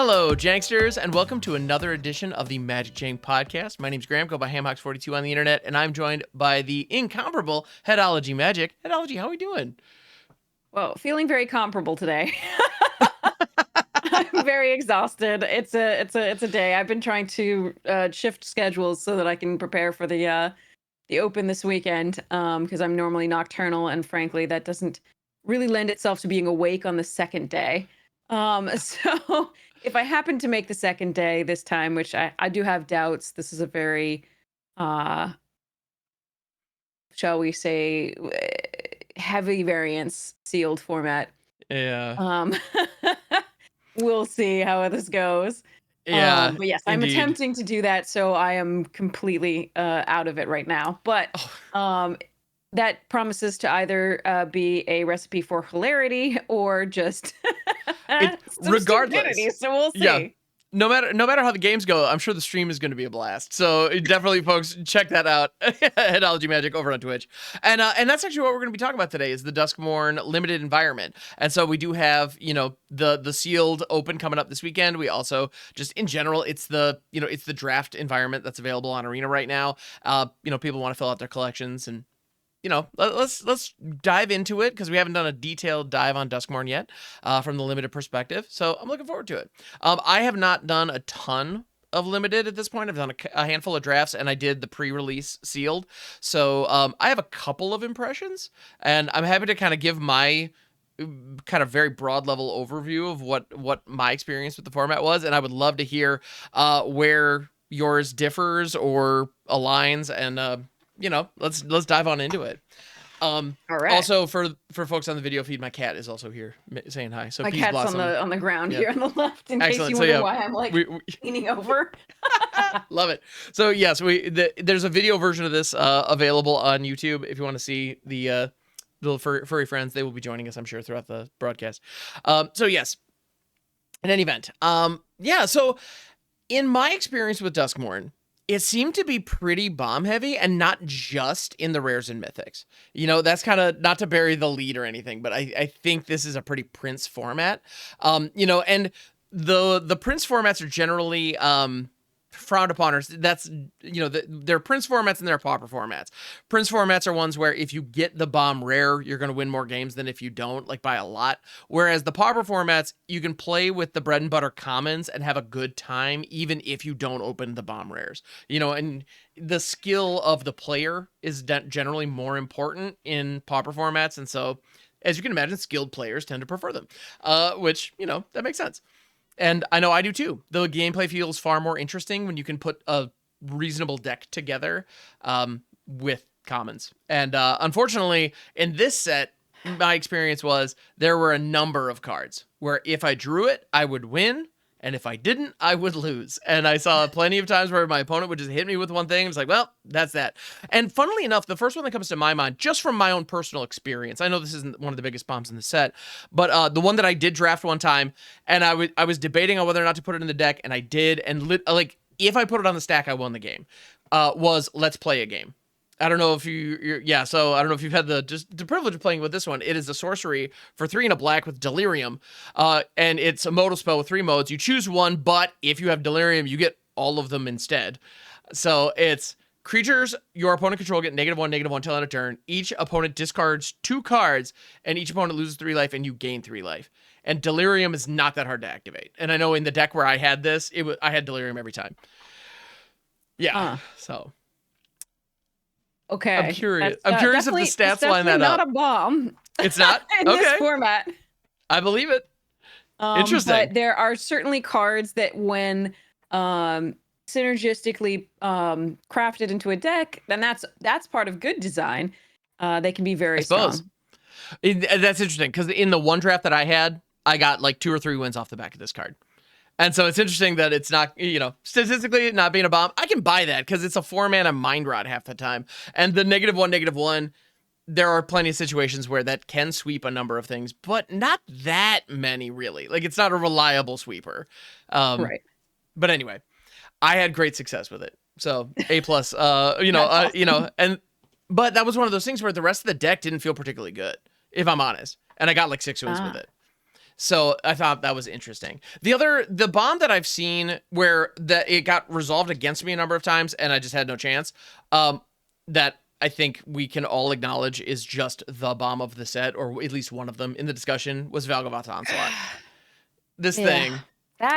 Hello, Janksters, and welcome to another edition of the MagicJank podcast. My name's Graham, go by HamHocks42 on the internet, and I'm joined by the incomparable HeadologyMagic. Headology, how are we doing? Well, feeling very comparable today. I'm very exhausted. It's a day. I've been trying to shift schedules so that I can prepare for the open this weekend because I'm normally nocturnal, and frankly, that doesn't really lend itself to being awake on the second day. So if I happen to make the second day this time, which I do have doubts, this is a very, shall we say, heavy variance sealed format. Yeah. We'll see how this goes. Yeah. But yes, indeed. I'm attempting to do that, so I am completely out of it right now. But that promises to either be a recipe for hilarity or just regardless. Stupidity, so we'll see. Yeah. No matter how the games go, I'm sure the stream is going to be a blast. So definitely, folks, check that out. HeadologyMagic over on Twitch. And that's actually what we're going to be talking about today is the Duskmourn Limited environment. And so we do have, the sealed open coming up this weekend. We also just in general, it's the draft environment that's available on Arena right now. People want to fill out their collections and let's dive into it because we haven't done a detailed dive on Duskmourn yet from the limited perspective. So I'm looking forward to it. I have not done a ton of limited at this point. I've done a handful of drafts and I did the pre-release sealed. So I have a couple of impressions and I'm happy to kind of give my kind of very broad level overview of what my experience with the format was. And I would love to hear where yours differs or aligns and, let's dive on into it. All right. Also, for folks on the video feed, my cat is also here saying hi. So my Peace cat's Blossom. on the ground here on the left. In Excellent. case you wonder why I'm like leaning over. Love it. So yes, there's a video version of this available on YouTube if you want to see the little furry friends. They will be joining us, I'm sure, throughout the broadcast. So yes, in any event, So in my experience with Duskmourn, it seemed to be pretty bomb heavy and not just in the rares and mythics. That's kind of not to bury the lead or anything, but I think this is a pretty Prince format. And the Prince formats are generally frowned upon. That's, they're Prince formats and they're pauper formats. Prince formats are ones where if you get the bomb rare, you're going to win more games than if you don't, like by a lot. Whereas the pauper formats, you can play with the bread and butter commons and have a good time, even if you don't open the bomb rares, and the skill of the player is generally more important in pauper formats. And so, as you can imagine, skilled players tend to prefer them, which, that makes sense. And I know I do too. The gameplay feels far more interesting when you can put a reasonable deck together with commons. And unfortunately, in this set, my experience was there were a number of cards where if I drew it, I would win. And if I didn't, I would lose. And I saw plenty of times where my opponent would just hit me with one thing. It's like, well, that's that. And funnily enough, the first one that comes to my mind, just from my own personal experience, I know this isn't one of the biggest bombs in the set, but the one that I did draft one time, and I was debating on whether or not to put it in the deck, and I did. And if I put it on the stack, I won the game, was Let's Play a Game. I don't know if so I don't know if you've had the privilege of playing with this one. It is a sorcery for 3 and a black with Delirium. And it's a modal spell with 3 modes. You choose one, but if you have Delirium, you get all of them instead. So it's creatures your opponent control get -1/-1 till end of turn. Each opponent discards 2 cards, and each opponent loses 3 life, and you gain 3 life. And Delirium is not that hard to activate. And I know in the deck where I had this, I had Delirium every time. Yeah, so... Okay. I'm curious. I'm curious if the stats line that up. It's not a bomb. It's not? in this format. I believe it. Interesting. But there are certainly cards that when synergistically crafted into a deck, then that's part of good design. They can be very strong. That's interesting because in the one draft that I had, I got like 2 or 3 wins off the back of this card. And so it's interesting that it's not, statistically not being a bomb. I can buy that because it's a 4-mana Mind Rot half the time. And the -1/-1, there are plenty of situations where that can sweep a number of things, but not that many really. Like it's not a reliable sweeper. Right. But anyway, I had great success with it. So A+, awesome. But that was one of those things where the rest of the deck didn't feel particularly good, if I'm honest. And I got like 6 wins with it. So I thought that was interesting. The bomb that I've seen where it got resolved against me a number of times and I just had no chance, that I think we can all acknowledge is just the bomb of the set, or at least one of them in the discussion, was Valgavott's Onslaught. This thing,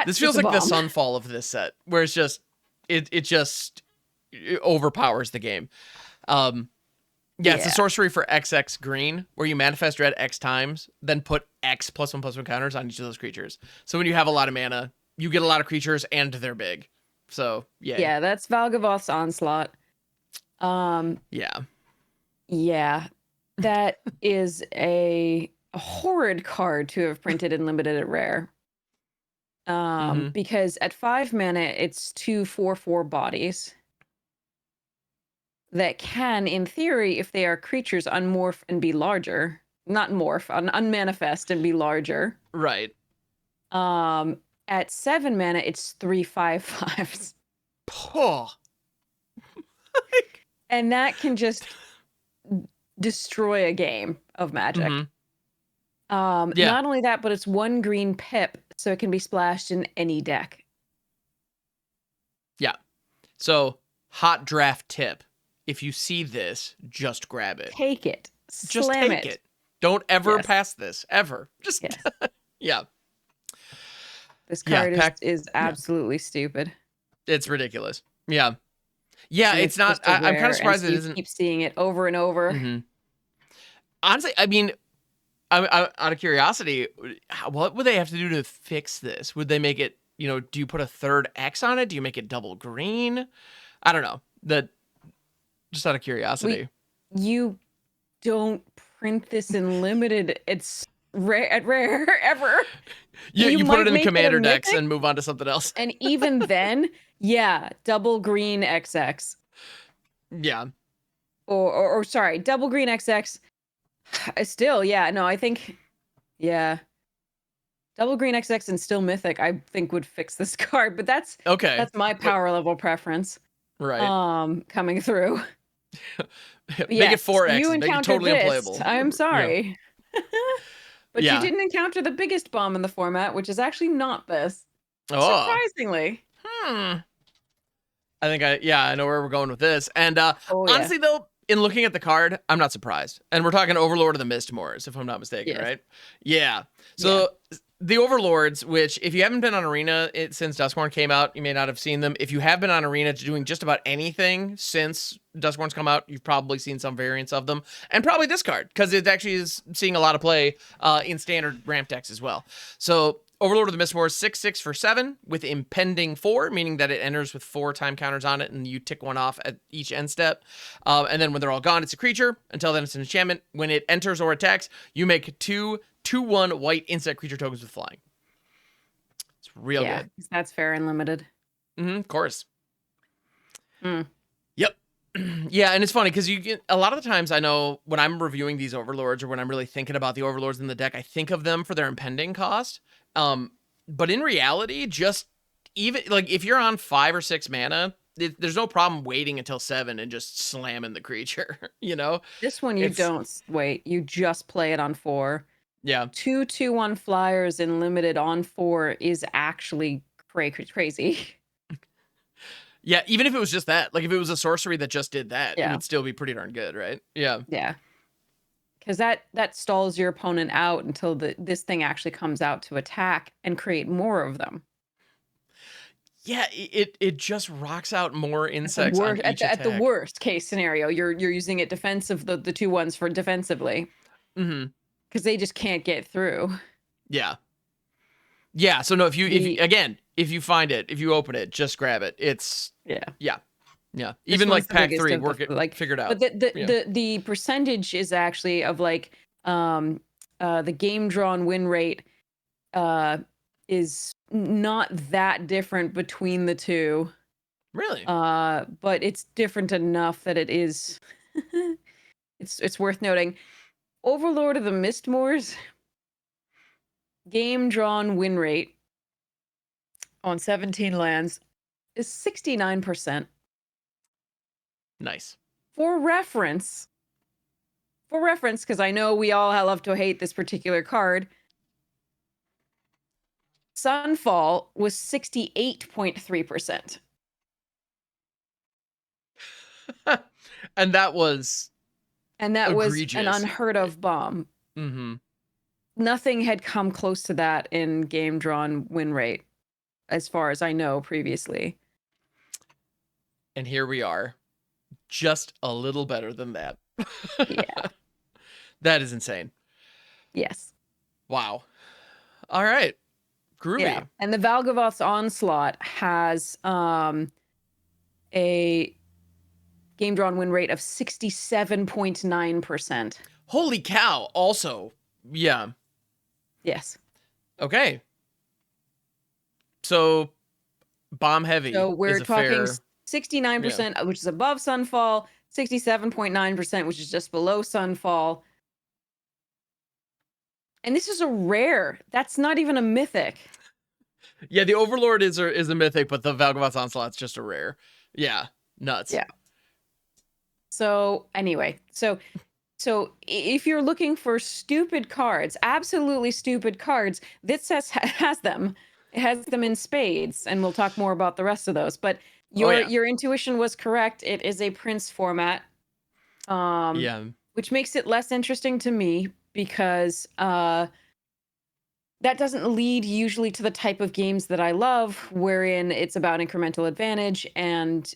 this feels like the Sunfall of this set, where it's just, it overpowers the game. It's a sorcery for XX green, where you manifest dread X times, then put X +1/+1 counters on each of those creatures. So when you have a lot of mana, you get a lot of creatures and they're big. So yeah. Yeah, that's Valgavoth's Onslaught. Yeah, that is a horrid card to have printed and limited at rare. Because at 5 mana, it's 2 4/4 bodies that can, in theory, if they are creatures, unmorph and be larger. Not morph, unmanifest and be larger. Right. At 7 mana, it's 3 5/5s. Oh. And that can just destroy a game of Magic. Not only that, but it's 1 green pip, so it can be splashed in any deck. Yeah. So, hot draft tip. If you see this, just grab it. Take it. Just Slam take it. Don't ever pass this. Ever. Just, yeah. This card is absolutely stupid. It's ridiculous. Yeah. Yeah, it's not, I'm kind of surprised it isn't. Keep seeing it over and over. Honestly, I mean, I'm out of curiosity, what would they have to do to fix this? Would they make it, do you put a third X on it? Do you make it double green? I don't know. Just out of curiosity. You don't print this in limited. It's rare ever. You put it in commander decks and move on to something else. And even then, double green XX. Yeah. Or sorry, double green XX. Still, I think, double green XX and still mythic, I think would fix this card, but that's my power level preference. Right. Coming through. Make it 4X. Make it totally unplayable. I'm sorry. Yeah. But you didn't encounter the biggest bomb in the format, which is actually not this. Surprisingly. I think I know where we're going with this. And honestly, though, in looking at the card, I'm not surprised. And we're talking Overlord of the Mistmoors, if I'm not mistaken, right? Yeah. So the Overlords, which if you haven't been on Arena since Duskmourn came out, you may not have seen them. If you have been on Arena doing just about anything since Duskmourn's come out, you've probably seen some variants of them. And probably this card, because it actually is seeing a lot of play in standard ramp decks as well. So Overlord of the Mistmoors, 6/6 for 7 with impending 4, meaning that it enters with 4 time counters on it, and you tick one off at each end step. And then when they're all gone, it's a creature. Until then, it's an enchantment. When it enters or attacks, you make 2/1 white insect creature tokens with flying. It's real good. That's fair and limited. Of course. Yep. Yeah, and it's funny because you get a lot of the times, I know when I'm reviewing these Overlords or when I'm really thinking about the Overlords in the deck, I think of them for their impending cost. But in reality, just even like if you're on 5 or 6 mana, there's no problem waiting until 7 and just slamming the creature. This one you don't wait. You just play it on 4. Yeah. 2/2/1 flyers in limited on 4 is actually crazy. Yeah, even if it was just that, like if it was a sorcery that just did that, it would still be pretty darn good, right? Yeah. Yeah. Because that stalls your opponent out until this thing actually comes out to attack and create more of them. Yeah, it just rocks out more insects on each attack. At the worst case scenario, you're using it defensive, the 2/1s for defensively. Because they just can't get through. Yeah. Yeah, so no, if you find it, if you open it, just grab it. It's yeah. Even like pack 3, figure it out. But the percentage is actually of like the game drawn win rate is not that different between the two. Really? But it's different enough that it is it's worth noting. Overlord of the Mistmoors game drawn win rate on 17 lands is 69%. Nice. For reference, because I know we all love to hate this particular card, Sunfall was 68.3%. And that was And that was an egregious. unheard of bomb. Mm-hmm. Nothing had come close to that in game drawn win rate, as far as I know previously. And here we are, just a little better than that. Yeah. That is insane. Yes. Wow. All right. Groovy. Yeah. And the Valgavoth's Onslaught has a game drawn win rate of 67.9%. Holy cow. Also, yeah. Yes. Okay. So bomb heavy. So we're is a talking fair... 69%, which is above Sunfall, 67.9%, which is just below Sunfall. And this is a rare. That's not even a mythic. Yeah, the Overlord is a mythic, but the Valgavoth's Onslaught's just a rare. Yeah, nuts. Yeah. So anyway, so if you're looking for stupid cards, absolutely stupid cards, this has them. It has them in spades, and we'll talk more about the rest of those. But your intuition was correct. It is a Prince format. Yeah. Which makes it less interesting to me because that doesn't lead usually to the type of games that I love, wherein it's about incremental advantage and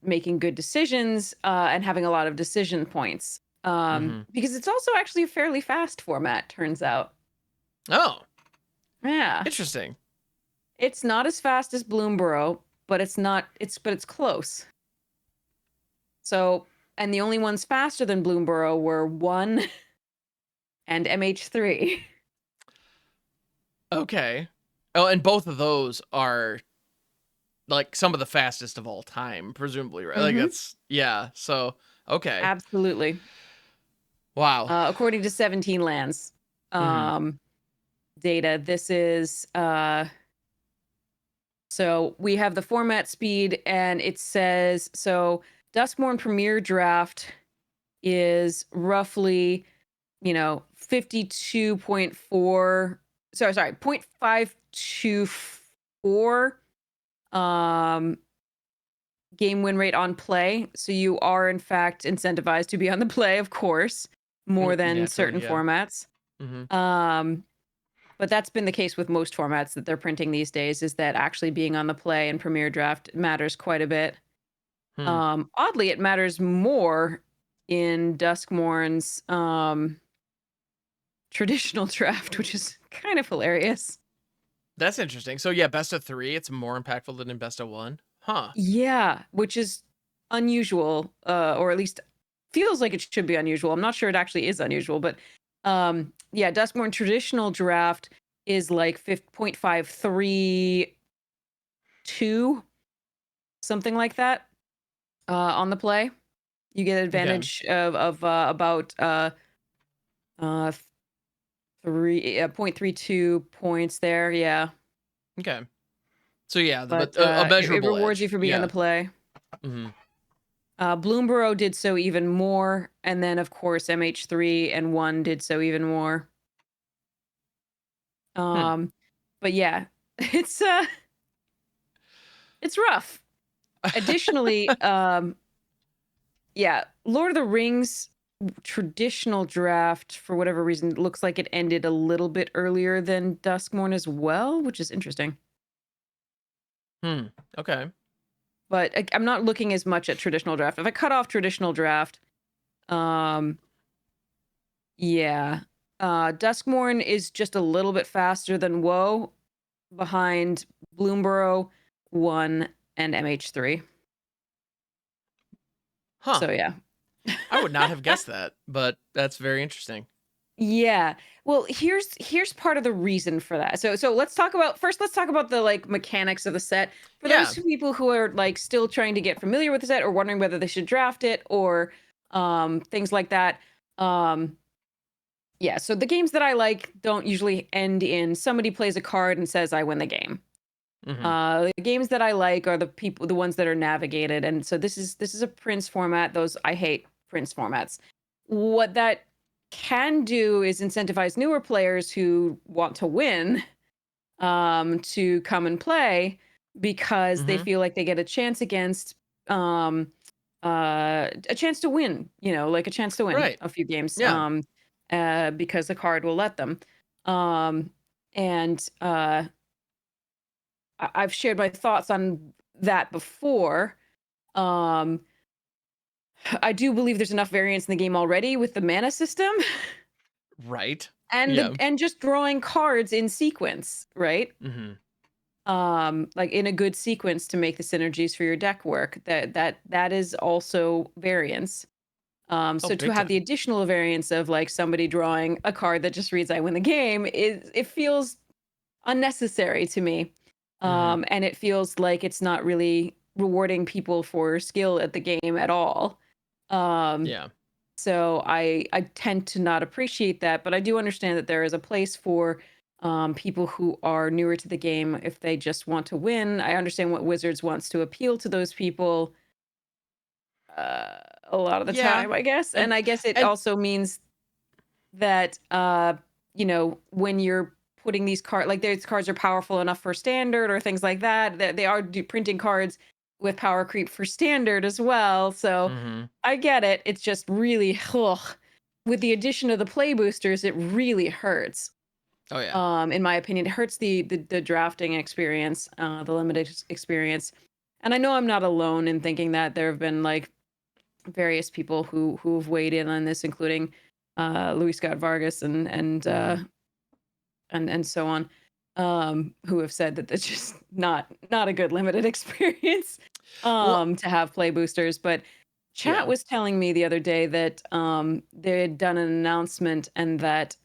making good decisions and having a lot of decision points. Because it's also actually a fairly fast format, turns out. Oh. Yeah. Interesting. It's not as fast as Bloomborough, but it's close. So, and the only ones faster than Bloomborough were 1 and MH3. Okay. Oh, and both of those are like some of the fastest of all time, presumably, right? Like that's so okay. Absolutely. Wow. According to 17 Lands data, this is so we have the format speed, and it says so Duskmourn Premier Draft is roughly 52.4 sorry 0.524 game win rate on play. So you are in fact incentivized to be on the play, of course, more than certain formats. But that's been the case with most formats that they're printing these days, is that actually being on the play and Premier Draft matters quite a bit. Oddly, it matters more in Duskmourn's traditional draft, which is kind of hilarious. That's interesting. So yeah, best of 3, it's more impactful than in best of 1. Huh. Yeah, which is unusual, or at least feels like it should be unusual. I'm not sure it actually is unusual, but yeah, Duskmourn traditional draft is like 0.532, something like that, on the play. You get advantage of about 0.32 points there. Yeah. Okay. So yeah, But a measurable it rewards edge. you for being on the play. Mm-hmm. Bloomborough did so even more, and then of course MH3 and 1 did so even more. But yeah, it's rough. Additionally, yeah, Lord of the Rings traditional draft, for whatever reason, looks like it ended a little bit earlier than Duskmourn as well, which is interesting. Okay. But I'm not looking as much at traditional draft. If I cut off traditional draft, yeah, Duskmourn is just a little bit faster than Woe, behind Bloomborough, 1, and MH3. Huh. So yeah. I would not have guessed that, but that's very interesting. Yeah. Well, here's part of the reason for that. So let's talk about the like mechanics of the set. For those people who are like still trying to get familiar with the set or wondering whether they should draft it or things like that. Yeah, so the games that I like don't usually end in somebody plays a card and says I win the game. The games that I like are the ones that are navigated, and so this is a Prince format. I hate Prince formats. What that can do is incentivize newer players who want to win to come and play because they Mm-hmm. feel like they get a chance against a chance to win, like a chance to win Right. a few games, Yeah. because the card will let them. Um, and I've shared my thoughts on that before. Um, I do believe there's enough variance in the game already with the mana system Right. and Yeah. just drawing cards in sequence, right? Mm-hmm. Like in a good sequence to make the synergies for your deck work. That is also variance. Oh, So to big have the time. additional variance of like somebody drawing a card that just reads "I win the game" it feels unnecessary to me, Mm-hmm. and it feels like it's not really rewarding people for skill at the game at all. Um, Yeah. so I tend to not appreciate that, but I do understand that there is a place for people who are newer to the game if they just want to win. I understand what Wizards wants to appeal to those people uh, a lot of the Yeah. time, I guess. And And I guess it and also means that when you're putting these cards, like these cards are powerful enough for standard or things like that, that they are printing cards with power creep for standard as well. So mm-hmm. I get it. It's just really with the addition of the play boosters, it really hurts. Oh yeah. In my opinion, it hurts the drafting experience, the limited experience. And I know I'm not alone in thinking that. There have been like various people who've weighed in on this, including Louis Scott Vargas Mm-hmm. and so on, who have said that it's just not a good limited experience Well, to have play boosters. But chat yeah. was telling me the other day that they had done an announcement and that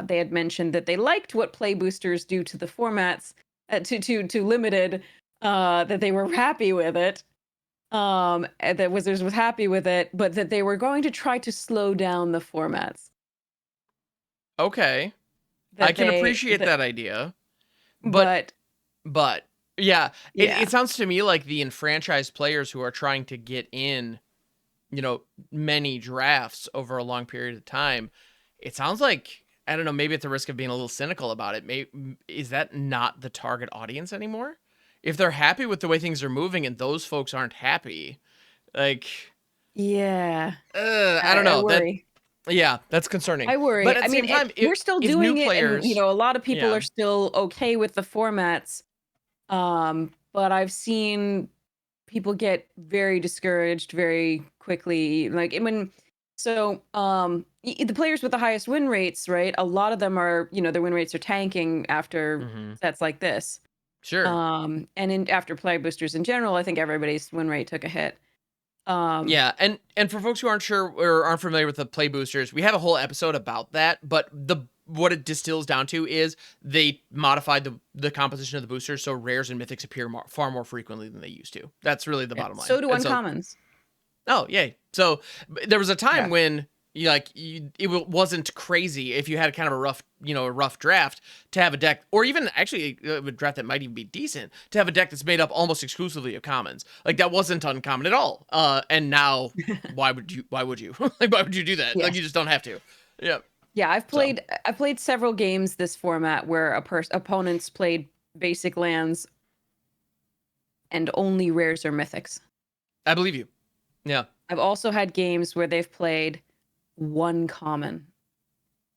they had mentioned that they liked what play boosters do to the formats, to limited, that they were happy with it, and that Wizards was happy with it, but that they were going to try to slow down the formats. Okay. I That can they appreciate that that idea, but but but yeah, it yeah. sounds to me like the enfranchised players who are trying to get in, many drafts over a long period of time. It sounds like, I don't know, maybe at the risk of being a little cynical about it, is that not the target audience anymore? If they're happy with the way things are moving and those folks aren't happy, like, Yeah. I don't I know. That worry. Yeah, that's concerning. I But worry. at I the same mean, time, we're still if new doing it and players, a lot of people yeah, are still okay with the formats. But I've seen people get very discouraged very quickly. Like when the players with the highest win rates, right? A lot of them are, their win rates are tanking after hmm, sets like this. sure. After play boosters in general, I think everybody's win rate took a hit. Um, Yeah, and for folks who aren't sure or aren't familiar with the play boosters, we have a whole episode about that. But what it distills down to is they modified the composition of the boosters so rares and mythics appear far more frequently than they used to. That's really the yeah. bottom line. So do And so, uncommons. oh yay! So there was a time Yeah. when wasn't crazy if you had kind of a rough draft to have a deck, or even actually a draft that might even be decent to have a deck that's made up almost exclusively of commons. Like that wasn't uncommon at all. And now, why would you like why would you do that? Like Yes. you just don't have to. Yeah. Yeah, So I've played several games this format where opponents played basic lands and only rares or mythics. I believe you. Yeah. I've also had games where they've played one common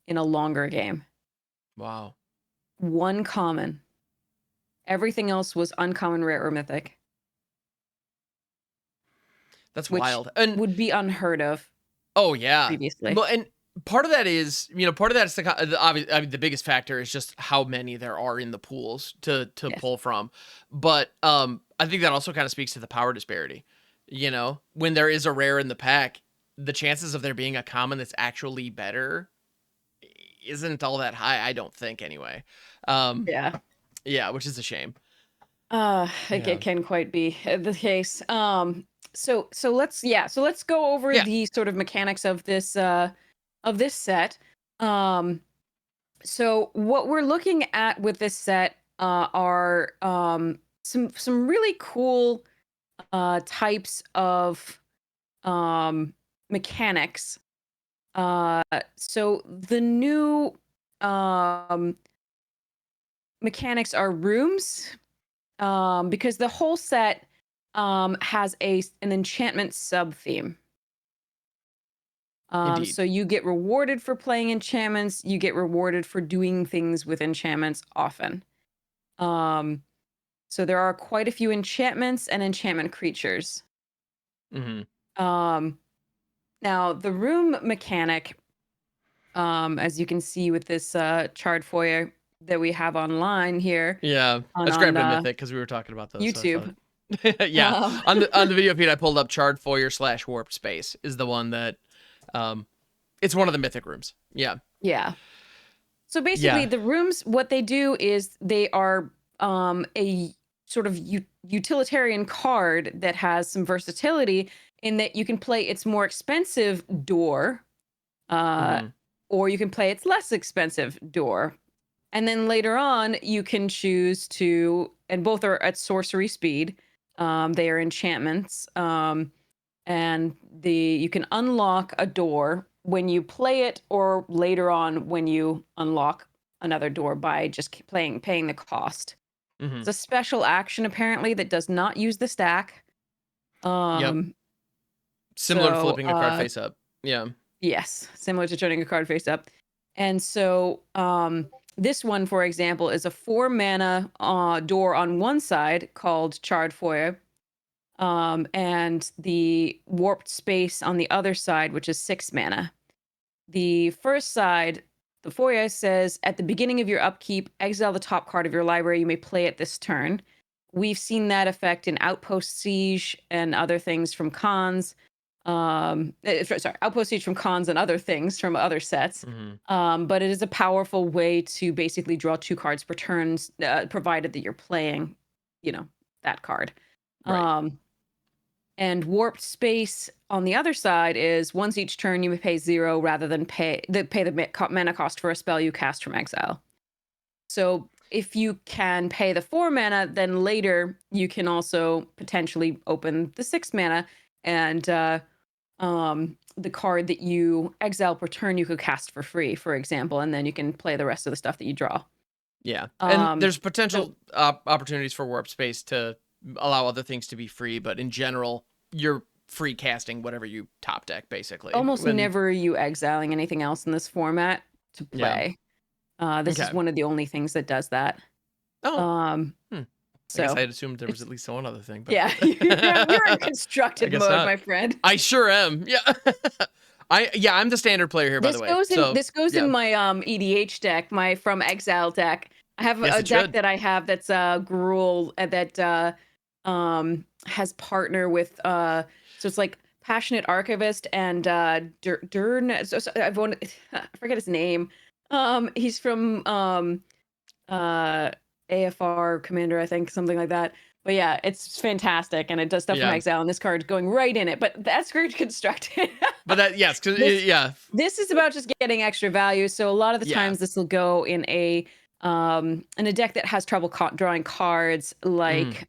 in a longer game. Wow. One common. Everything else was uncommon, rare, or mythic, That's which wild. And would be unheard of oh yeah. previously. Well, and part of that is, I mean, the biggest factor is just how many there are in the pools to Yes. pull from. But I think that also kind of speaks to the power disparity. When there is a rare in the pack, the chances of there being a common that's actually better isn't all that high, I don't think anyway. Um Yeah. yeah, which is a shame. It Yeah. can quite be the case. So let's go over Yeah. the sort of mechanics of this set. Um, so what we're looking at with this set are some really cool types of mechanics. So the new um mechanics are rooms, because the whole set has an enchantment sub theme. Indeed. So you get rewarded for playing enchantments. You get rewarded for doing things with enchantments often. So there are quite a few enchantments and enchantment creatures. Um, Now the room mechanic, as you can see with this chart foyer that we have online here Yeah, I just grabbed a mythic because we were talking about those. So I YouTube. thought, yeah, on the video feed I pulled up, charred foyer / warped space is the one that, it's one of the mythic rooms. Yeah. Yeah. So basically, the rooms, what they do is they are a sort of utilitarian card that has some versatility in that you can play its more expensive door, or you can play its less expensive door. And then later on, you can choose to, and both are at sorcery speed. They are enchantments. And you can unlock a door when you play it, or later on when you unlock another door by just paying the cost. It's a special action apparently that does not use the stack. Yep. Similar to So, flipping a card face up. Yeah. yes, similar to turning a card face up. And so this one, for example, is a 4 mana door on one side called Charred Foyer. And the warped space on the other side, which is 6 mana. The first side, the foyer, says at the beginning of your upkeep, exile the top card of your library. You may play it this turn. We've seen that effect in Outpost Siege and other things from cons. Outpost Siege from cons and other things from other sets. But it is a powerful way to basically draw 2 cards per turn, provided that you're playing, that card. Right. And warped space on the other side is once each turn you may pay 0 rather than pay the mana cost for a spell you cast from exile. So if you can pay the 4 mana, then later you can also potentially open the 6 mana, and the card that you exile per turn you could cast for free, for example, and then you can play the rest of the stuff that you draw. Yeah, and there's potential opportunities for warp space to allow other things to be free, but in general, you're free casting whatever you top deck, basically. Almost never are you exiling anything else in this format to play. This is one of the only things that does that. Oh. So I guess I had assumed there was at least one other thing. But yeah, you're in constructed mode, my friend. I sure am. Yeah. I'm the standard player here, by the way. This goes in my EDH deck, my From Exile deck. I have a deck that I have that's Gruul that has partner with so it's like Passionate Archivist and Dern. I forget his name. He's from AFR Commander, I think, something like that. But yeah, it's fantastic, and it does stuff from Exile, and this card's going right in it. But that's great constructed. But because this is about just getting extra value. So a lot of the times this will go in a deck that has trouble drawing cards, like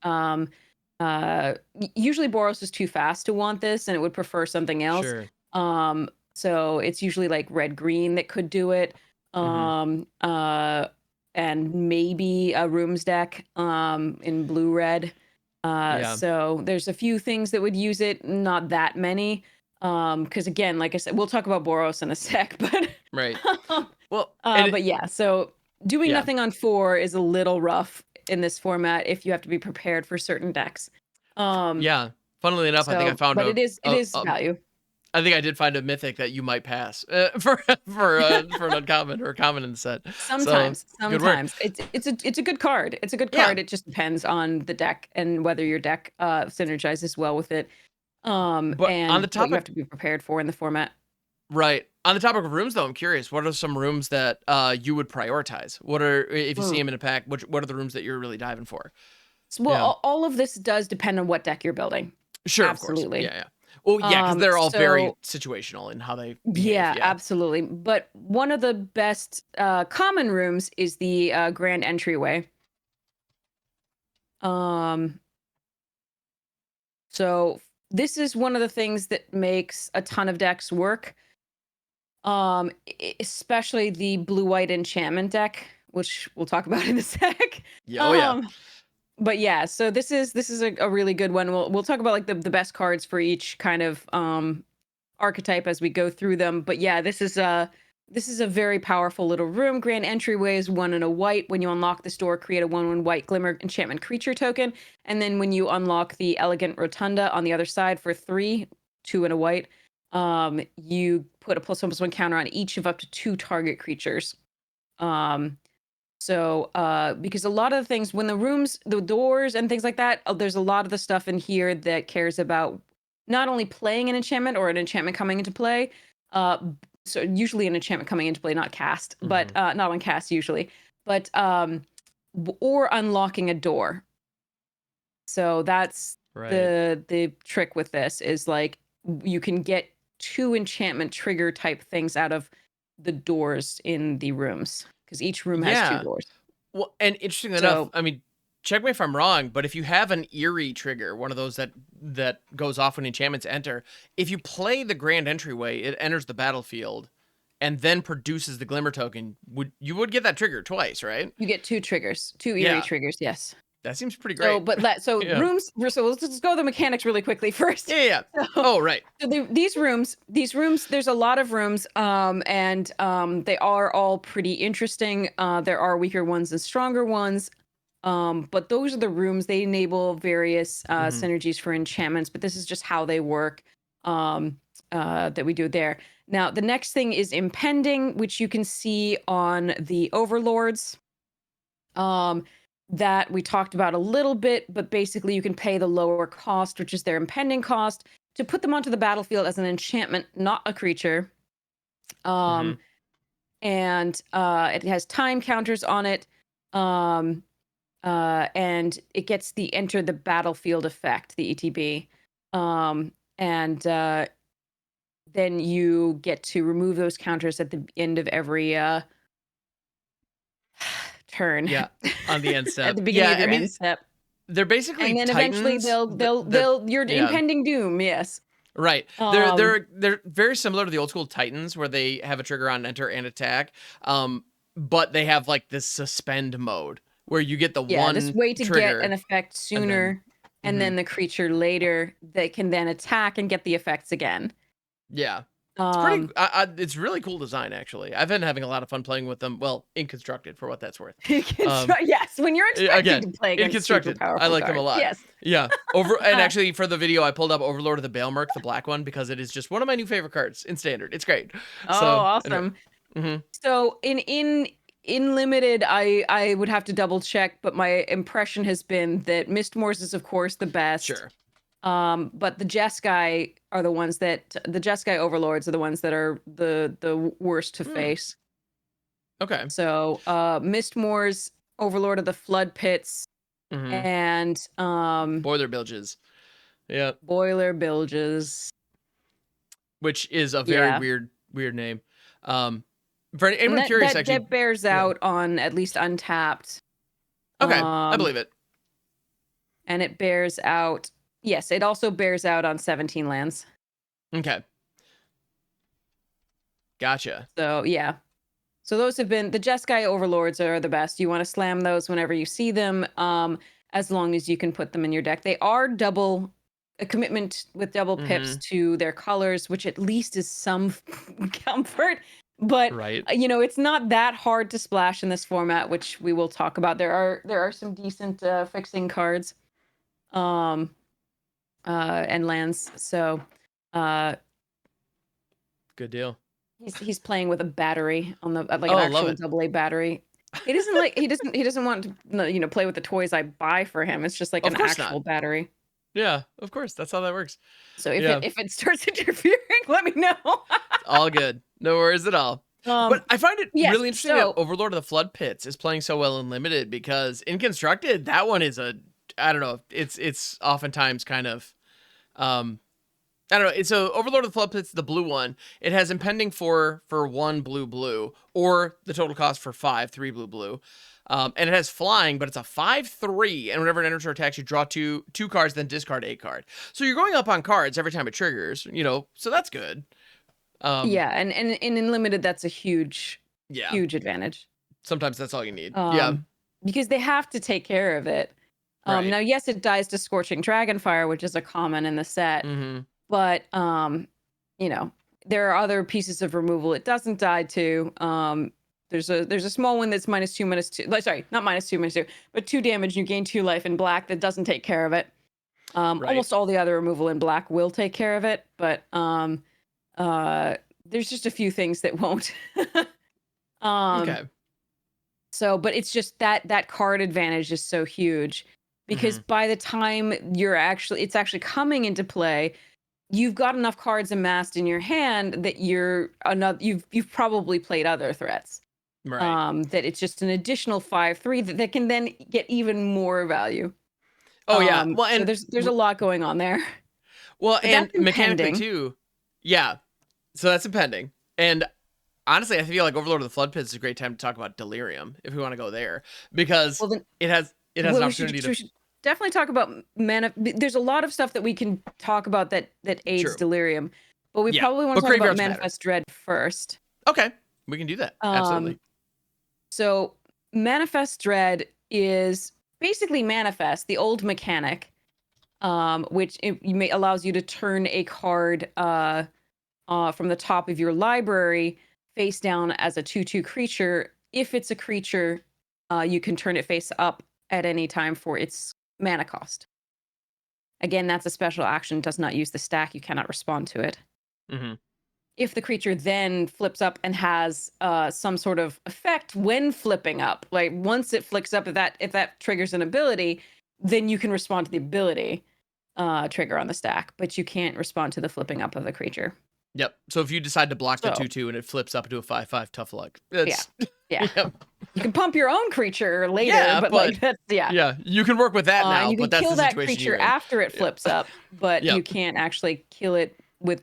usually Boros is too fast to want this, and it would prefer something else. Sure. So it's usually like red-green that could do it. And maybe a rooms deck in blue-red. So there's a few things that would use it, not that many. Because again, like I said, we'll talk about Boros in a sec, but right. But yeah, so doing nothing on 4 is a little rough in this format if you have to be prepared for certain decks. Funnily enough, I think I found it is value. I think I did find a mythic that you might pass for an uncommon or a common in the set. Sometimes it's a good card. It's a good card. It just depends on the deck and whether your deck synergizes well with it. But on the topic, what you have to be prepared for in the format. Right. On the topic of rooms, though, I'm curious. What are some rooms that you would prioritize? What are, if you see them in a pack, what are the rooms that you're really diving for? Well, all of this does depend on what deck you're building. Sure, absolutely. Of course. Yeah. Well, because they're all very situational in how they behave. Yeah, absolutely. But one of the best common rooms is the grand entryway. So this is one of the things that makes a ton of decks work. Especially the blue-white enchantment deck, which we'll talk about in a sec. Yeah, oh yeah. But yeah, so this is a really good one. We'll talk about like the best cards for each kind of archetype as we go through them. But yeah, this is a very powerful little room. Grand entryway is 1 and a white. When you unlock this door, create a 1/1 white glimmer enchantment creature token. And then when you unlock the elegant rotunda on the other side for 3, 2 and a white, you put a +1/+1 counter on each of up to 2 target creatures. Because a lot of the things when the doors and things like that, there's a lot of the stuff in here that cares about not only playing an enchantment or an enchantment coming into play, so usually an enchantment coming into play, not cast, but not on cast usually, but or unlocking a door. So that's the trick with this is like you can get 2 enchantment trigger type things out of the doors in the rooms because each room has 2 doors. Well, and interesting enough, I mean, check me if I'm wrong, but if you have an eerie trigger, one of those that goes off when enchantments enter, if you play the grand entryway, it enters the battlefield and then produces the glimmer token. You would get that trigger twice, right? You get 2 triggers, 2 eerie triggers, yes. That seems pretty great. Rooms. So let's just go the mechanics really quickly first. Yeah. So these rooms. There's a lot of rooms, and they are all pretty interesting. There are weaker ones and stronger ones, but those are the rooms. They enable various synergies for enchantments, but this is just how they work. That we do there. Now the next thing is impending, which you can see on the overlords. That we talked about a little bit, but basically you can pay the lower cost, which is their impending cost, to put them onto the battlefield as an enchantment, not a creature. And it has time counters on it. And it gets the enter the battlefield effect, the ETB. Then you get to remove those counters at the end of every turn. Yeah, on the end step. At the beginning of your end step. They're basically and then titans. Eventually they'll your impending doom. Yes. Right. They're very similar to the old school Titans where they have a trigger on enter and attack. But they have like this suspend mode where you get the one this way to trigger, get an effect sooner and then the creature later that can then attack and get the effects again. Yeah. It's pretty. It's really cool design, actually. I've been having a lot of fun playing with them. Well, in constructed, for what that's worth. Yes, when you're expected to play against in constructed, I like them a lot. Yes. Yeah. And actually, for the video, I pulled up Overlord of the Baelmerk, the black one, because it is just one of my new favorite cards in standard. It's great. Awesome. Anyway. So in limited, I would have to double check, but my impression has been that Mistmoors is of course the best. Sure. But the Jeskai are the ones the Jeskai overlords are the ones that are the worst to face. Okay. So Mistmoors, Overlord of the Flood Pits, and Boiler Bilges. Yeah. Boiler Bilges. Which is a very weird name. For anyone curious, actually, that bears out on at least Untapped. Okay, I believe it. And it bears out. Yes, it also bears out on 17 lands. Okay. Gotcha. So, yeah. So those have been... The Jeskai Overlords are the best. You want to slam those whenever you see them, as long as you can put them in your deck. They are a commitment with double pips to their colors, which at least is some comfort. But, it's not that hard to splash in this format, which we will talk about. There are some decent fixing cards. And lands. So good deal. He's playing with a battery on the an actual AA battery. He doesn't want to play with the toys I buy for him. It's just like an actual battery. Yeah, of course. That's how that works. So if it starts interfering, let me know. All good. No worries at all. But I find it really interesting that Overlord of the Flood Pits is playing so well in limited, because in constructed, that one is I don't know. It's oftentimes kind of, I don't know. So Overlord of the Flood Pits, the blue one, it has impending for 1 blue, or the total cost for 5, 3 blue. And it has flying, but it's a 5/3, and whenever it enters or attacks, you draw two cards, then discard a card. So you're going up on cards every time it triggers, so that's good. And in limited, that's a huge advantage. Sometimes that's all you need. Yeah. Because they have to take care of it. Right. Now, yes, it dies to Scorching Dragonfire, which is a common in the set, Mm-hmm. but you know, there are other pieces of removal it doesn't die to. There's a small one that's -2/-2. Like, sorry, not -2/-2, but 2 damage. You gain 2 life in black that doesn't take care of it. Right. Almost all the other removal in black will take care of it, but there's just a few things that won't. Okay. So, but it's just that card advantage is so huge because by the time it's actually coming into play, you've got enough cards amassed in your hand that you've probably played other threats. Right. That it's just an additional 5/3 that can then get even more value. Oh yeah. Well, So and there's a lot going on there. well, But and that's mechanically impending. too. Yeah. So that's impending. And honestly, I feel like Overlord of the Flood Pits is a great time to talk about Delirium if we want to go there, because Well, then it has an well, opportunity to. we should definitely talk about mana. There's a lot of stuff that we can talk about that aids True. delirium, but we Yeah. probably want But to talk about graveyards matter. Manifest Dread first. Okay. We can do that. Absolutely. So Manifest Dread is basically Manifest, the old mechanic, which allows you to turn a card from the top of your library face down as a 2/2 creature. If it's a creature, you can turn it face up at any time for its mana cost. Again, that's a special action, does not use the stack. You cannot respond to it. Mm-hmm. If the creature then flips up and has some sort of effect when flipping up, like once it flicks up, if that triggers an ability, then you can respond to the ability trigger on the stack, but you can't respond to the flipping up of the creature. Yep. So if you decide to block the So 2/2 and it flips up into a 5/5, tough luck. yeah, It's yeah. yep. You can pump your own creature later, Yeah, but but like that's yeah, you can work with that now, and you can but that's kill the that situation creature you're in. after it flips up, but you Yep. can't actually kill it with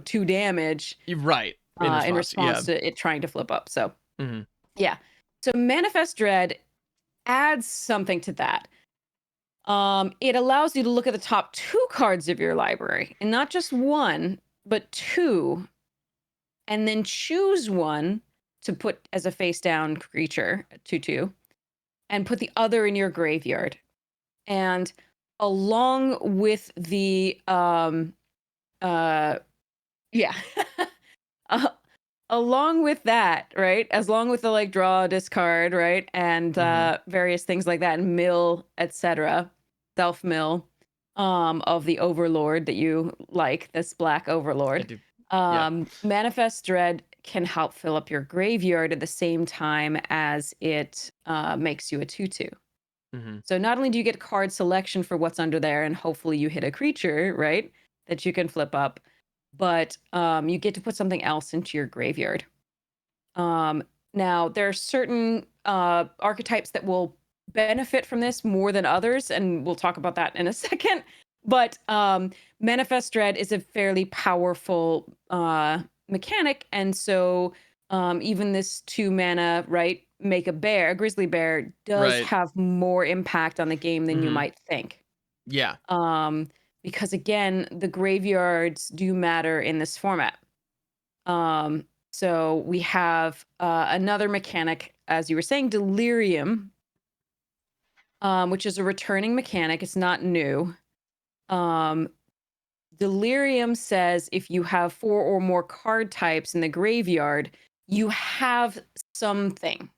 2 damage Right. in response to it trying to flip up. So Mhm. yeah, so Manifest Dread adds something to that. It allows you to look at the top 2 cards of your library, and not just 1, but 2, and then choose one to put as a face down creature, 2/2, and put the other in your graveyard. And along with the yeah. uh, along with that, right? Along with the like draw, discard, right? And various things like that, and mill, etc. Self mill of the overlord that you like, this black I overlord. do. Yeah. Manifest Dread can help fill up your graveyard at the same time as it makes you a 2/2. Mhm. So not only do you get card selection for what's under there, and hopefully you hit a creature, right, that you can flip up, but you get to put something else into your graveyard. Now, there are certain archetypes that will benefit from this more than others, and we'll talk about that in a second. But Manifest Dread is a fairly powerful mechanic, and so even this 2 mana, right, make a grizzly bear, does Right. have more impact on the game than you Mhm. might think. Yeah. Because again, the graveyards do matter in this format. So we have another mechanic, as you were saying, Delirium, which is a returning mechanic. It's not new. Delirium says if you have 4 or more card types in the graveyard, you have something,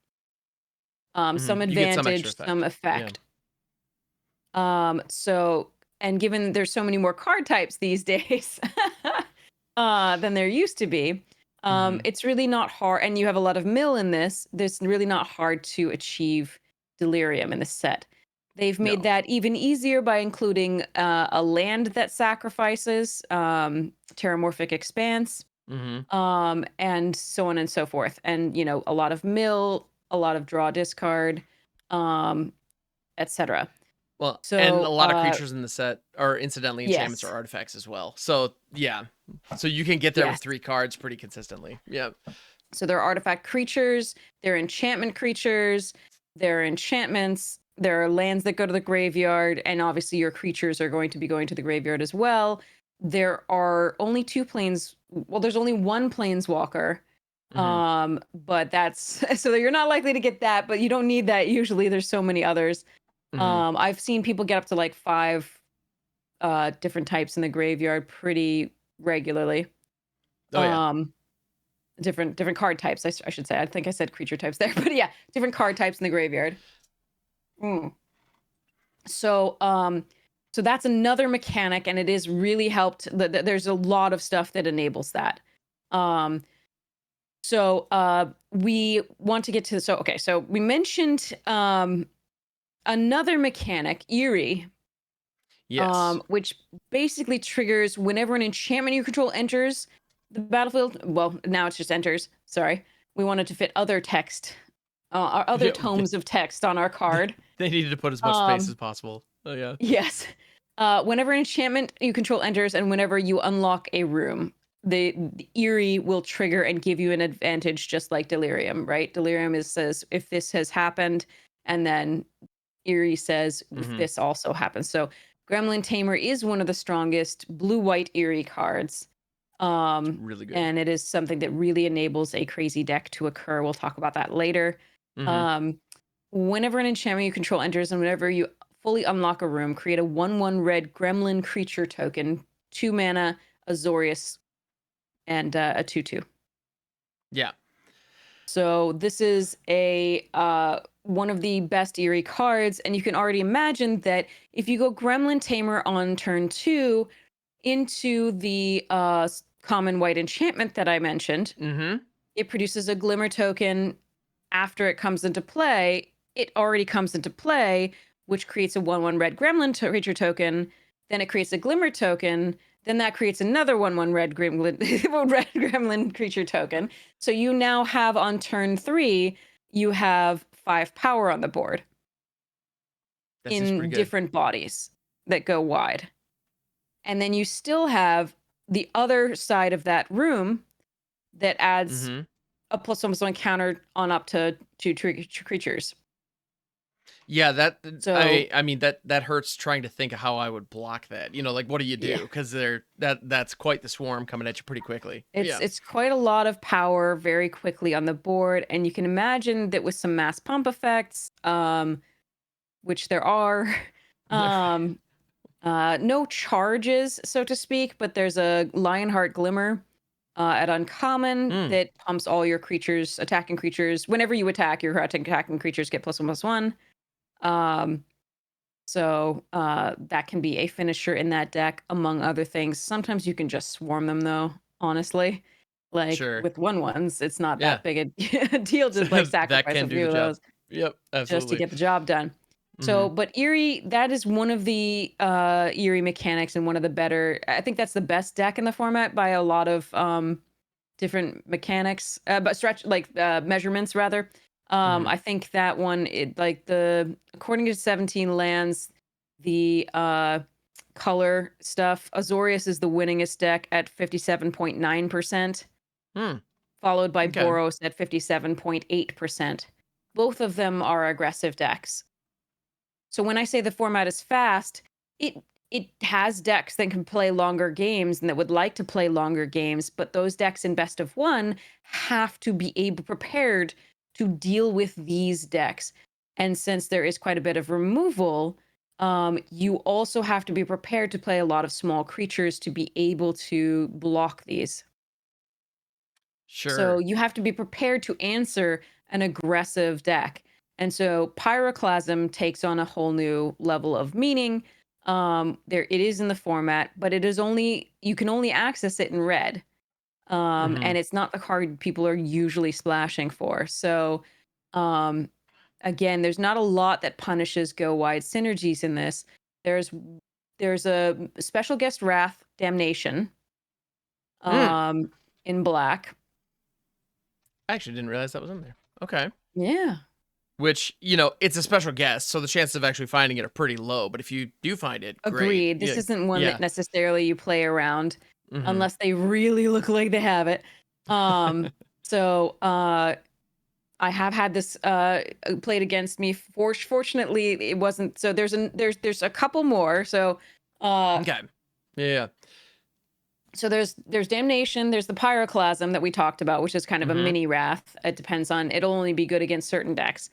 some You get some extra advantage, some effect. Yeah. effect. And given there's so many more card types these days than there used to be, it's really not hard. And you have a lot of mill in this. It's really not hard to achieve Delirium in the set. They've made No. that even easier by including a land that sacrifices, Terramorphic Expanse, Mhm. and so on and so forth. And, a lot of mill, a lot of draw, discard, etc. Well, and a So, lot of creatures in the set are incidentally enchantments or yes, artifacts as well. So, yeah. So you can get there with yes. 3 cards pretty consistently. Yep. So there are artifact creatures, there are enchantment creatures, there are enchantments, there are lands that go to the graveyard, and obviously your creatures are going to be going to the graveyard as well. There are only 2 there's only 1 planeswalker But that's so you're not likely to get that, but you don't need that usually. There's so many others. I've seen people get up to like 5 different types in the graveyard pretty regularly. Oh yeah. Different card types, I should say. I think I said creature types there, but yeah, different card types in the graveyard. So so that's another mechanic, and it is really helped. There's a lot of stuff that enables that. So we want to get to so we mentioned another mechanic, Eerie. Yes. Which basically triggers whenever an enchantment you control enters the battlefield. Well, now it's just enters. Sorry. We wanted to fit other text, our other Yeah, tomes of text on our card. they needed to put as much space as possible. Oh yeah. Yes. Whenever an enchantment you control enters and whenever you unlock a room, the Eerie will trigger and give you an advantage, just like Delirium, right? Delirium says if this has happened, and then Eerie says if this also happens. So Gremlin Tamer is one of the strongest blue-white Eerie cards. Really good. And it is something that really enables a crazy deck to occur. We'll talk about that later. Whenever an enchantment you control enters and whenever you fully unlock a room, create a 1/1 red Gremlin creature token, 2 mana, Azorius, and a 2/2. Yeah. So this is a one of the best Eerie cards, and you can already imagine that if you go Gremlin Tamer on turn 2 into the common white enchantment that I mentioned, it produces a Glimmer token. After it comes into play, it already comes into play, which creates a 1/1 red Gremlin creature token. Then it creates a Glimmer token. Then that creates another 1/1 red Gremlin creature token. So you now have on turn 3, you have 5 power on the board in different bodies that go wide. And then you still have the other side of that room that adds a +1/+1 counter on up to 2 creatures. Yeah, So I mean that hurts trying to think of how I would block that. You know, like what do you do? Because that's quite the swarm coming at you pretty quickly. it's quite a lot of power very quickly on the board, and you can imagine that with some mass pump effects, which there are, no charges, so to speak, but there's a Lionheart Glimmer at uncommon that pumps all your creatures, attacking creatures. Whenever you attack, your attacking creatures get +1/+1. So that can be a finisher in that deck, among other things. Sometimes you can just swarm them, though, honestly. Like with 1/1s, it's not that big a deal, just like sacrifice a few of those. Yep, absolutely. Just to get the job done. So, but Eerie, that is one of the Eerie mechanics and one of the better. I think that's the best deck in the format by a lot of different mechanics, but measurements rather. I think that one, according to 17 lands, the color stuff, Azorius is the winningest deck at 57.9%, followed by Boros at 57.8%. Both of them are aggressive decks. So when I say the format is fast, it has decks that can play longer games and that would like to play longer games, but those decks in best of 1 have to be prepared to deal with these decks. And since there is quite a bit of removal, you also have to be prepared to play a lot of small creatures to be able to block these. Sure. So you have to be prepared to answer an aggressive deck. And so Pyroclasm takes on a whole new level of meaning. It is in the format, but it is you can only access it in red. And it's not the card people are usually splashing for. So again, there's not a lot that punishes go wide synergies in this. There's a special guest Wrath Damnation in black. I actually didn't realize that was in there. Okay. Yeah. Which, you know, it's a special guest, so the chances of actually finding it are pretty low. But if you do find it, agreed. Great. This isn't one that necessarily you play around unless they really look like they have it. So I have had this played against me. Fortunately, it wasn't. So there's a couple more. So okay. Yeah. So there's Damnation, there's the Pyroclasm that we talked about, which is kind of a mini Wrath. It depends on, it'll only be good against certain decks.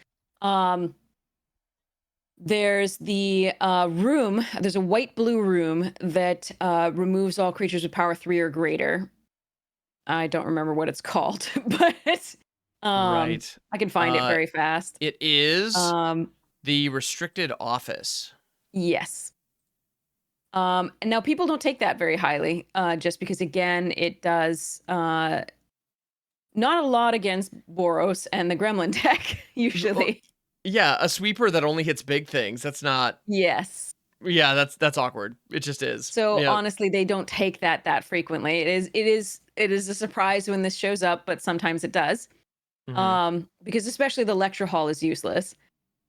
There's the room. There's a white-blue room that removes all creatures with power 3 or greater. I don't remember what it's called, but Right. I can find it very fast. It is the Restricted Office. Yes. And now people don't take that very highly, just because, again, it does not a lot against Boros and the Gremlin deck, usually. Yeah, a sweeper that only hits big things. That's not... Yes. Yeah, that's awkward. It just is. So honestly, they don't take that frequently. It is a surprise when this shows up, but sometimes it does. Because especially the lecture hall is useless.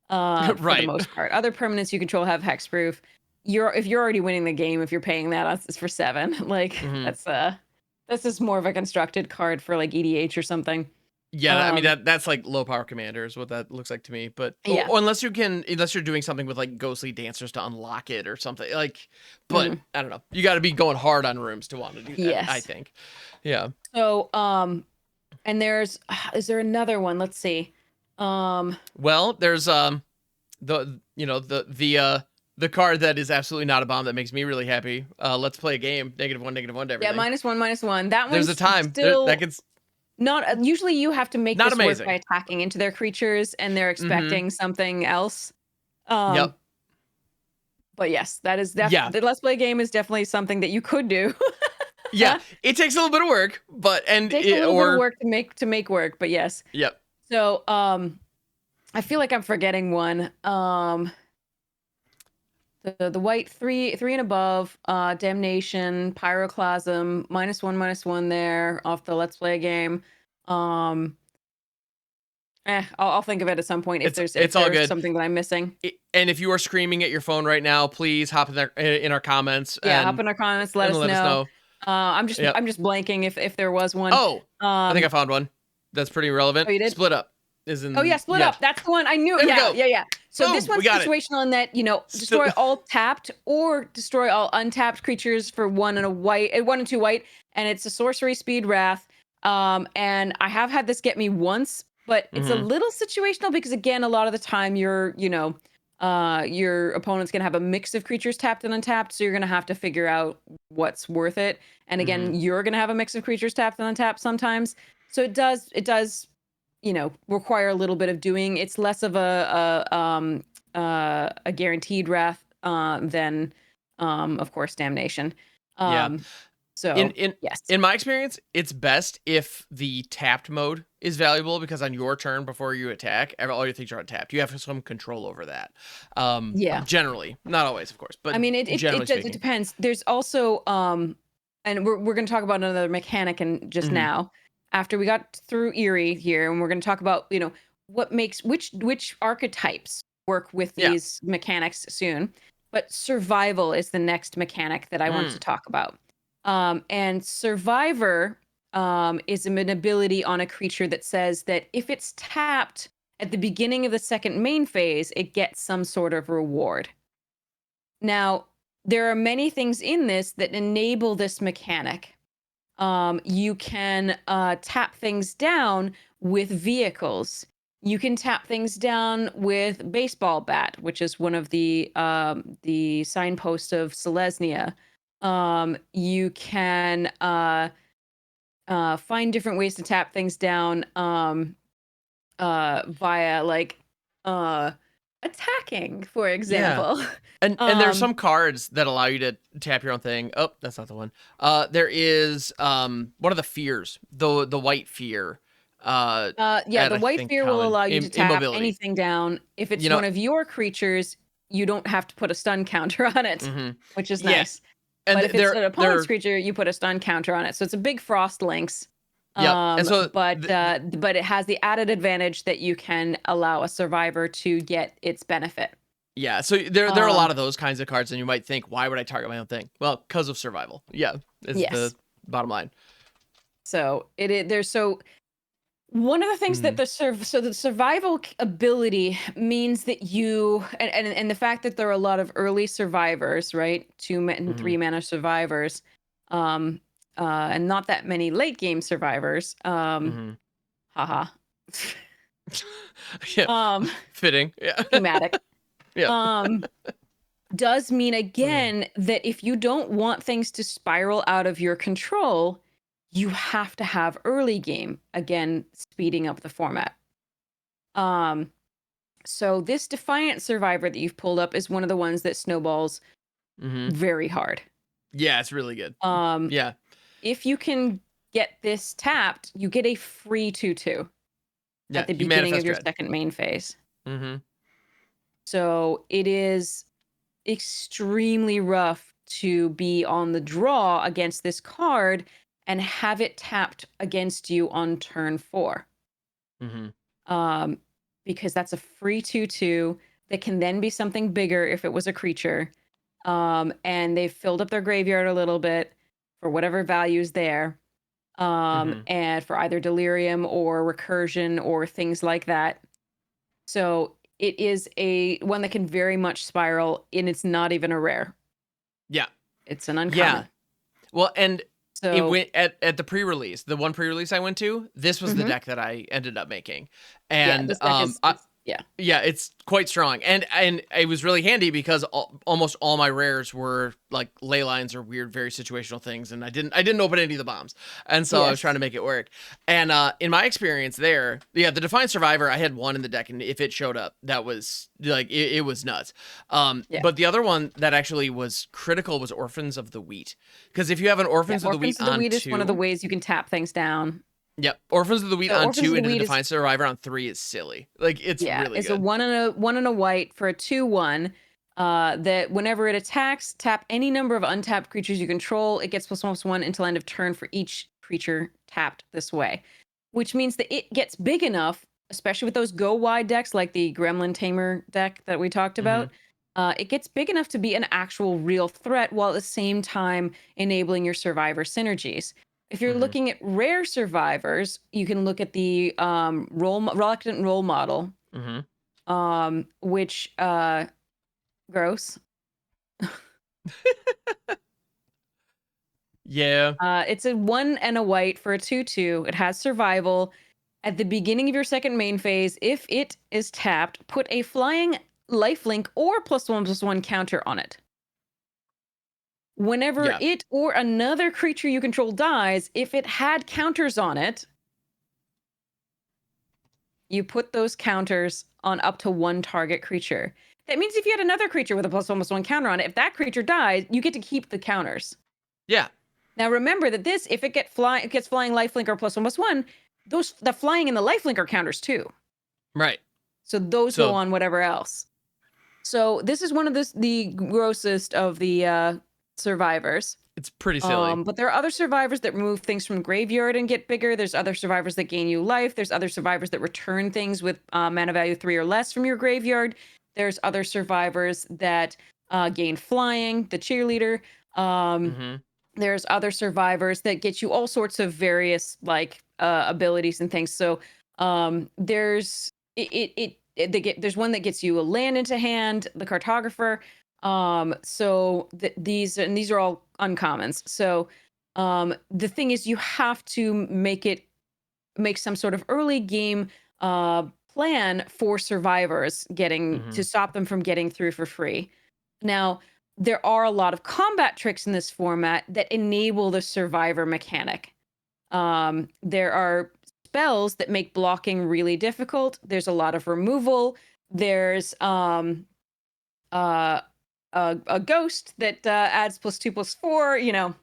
For the most part. Other permanents you control have hexproof. If you're already winning the game, if you're paying that, it's for 7. Like that's just more of a constructed card for like EDH or something. Yeah, I mean that's like low power commander is what that looks like to me. But unless you're doing something with like ghostly dancers to unlock it or something like. But I don't know. You got to be going hard on rooms to want to do that. Yes. I think. Yeah. So and is there another one? Let's see. Well, there's the card that is absolutely not a bomb that makes me really happy. Let's play a game. -1, -1 to everything. Yeah, -1/-1. That one's there's a time still that gets. Not usually you have to make not this amazing. work by attacking into their creatures and they're expecting something else. Yep. But yes, that is definitely the Let's Play game is definitely something that you could do. Yeah, it takes a little bit of work, but it takes a little bit of work to make work, but yes. Yep. So I feel like I'm forgetting one. The white 3 and above, Damnation, Pyroclasm, -1/-1 there off the Let's Play game. I'll think of it at some point if there's all good. Something that I'm missing. And if you are screaming at your phone right now, please hop in our comments. Yeah, hop in our comments. Let us know. I'm just blanking if there was one. Oh, I think I found one. That's pretty relevant. Oh, you did? Split Up. Split Up. That's the one. I knew. Yeah. So boom, this one's situational in that, destroy all tapped or destroy all untapped creatures for 1 and 2 white, and it's a sorcery speed wrath. And I have had this get me once, but it's a little situational because again, a lot of the time your opponent's gonna have a mix of creatures tapped and untapped, so you're gonna have to figure out what's worth it. And again, you're gonna have a mix of creatures tapped and untapped sometimes. So it does require a little bit of doing. It's less of a guaranteed wrath than of course Damnation. So in my experience, it's best if the tapped mode is valuable because on your turn before you attack, all your things are untapped. You have some control over that. Generally, not always, of course, but I mean it depends. There's also and we're going to talk about another mechanic in just now. After we got through Eerie here, and we're going to talk about, what makes which archetypes work with these mechanics soon. But survival is the next mechanic that I wanted to talk about. And Survivor is an ability on a creature that says that if it's tapped at the beginning of the second main phase, it gets some sort of reward. Now, there are many things in this that enable this mechanic. You can tap things down with vehicles. You can tap things down with baseball bat, which is one of the signposts of Selesnya. You can find different ways to tap things down via like attacking, for example. And there's some cards that allow you to tap your own thing. Oh, that's not the one. There is one of the fears, the white fear. The white fear will allow you to tap anything down. If it's one of your creatures, you don't have to put a stun counter on it, which is nice. But if it's an opponent's creature, you put a stun counter on it. So it's a big Frost Lynx. But it has the added advantage that you can allow a survivor to get its benefit. Yeah, so there are a lot of those kinds of cards, and you might think, why would I target my own thing? Well, because of survival. Yeah, is the bottom line. So one of the things that the survival ability means that you and the fact that there are a lot of early survivors, right? 2 and 3 mana survivors. and not that many late game survivors. Mm-hmm. Haha. Yeah. Fitting. Yeah. Thematic. Yeah. Does mean again that if you don't want things to spiral out of your control, you have to have early game, again speeding up the format. So this Defiant Survivor that you've pulled up is one of the ones that snowballs Mm-hmm. very hard. Yeah, it's really good. Yeah. If you can get this tapped, you get a free 2/2 Yeah. at the You beginning manifest of your dread. second main phase. Mm-hmm. So it is extremely rough to be on the draw against this card and have it tapped against you on turn 4. Mm-hmm. Because that's a free 2/2 that can then be something bigger if it was a creature. And they've filled up their graveyard a little bit for whatever value's there. Mm-hmm. And for either delirium or recursion or things like that. So it is a one that can very much spiral, and it's not even a rare. Yeah. It's an uncommon. Yeah. Well, and it So went at the pre-release, the one pre-release I went to, this was the deck that I ended up making. And this deck is yeah, it's quite strong. And it was really handy because almost all my rares were like ley lines or weird, very situational things. And I didn't open any of the bombs. And so I was trying to make it work. And in my experience there, the Defiant Survivor, I had one in the deck, and if it showed up, that was like, it was nuts. But the other one that actually was critical was Orphans of the Wheat. Because if you have an Orphans of the Wheat on 2... is one of the ways you can tap things down. Yep, Orphans of the Wheat on 2 into the Defiant Survivor on 3 is silly. Like, it's really it's good. a 1 and a white for a 2/1. That whenever it attacks, tap any number of untapped creatures you control. It gets +1/+1 until end of turn for each creature tapped this way, which means that it gets big enough, especially with those go wide decks like the Gremlin Tamer deck that we talked about. It gets big enough to be an actual real threat while at the same time enabling your survivor synergies. If you're looking at rare survivors, you can look at the reluctant role model, which gross. Yeah. It's a 1 and a white for a 2/2. It has survival. At the beginning of your second main phase, if it is tapped, put a flying lifelink or +1/+1 counter on it. Whenever it or another creature you control dies, if it had counters on it, you put those counters on up to 1 target creature. That means if you had another creature with a +1/+1 counter on it, if that creature dies, you get to keep the counters. Yeah. Now remember that this, if it gets flying lifelink or +1/+1, the flying and the lifelink are counters too. Right. So those go on whatever else. So this is one of the grossest of the survivors. It's pretty silly. But there are other survivors that remove things from the graveyard and get bigger. There's other survivors that gain you life. There's other survivors that return things with mana value 3 or less from your graveyard. There's other survivors that gain flying, the cheerleader. There's other survivors that get you all sorts of various like abilities and things. So there's there's one that gets you a land into hand, the cartographer. So these are all uncommons. So the thing is, you have to make some sort of early game plan for survivors getting to stop them from getting through for free. Now, there are a lot of combat tricks in this format that enable the survivor mechanic. There are spells that make blocking really difficult. There's a lot of removal. There's a ghost that adds +2/+4. You know,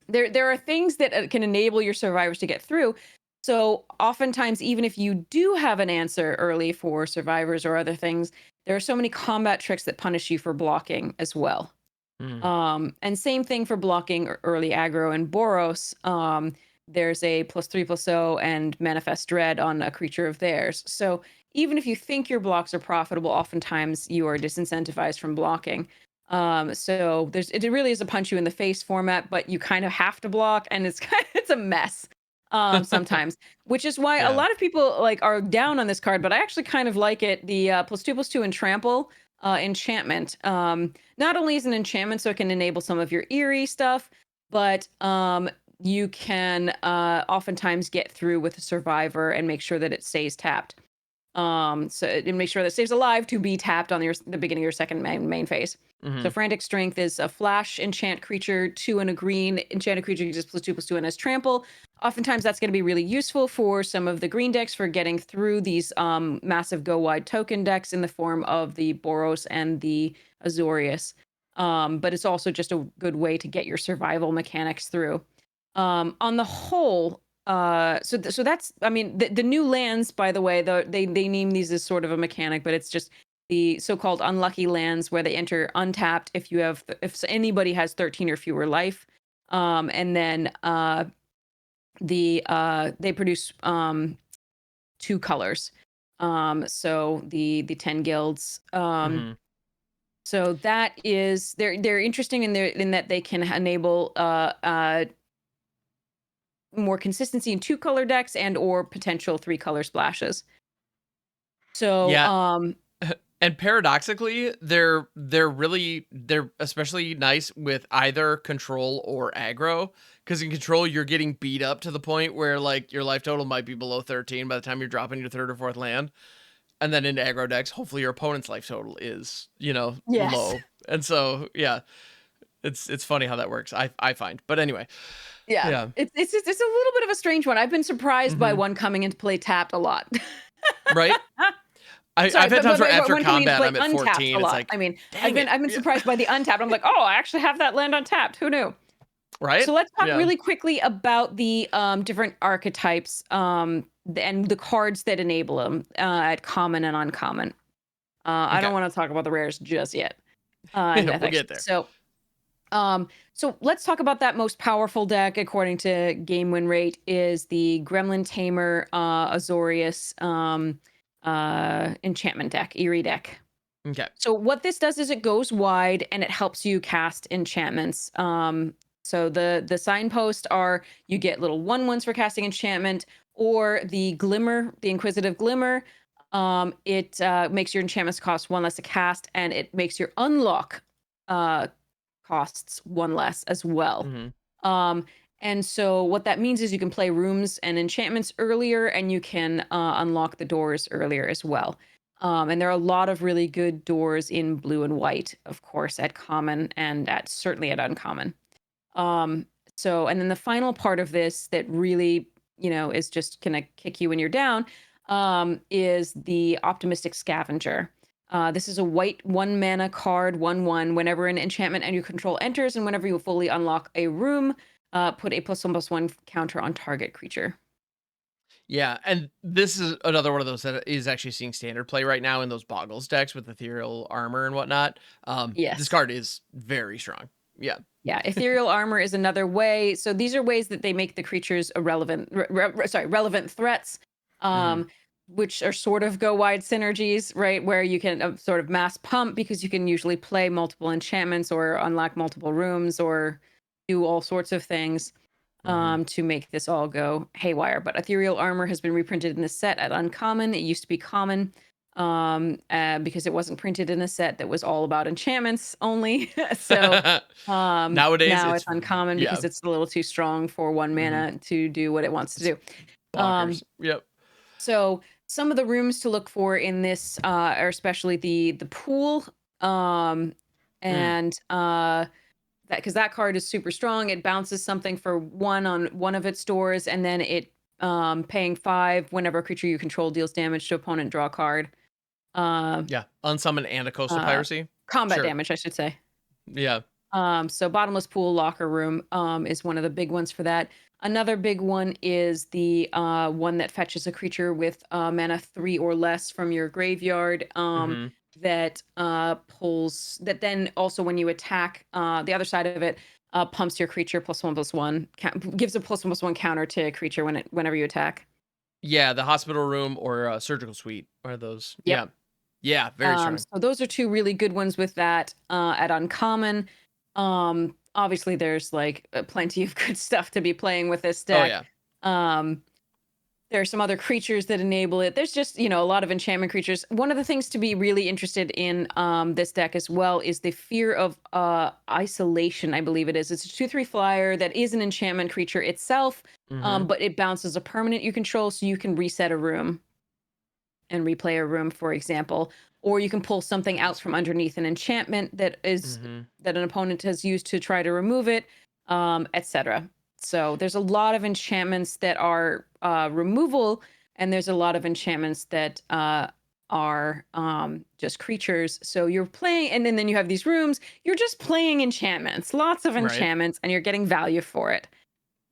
there are things that can enable your survivors to get through. So oftentimes, even if you do have an answer early for survivors or other things, there are so many combat tricks that punish you for blocking as well. And same thing for blocking early aggro and Boros. There's a +3/+0 and manifest dread on a creature of theirs. So even if you think your blocks are profitable, oftentimes you are disincentivized from blocking. So it really is a punch you in the face format, but you kind of have to block, and it's a mess sometimes, which is why a lot of people like are down on this card. But I actually kind of like it. The +2/+2 and trample enchantment. Not only is an enchantment, so it can enable some of your eerie stuff, but you can oftentimes get through with a survivor and make sure that it stays tapped. And make sure that it stays alive to be tapped on the beginning of your second main phase. So Hmm. Frantic Strength is a flash enchant creature, 2 and a green. Enchanted creature uses +2/+2 and has trample. Oftentimes that's going to be really useful for some of the green decks for getting through these massive go wide token decks in the form of the Boros and the Azorius. But it's also just a good way to get your survival mechanics through. On the whole, so that's, I mean, the new lands, by the way, they name these as sort of a mechanic, but it's just the so-called unlucky lands where they enter untapped if anybody has 13 or fewer life. And then they produce 2 colors. So the 10 guilds. Hmm. So that is, they're interesting in that they can enable more consistency in 2-color decks and or potential 3-color splashes. So Yeah. And paradoxically, they're especially nice with either control or aggro, because in control you're getting beat up to the point where like your life total might be below 13 by the time you're dropping your third or fourth land, and then in aggro decks, hopefully your opponent's life total is yes. low, and so yeah, it's funny how that works. I find, but anyway, Yeah. yeah, It's a little bit of a strange one. I've been surprised by hmm, one coming into play tapped a lot. right. Sorry, I've had times where but after one coming into combat play I'm at untapped a 14. It's lot. like, I mean, dang it, I've been yeah, surprised by the untapped. I'm like, oh, I actually have that land untapped. Who knew? right, So let's talk yeah, really quickly about the different archetypes and the cards that enable them at common and uncommon. I okay, don't want to talk about the rares just yet in we'll mythics. get there. So let's talk about that most powerful deck according to game win rate is the Gremlin Tamer Azorius enchantment deck, Eerie deck. Okay. So what this does is it goes wide and it helps you cast enchantments. So the signposts are you get little 1/1s for casting enchantment, or the Glimmer, the Inquisitive Glimmer. It makes your enchantments cost 1 less to cast, and it makes your unlock uh, costs 1 less as well. Hmm. Um, and so what that means is you can play rooms and enchantments earlier, and you can unlock the doors earlier as well. And there are a lot of really good doors in blue and white, of course, at common and at certainly at uncommon. Um, and then the final part of this that really, is just gonna kick you when you're down, is the optimistic scavenger. This is a white 1 mana card, 1/1. Whenever an enchantment and your control enters, and whenever you fully unlock a room, put a +1/+1 counter on target creature. Yeah, and this is another one of those that is actually seeing standard play right now in those Boggles decks with ethereal armor and whatnot. This Yes. card is very strong. Yeah. Yeah, ethereal armor is another way. So these are ways that they make the creatures irrelevant, relevant threats, Hmm. um, which are sort of go wide synergies, right? Where you can sort of mass pump because you can usually play multiple enchantments or unlock multiple rooms or do all sorts of things Hmm. to make this all go haywire. But ethereal armor has been reprinted in the set at uncommon. It used to be common because it wasn't printed in a set that was all about enchantments only. So Nowadays, now it's it's uncommon yeah, because it's a little too strong for 1 hmm, mana to do what it wants to it's do. Um, bonkers. Yep. so some of the rooms to look for in this are especially the pool, um, Mm. and that because that card is super strong. It bounces something for 1 on one of its doors, and then it paying 5 whenever a creature you control deals damage to opponent, draw a card. Uh, Yeah, unsummon and a coastal uh, piracy. Combat Sure. damage, I should say. Yeah. So bottomless pool locker room is one of the big ones for that. Another big one is the one that fetches a creature with mana 3 or less from your graveyard. Hmm. That pulls that then also when you attack the other side of it pumps your creature +1/+1 gives a +1/+1 counter to a creature whenever you attack. Yeah, the hospital room or surgical suite are those. Yep. Yeah. Yeah, very strong. So those are 2 really good ones with that at uncommon. Obviously, there's like plenty of good stuff to be playing with this Oh deck. yeah. Um, There are some other creatures that enable it. There's just, a lot of enchantment creatures. One of the things to be really interested in this deck as well is the Fear of Isolation, I believe it is. It's a 2/3 flyer that is an enchantment creature itself, but it bounces a permanent you control, so you can reset a room and replay a room, for example. Or you can pull something out from underneath an enchantment that is that an opponent has used to try to remove it, etc. So there's a lot of enchantments that are removal, and there's a lot of enchantments that are just creatures. So you're playing, and then you have these rooms. You're just playing enchantments, lots of enchantments, and you're getting value for it.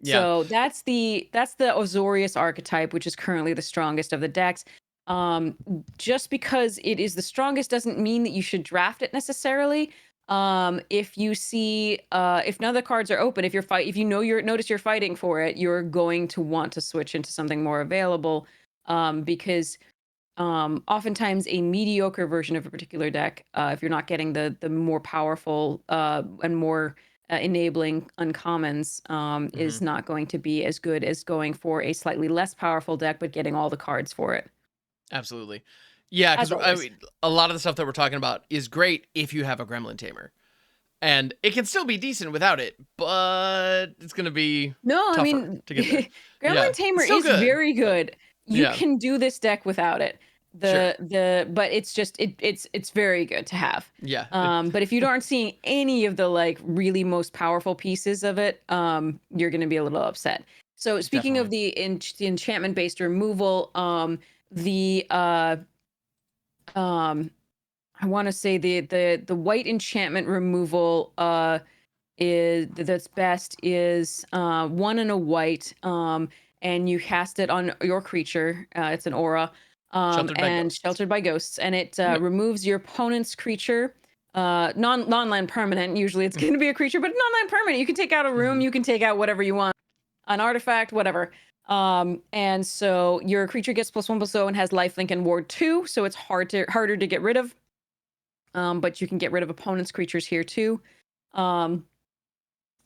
Yeah. So that's the Azorius archetype, which is currently the strongest of the decks. Just because it is the strongest doesn't mean that you should draft it necessarily. If you see if none of the cards are open, if notice you're fighting for it, you're going to want to switch into something more available, because oftentimes a mediocre version of a particular deck, if you're not getting the more powerful and more enabling uncommons, is not going to be as good as going for a slightly less powerful deck but getting all the cards for it. Absolutely. Yeah, because I mean, a lot of the stuff that we're talking about is great if you have a Gremlin Tamer. And it can still be decent without it, but it's going to be tougher to get there. Gremlin Tamer is good, very good. You can do this deck without it. But it's just it's very good to have. Yeah. But if you aren't seeing any of the like really most powerful pieces of it, you're going to be a little upset. So speaking of the enchantment based removal, I want to say the white enchantment removal is that's best is 1 and a white, and you cast it on your creature. It's an aura, sheltered by ghosts, and it removes your opponent's creature. Non-land permanent. Usually it's going to be a creature, but non-land permanent. You can take out a room. You can take out whatever you want, an artifact, whatever. And so your creature gets +1/+0 and has lifelink and ward 2, so it's harder to get rid of. But you can get rid of opponent's creatures here too. And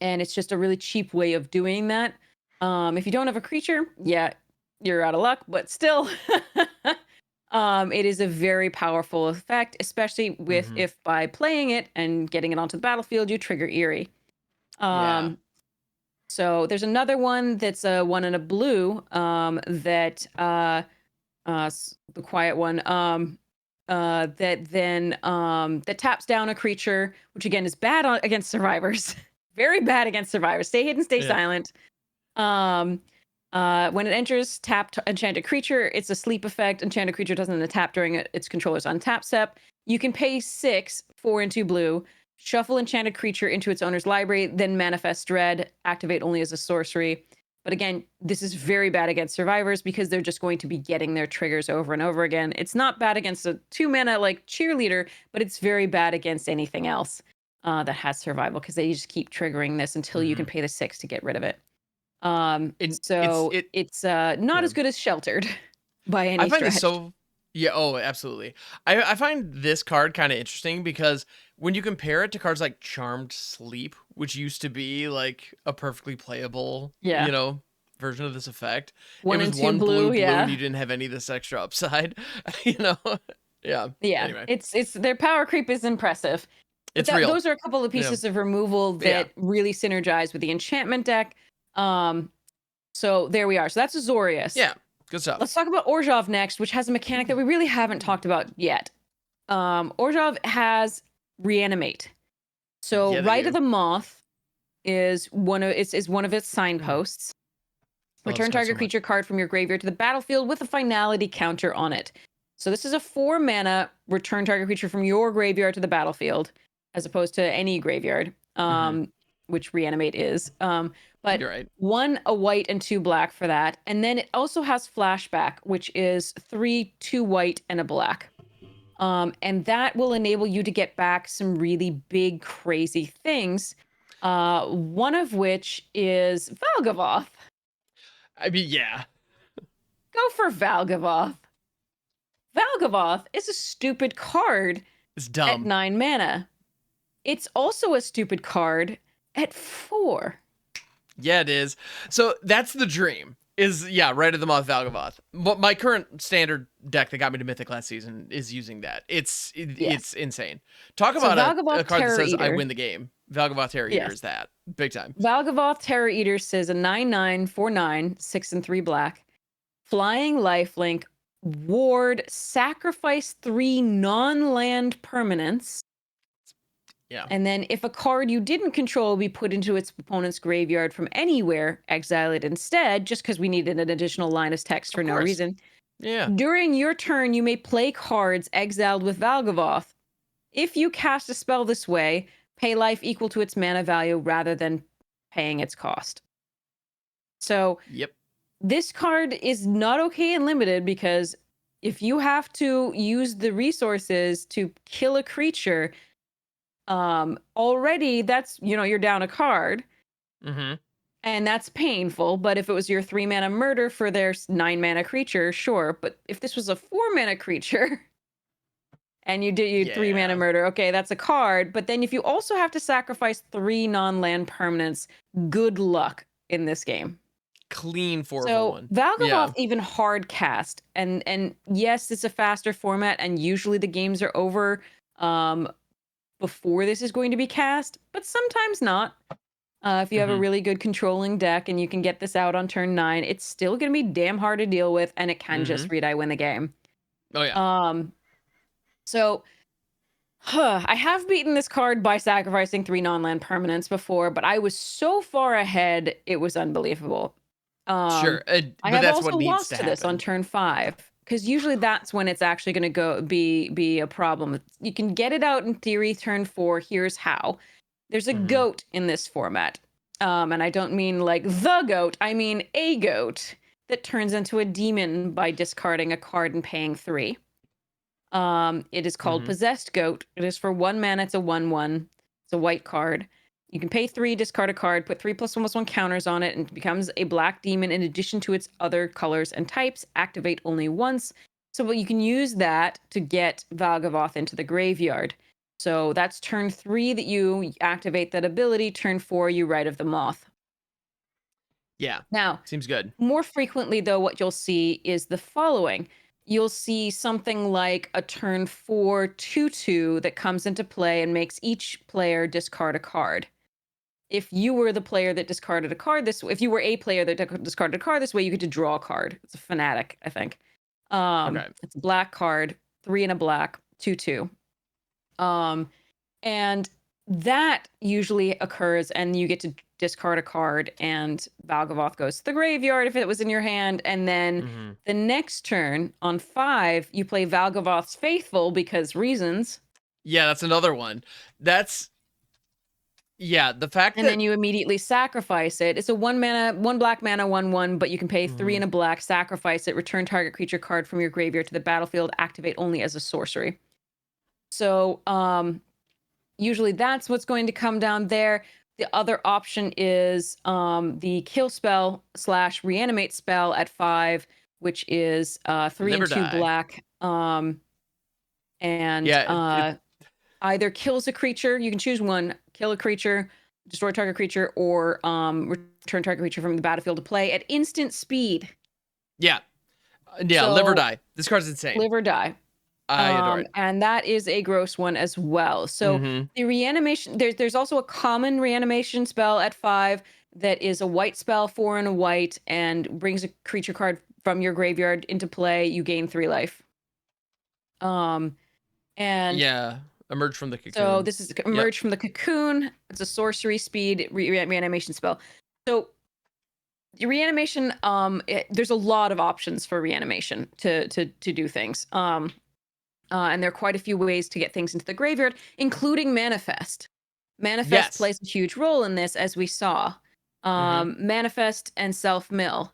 it's just a really cheap way of doing that. If you don't have a creature, you're out of luck, but still it is a very powerful effect, especially with if by playing it and getting it onto the battlefield, you trigger Eerie. So there's another one that's a 1 and a blue, that the quiet one, that then that taps down a creature, which again is bad against survivors. Very bad against survivors. Stay hidden, stay silent. When it enters tapped enchanted creature, it's a sleep effect. Enchanted creature doesn't tap during its controller's untap step. You can pay 6, 4 and 2 blue. Shuffle enchanted creature into its owner's library, then manifest dread, activate only as a sorcery. But again, this is very bad against survivors because they're just going to be getting their triggers over and over again. It's not bad against a 2-mana like cheerleader, but it's very bad against anything else that has survival because they just keep triggering this until you can pay the 6 to get rid of it. It's not as good as Sheltered by any stretch. I find it absolutely. I find this card kind of interesting because when you compare it to cards like Charmed Sleep, which used to be like a perfectly playable, version of this effect, 1 it and was 2 one blue, yeah. and you didn't have any of this extra upside, Yeah. Anyway. It's their power creep is impressive. It's real. Those are a couple of pieces of removal that really synergize with the enchantment deck. So there we are. So that's Azorius. Yeah. Good stuff. Let's talk about Orzhov next, which has a mechanic that we really haven't talked about yet. Orzhov has Reanimate. So Rite of the Moth is one of its signposts. Return target creature card from your graveyard to the battlefield with a finality counter on it. So this is a 4-mana return target creature from your graveyard to the battlefield, as opposed to any graveyard, which Reanimate is. But you're right. 1 a white and 2 black for that. And then it also has Flashback, which is 3, 2 white and a black. And that will enable you to get back some really big, crazy things. One of which is Valgavoth. I mean, yeah. Go for Valgavoth. Valgavoth is a stupid card. It's dumb. At 9 mana. It's also a stupid card at 4. Yeah, it is. So that's the dream. right at the Moth Valgavoth. But my current standard deck that got me to Mythic last season is using that. It's insane. Talk So about a Valgavoth card that Terror says I Eater. win the game. Valgavoth Terror Eater Yes. is that. Big time. Valgavoth Terror Eater says a 9/9 4/9 6 and 3 black. Flying lifelink, ward, sacrifice 3 non-land permanents. Yeah. And then if a card you didn't control be put into its opponent's graveyard from anywhere, exile it instead, just because we needed an additional line of text for no reason. Yeah. During your turn, you may play cards exiled with Valgavoth. If you cast a spell this way, pay life equal to its mana value rather than paying its cost. So Yep. this card is not okay in limited because if you have to use the resources to kill a creature, already that's, you're down a card. Mm-hmm. And that's painful. But if it was your 3 mana murder for their 9 mana creature, sure. But if this was a 4 mana creature and you did 3 mana murder, okay, that's a card. But then if you also have to sacrifice 3 non-land permanents, good luck in this game. Clean 4 So 1. Valgavoth even hard cast, and yes, it's a faster format, and usually the games are over before this is going to be cast, but sometimes not. If you have a really good controlling deck and you can get this out on turn 9, it's still going to be damn hard to deal with, and it can just read I win the game. Oh yeah. So I have beaten this card by sacrificing 3 non-land permanents before, but I was so far ahead, it was unbelievable. Sure, I but have that's also what needs lost to to this happen. on turn 5 because usually that's when it's actually going to go be a problem. You can get it out in theory turn 4. Here's how. There's a goat in this format, and I don't mean like the goat. I mean a goat that turns into a demon by discarding a card and paying 3. It is called Possessed Goat. It is for 1 mana. It's a 1/1. It's a white card. You can pay 3, discard a card, put 3+1/+1 counters on it, and it becomes a black demon in addition to its other colors and types. Activate only once. So you can use that to get Valgavoth into the graveyard. So that's turn 3 that you activate that ability. Turn 4, you Rite of the Moth. Yeah. Now, seems good. More frequently, though, what you'll see is the following. You'll see something like a turn 4 2/2 that comes into play and makes each player discard a card. If you were the player that discarded a card this way, if you were a player that discarded a card this way, you get to draw a card. It's a fanatic, I think. Okay. It's a black card, 3 and a black, 2/2. And that usually occurs, and you get to discard a card, and Valgavoth goes to the graveyard if it was in your hand. And then the next turn on 5, you play Valgavoth's Faithful because reasons. Yeah, that's another one. The fact and then you immediately sacrifice it. It's a 1 mana, 1 black mana, 1/1, but you can pay 3 and a black, sacrifice it, return target creature card from your graveyard to the battlefield, activate only as a sorcery. So usually that's what's going to come down there. The other option is the kill spell / reanimate spell at 5, which is 3 and 2 black. Either kills a creature, you can choose one, kill a creature, destroy target creature, or return target creature from the battlefield to play at instant speed. Yeah, so, live or die. This card's insane. Live or die. I adore it. And that is a gross one as well. So the reanimation, there's also a common reanimation spell at 5 that is a white spell, 4 and a white, and brings a creature card from your graveyard into play. You gain 3 life. Emerge from the cocoon. So this is emerge from the cocoon. It's a sorcery speed reanimation spell. So the reanimation, there's a lot of options for reanimation to do things. And there are quite a few ways to get things into the graveyard, including Manifest. Manifest plays a huge role in this, as we saw. Manifest and Self-Mill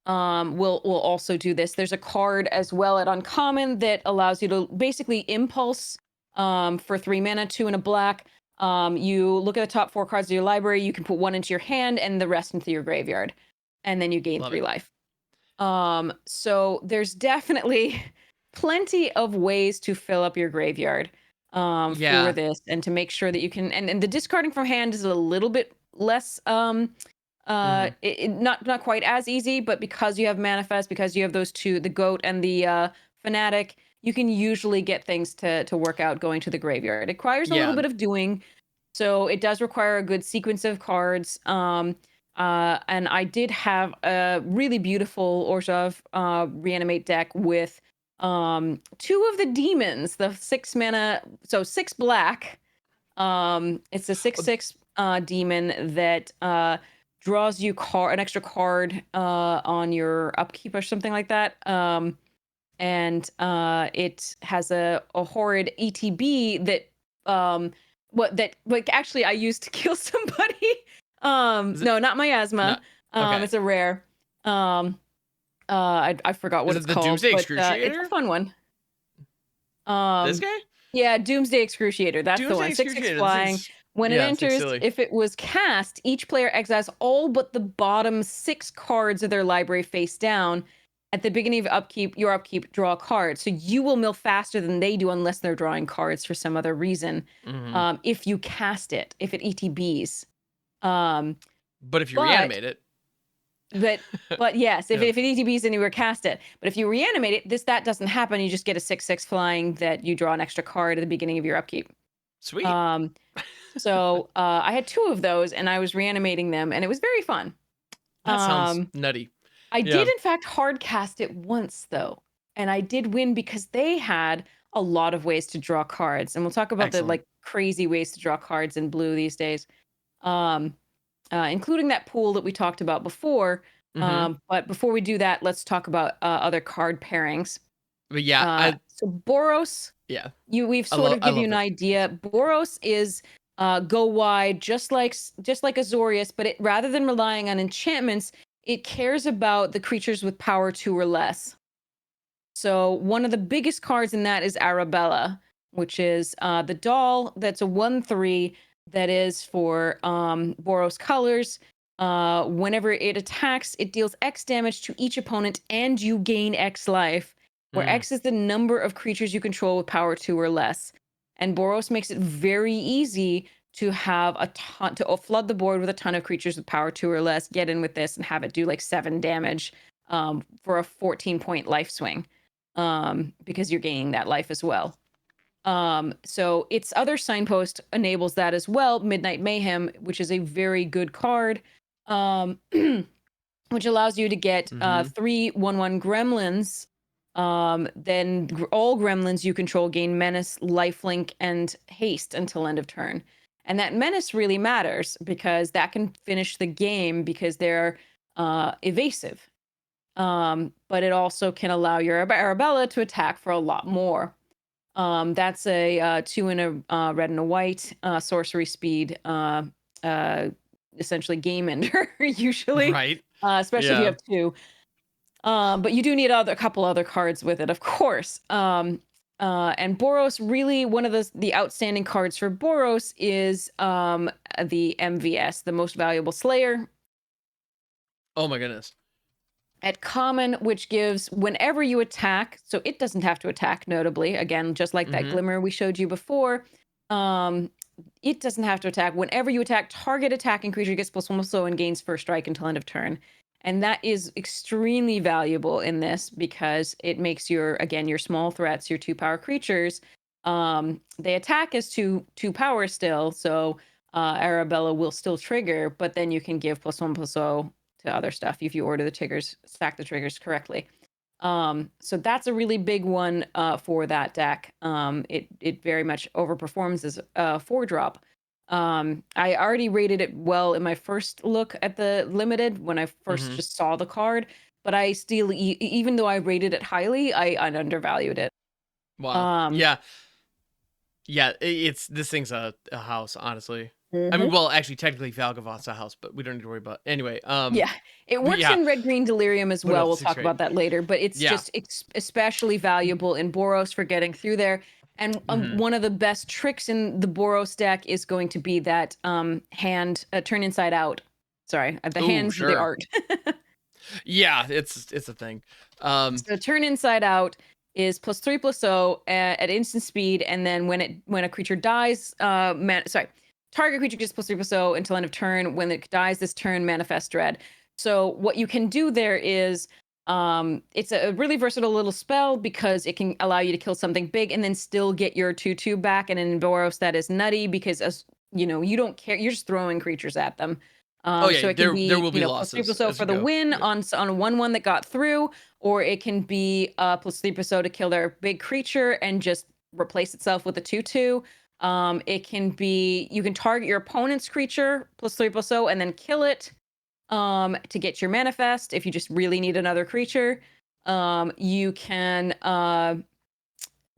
will also do this. There's a card as well at Uncommon that allows you to basically impulse for 3 mana, 2 and a black. You look at the top 4 cards of your library, you can put 1 into your hand and the rest into your graveyard. And then you gain 3 life. So there's definitely plenty of ways to fill up your graveyard for this, and to make sure that you can, and the discarding from hand is a little bit less Not quite as easy, but because you have manifest, because you have those two, the goat and the fanatic, you can usually get things to work out going to the graveyard. It requires a little Yeah. bit of doing, so it does require a good sequence of cards. And I did have a really beautiful Orzhov reanimate deck with two of the demons, the 6 mana, so 6 black. It's a 6/6 demon that draws you an extra card on your upkeep or something like that. And it has a horrid ETB that like actually I used to kill somebody. No, not miasma. Okay. It's a rare. I forgot what Is it's it the called, Doomsday but it's Excruciator? a fun one. This guy? Yeah, Doomsday Excruciator. That's the Doomsday one. 6/6 Excruciator. This flying. thing's When it it's like enters, silly. if it was cast, each player exiles all but the bottom 6 cards of their library face down. At the beginning of your upkeep, draw a card. So you will mill faster than they do unless they're drawing cards for some other reason. If you cast it, if it ETBs. But if you but- reanimate it. But yes, if Yeah. it ETBs and you were cast it. But if you reanimate it, that doesn't happen. You just get a 6/6 flying that you draw an extra card at the beginning of your upkeep. Sweet. So I had 2 of those and I was reanimating them and it was very fun. That sounds nutty. I did in fact hard cast it once though. And I did win because they had a lot of ways to draw cards. And we'll talk about the like crazy ways to draw cards in blue these days. Including that pool that we talked about before. But before we do that, let's talk about other card pairings. But yeah, so Boros. Yeah. We've sort of given you an idea. Boros is go wide, just like Azorius, but rather than relying on enchantments, it cares about the creatures with power 2 or less. So one of the biggest cards in that is Arabella, which is the doll that's a 1/3 that is for Boros colors. Whenever it attacks, it deals X damage to each opponent and you gain X life, where X is the number of creatures you control with power 2 or less. And Boros makes it very easy to have to flood the board with a ton of creatures with power 2 or less, get in with this and have it do like 7 damage for a 14-point life swing, because you're gaining that life as well. So its other signpost enables that as well, Midnight Mayhem, which is a very good card, which allows you to get 3 1/1 gremlins. Then all gremlins you control gain menace, lifelink, and haste until end of turn. And that menace really matters because that can finish the game because they're evasive. But it also can allow your Arabella to attack for a lot more. That's a 2 and a red and a white sorcery speed, essentially game ender usually, right? Especially if you have 2. But you do need a couple other cards with it, of course. And Boros, really one of the outstanding cards for Boros is the MVS, the most valuable Slayer. Oh my goodness. At common, which gives whenever you attack, so it doesn't have to attack, notably, again, just like that Glimmer we showed you before. It doesn't have to attack. Whenever you attack, target attacking creature gets +1/+0 and gains first strike until end of turn. And that is extremely valuable in this because it makes your small threats, your 2 power creatures, they attack as 2 power still, so Arabella will still trigger, but then you can give +1/+0 to other stuff if you order the triggers, stack the triggers correctly. So that's a really big one for that deck. It very much overperforms as a 4-drop. I already rated it well in my first look at the limited when I first just saw the card, but I still, even though I rated it highly, I undervalued it. Wow. Yeah, this thing's a house, honestly. I mean, well, actually, technically, Valgavott's a house, but we don't need to worry about. Anyway, yeah, it works in Red Green Delirium as well. We'll talk about that later, but it's just especially valuable in Boros for getting through there. And one of the best tricks in the Boros deck is going to be that hand turn inside out. Sorry, the hands of the art. Yeah, it's a thing. So turn inside out is +3/+0 at instant speed, and then when a creature dies, target creature gets +3/+0 until end of turn. When it dies this turn, manifest dread. So what you can do there is it's a really versatile little spell because it can allow you to kill something big and then still get your 2/2 back. And in Boros, that is nutty because, as you know, you don't care. You're just throwing creatures at them. Oh So yeah, it can there be, will be losses +3/+0 as for you the go. win Yep. on a 1/1 that got through, or it can be +3/+0 to kill their big creature and just replace itself with a 2/2. It can be, you can target your opponent's creature +3/+0 and then kill it to get your manifest if you just really need another creature. You can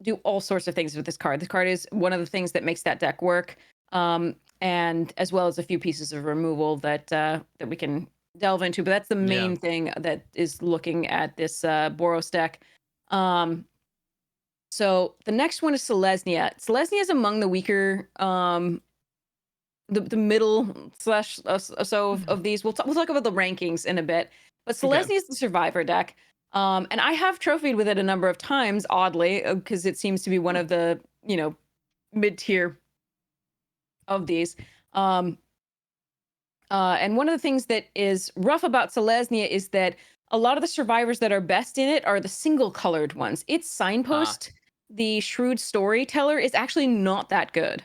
do all sorts of things with this card. This card is one of the things that makes that deck work, and as well as a few pieces of removal that that we can delve into. But that's the Yeah. main thing that is looking at this Boros deck. So the next one is Selesnya. Selesnya is among the weaker, the middle slash so of these. We'll talk about the rankings in a bit. But Okay. Selesnya is the survivor deck. And I have trophied with it a number of times, oddly, because it seems to be one of the, mid tier of these. And one of the things that is rough about Selesnya is that a lot of the survivors that are best in it are the single colored ones. Its signpost, the Shrewd Storyteller, is actually not that good.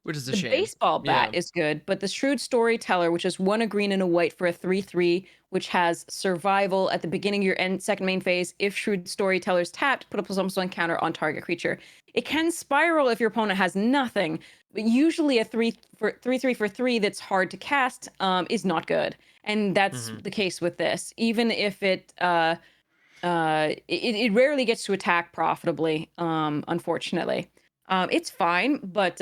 Which is a The shame. baseball bat Yeah. is good, but the Shrewd Storyteller, which is 1 a green and a white for a 3/3, which has survival at the beginning of your second main phase. If Shrewd Storyteller's tapped, put a +1/+1 counter on target creature. It can spiral if your opponent has nothing, but usually a 3/3 for 3 that's hard to cast is not good. And that's Mhm. the case with this. Even if it rarely gets to attack profitably, unfortunately. It's fine, but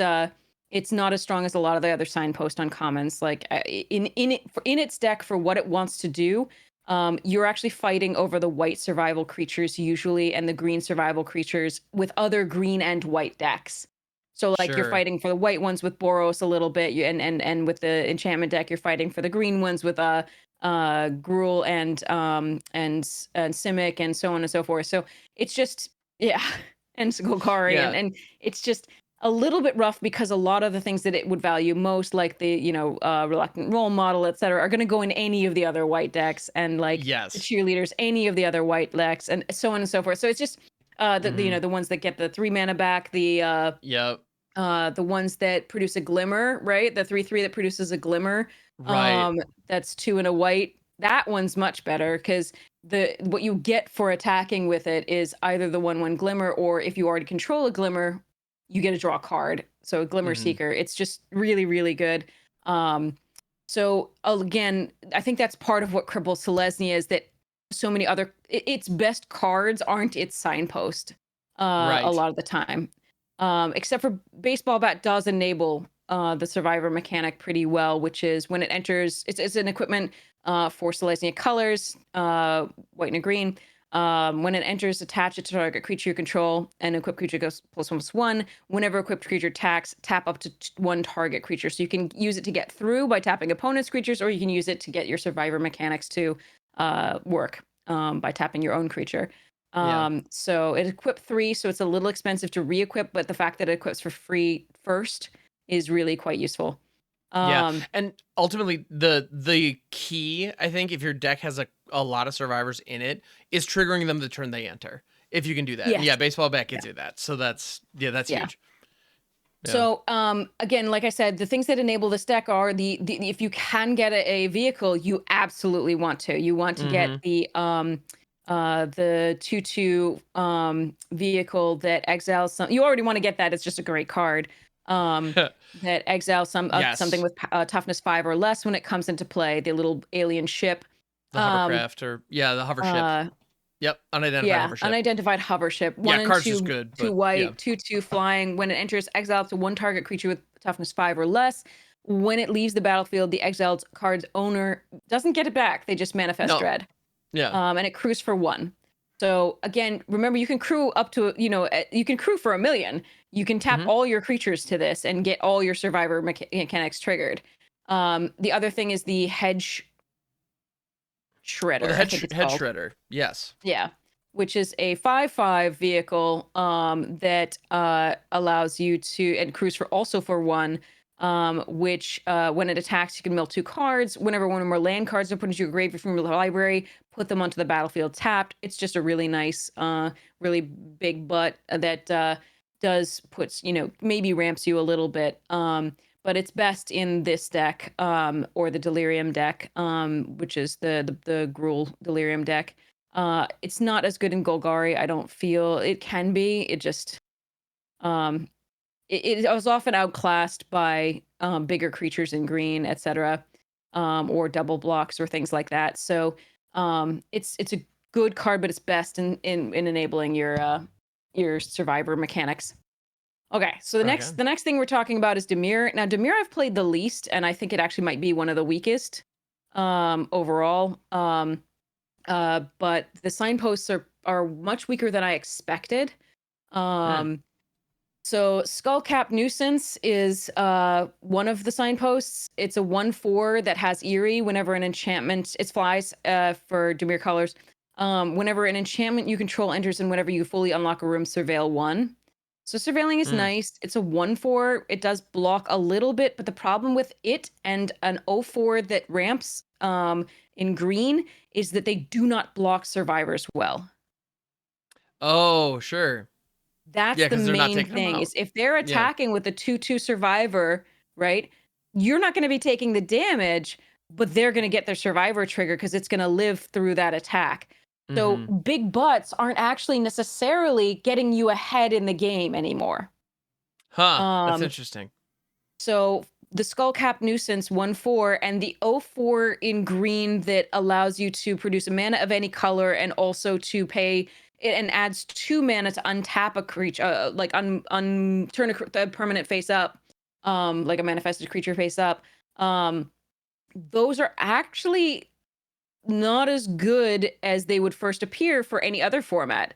it's not as strong as a lot of the other signpost uncommons. Like in its deck for what it wants to do, you're actually fighting over the white survival creatures usually, and the green survival creatures with other green and white decks. So like you're Sure. fighting for the white ones with Boros a little bit, and with the enchantment deck, you're fighting for the green ones with Gruul and Simic and so on and so forth. So it's just, yeah, and Golgari, Yeah. and it's just a little bit rough because a lot of the things that it would value most, like the Reluctant Role Model, etc., are going to go in any of the other white decks, and like the Yes. cheerleaders, any of the other white decks, and so on and so forth. So it's just Mhm. the ones that get the 3 mana back, Yep. the ones that produce a glimmer, right? The 3/3 that produces a glimmer. Right. That's 2 and a white. That one's much better because the what you get for attacking with it is either the 1/1 glimmer, or if you already control a glimmer, you get to draw a card. So a Glimmer Mhm. Seeker. It's just really, really good. Um, so again, I think that's part of what cripples Selesnya is that so many other its best cards aren't its signpost a Right. lot of the time. Except for Baseball Bat does enable the survivor mechanic pretty well, which is when it enters, it's an equipment for Selesnya colors, white and a green. When it enters, attach it to target creature you control, and equipped creature goes +1/+1. Whenever equipped creature attacks, tap up to 1 target creature. So you can use it to get through by tapping opponent's creatures, or you can use it to get your survivor mechanics to work by tapping your own creature. Yeah. So it equipped 3, so it's a little expensive to re-equip, but the fact that it equips for free first is really quite useful. Yeah. Um, And ultimately the key, I think, if your deck has a lot of survivors in it, is triggering them the turn they enter. If you can do that. And yes. yeah, baseball bat Yeah. gets you that. So that's Yeah. huge. Yeah. So again, like I said, the things that enable this deck are if you can get a vehicle, you absolutely want to. You want to get Mhm. the 2/2 vehicle that exiles some. You already want to get that. It's just a great card. That exiles something Yes. with toughness 5 or less when it comes into play. The little alien ship. The Um, hovercraft or yeah, the hover ship. uh, Yep. Unidentified Yeah, hover ship. unidentified hover ship. Yeah, 1 and card's just 2, good, 2 but yeah. white, 2/2 flying. When it enters, exile up to 1 target creature with toughness 5 or less. When it leaves the battlefield, the exiled card's owner doesn't get it back. They just manifest No. dread. Yeah. And it crews for 1. So again, remember you can crew up to, you can crew for 1,000,000. You can tap Mhm. all your creatures to this and get all your survivor mechanics triggered. The other thing is the hedge Oh, the shredder, I think it's head called. shredder. Yes. Yeah. which is a 5/5 vehicle that allows you to and cruise for also for 1. Which when it attacks, you can mill 2 cards. Whenever one or more land cards are put into your graveyard from your library, put them onto the battlefield tapped. It's just a really nice, really big butt that does puts, maybe ramps you a little bit. But it's best in this deck, or the Delirium deck, which is the Gruul Delirium deck. It's not as good in Golgari. I don't feel it can be. It just um it was often outclassed by bigger creatures in green, etc., or double blocks or things like that. So it's a good card, but it's best in enabling your survivor mechanics. Okay, so the Okay. next thing we're talking about is Dimir. Now, Dimir I've played the least, and I think it actually might be one of the weakest overall. But the signposts are much weaker than I expected. Hmm. So Skullcap Nuisance is one of the signposts. It's a 1/4 that has Eerie whenever an enchantment, it flies for Dimir colors. Whenever an enchantment you control enters and whenever you fully unlock a room, surveil 1. So surveilling is Hmm. nice. It's a 1/4. It does block a little bit, but the problem with it and an 0/4 that ramps in green is that they do not block survivors well. Oh, sure. That's Yeah, the because they're not main taking them thing, out. is if they're Yeah. attacking with a 2/2 survivor, right? You're not gonna be taking the damage, but they're gonna get their survivor trigger because it's gonna live through that attack. So Mm-hmm. big butts aren't actually necessarily getting you ahead in the game anymore. Huh. That's Um, interesting. so the Skullcap Nuisance 1/4 and the 0/4 in green that allows you to produce a mana of any color and also to pay it and adds 2 mana to untap a creature, like turn a permanent face up, like a manifested creature face up. Um, those are actually not as good as they would first appear for any other format.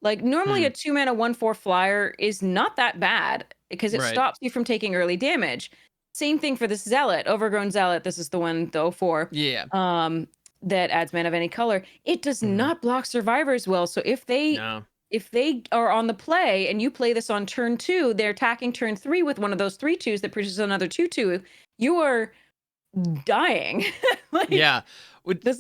Like normally Hmm. a 2 mana 1/4 flyer is not that bad because it Right. stops you from taking early damage. Same thing for this Zealot, Overgrown Zealot. This is the one, the 0/4, Yeah. um, that adds mana of any color. It does Mm-hmm. not block survivors well. So No. if they are on the play and you play this on turn 2, they're attacking turn 3 with one of those 3/2s that produces another 2/2. You are dying. Like Yeah.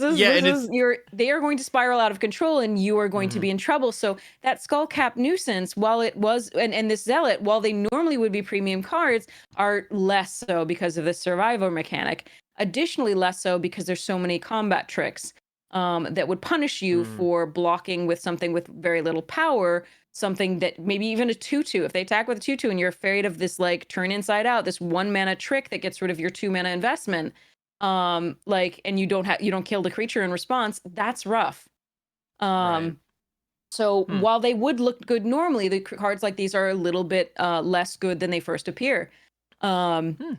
Yeah, this and is it's. they are going to spiral out of control and you are going to Mhm. be in trouble. So that Skullcap Nuisance, while it was and this Zealot, while they normally would be premium cards, are less so because of the survivor mechanic. Additionally, less so because there's so many combat tricks that would punish you Mm. for blocking with something with very little power, something that maybe even a 2/2. If they attack with a 2/2 and you're afraid of this like turn inside out, this 1 mana trick that gets rid of your 2 mana investment, like, and you don't kill the creature in response, that's rough. Right. um so Hmm. while they would look good normally, the cards like these are a little bit less good than they first appear. um Hmm.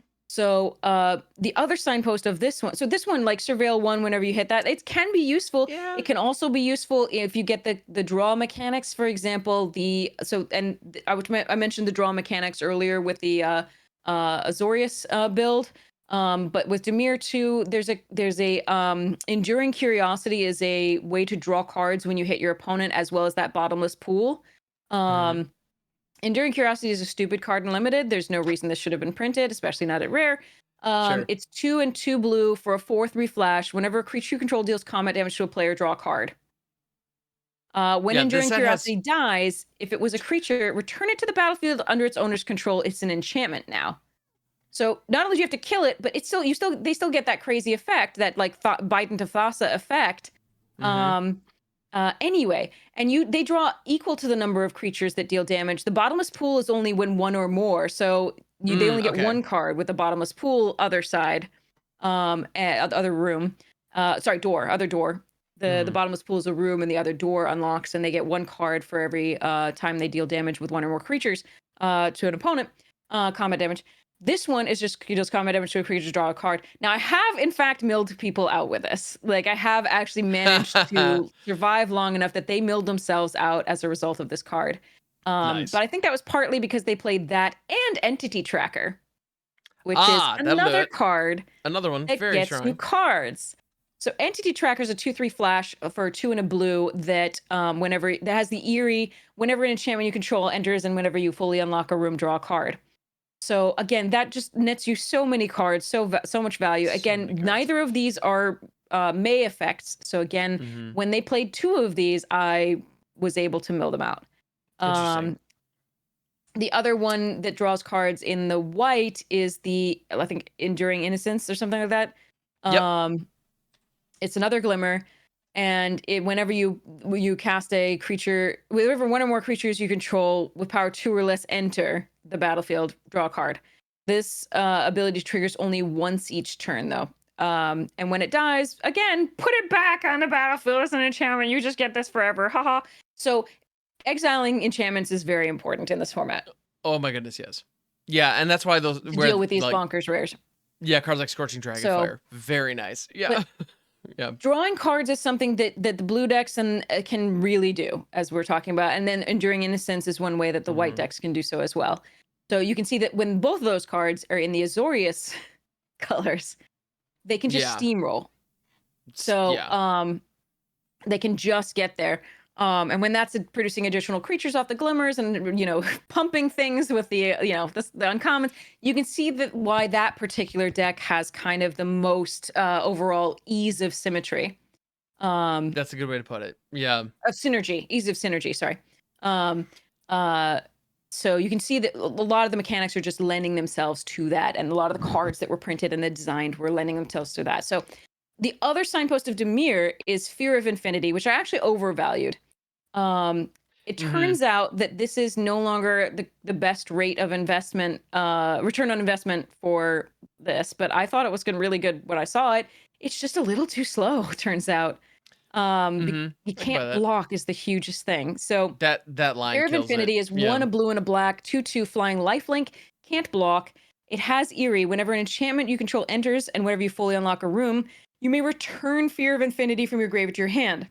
the other signpost of this one, so this one, like surveil 1, whenever you hit that, it can be useful. Yeah. It can also be useful if you get the draw mechanics, for example. I mentioned the draw mechanics earlier with the Azorius build. But with Dimir 2, there's a enduring curiosity is a way to draw cards when you hit your opponent, as well as that bottomless pool. Mhm. um Enduring Curiosity is a stupid card in limited. There's no reason this should have been printed, especially not at rare. Sure. It's 2 and 2 blue for a 4/3 flash. Whenever a creature you control deals combat damage to a player, draw a card. When Yeah, this Enduring set has. Curiosity dies, if it was a creature, return it to the battlefield under its owner's control. It's an enchantment now. So not only do you have to kill it, but they still get that crazy effect, that like bite into Thassa effect. Mhm. Um, anyway, and they draw equal to the number of creatures that deal damage. The bottomless pool is only when one or more, so they only get Okay. one card with the bottomless pool. Other side, other room, sorry, door, other door. The Mhm. bottomless pool is a room, and the other door unlocks, and they get one card for every time they deal damage with one or more creatures to an opponent, combat damage. This one is just, you just combat damage to a creature, draw a card. Now, I have in fact milled people out with this. Like, I have actually managed to survive long enough that they milled themselves out as a result of this card. But Nice. I think that was partly because they played that and Entity Tracker, which is Ah, that'll do another it. card Another one, that very gets you strong. cards. So Entity Tracker is a 2/3 flash for a 2 and a blue that whenever that has the eerie, whenever an enchantment you control enters and whenever you fully unlock a room, draw a card. So again, that just nets you so many cards, so much value. So Again, many cards. neither of these are May effects. So again, Hmm. when they played 2 of these, I was able to mill them out. Interesting. Um, the other one that draws cards in the white is the, I think, Enduring Innocence or something like that. Yep. It's another glimmer, and whenever you cast a creature, whenever one or more creatures you control with power 2 or less enter the battlefield, draw a card. This ability triggers only once each turn, though. And when it dies, again, put it back on the battlefield as an enchantment. You just get this forever. Haha. So exiling enchantments is very important in this format Oh my goodness, yes. Yeah, and that's why those to where deal with these like bonkers rares. yeah, cards like Scorching So, Dragonfire, very nice. Yeah. but Yeah. drawing cards is something that the blue decks and can really do, as we're talking about, and then Enduring Innocence is one way that the white Hmm. decks can do so as well. So you can see that when both of those cards are in the Azorius colors, they can just Yeah. steamroll. So Yeah. they can just get there. And when that's producing additional creatures off the glimmers and pumping things with the the uncommons, you can see that why that particular deck has kind of the most overall ease of symmetry. That's a good way to put it. Yeah. Of synergy, ease of synergy, sorry. Um, uh, so you can see that a lot of the mechanics are just lending themselves to that, and a lot of the cards that were printed and the designed were lending themselves to that. So the other signpost of Dimir is Fear of Infinity, which I actually overvalued. Um, it Hmm. turns out that this is no longer the best rate of investment, return on investment for this, but I thought it was going really good when I saw it. It's just a little too slow, turns out. Hmm. You I can buy can't that. block is the hugest thing. So That line Fear of kills it. Infinity is Yeah. 1 a blue and a black, 2/2 flying lifelink, can't block. It has Eerie. Whenever an enchantment you control enters and whenever you fully unlock a room, you may return Fear of Infinity from your grave to your hand.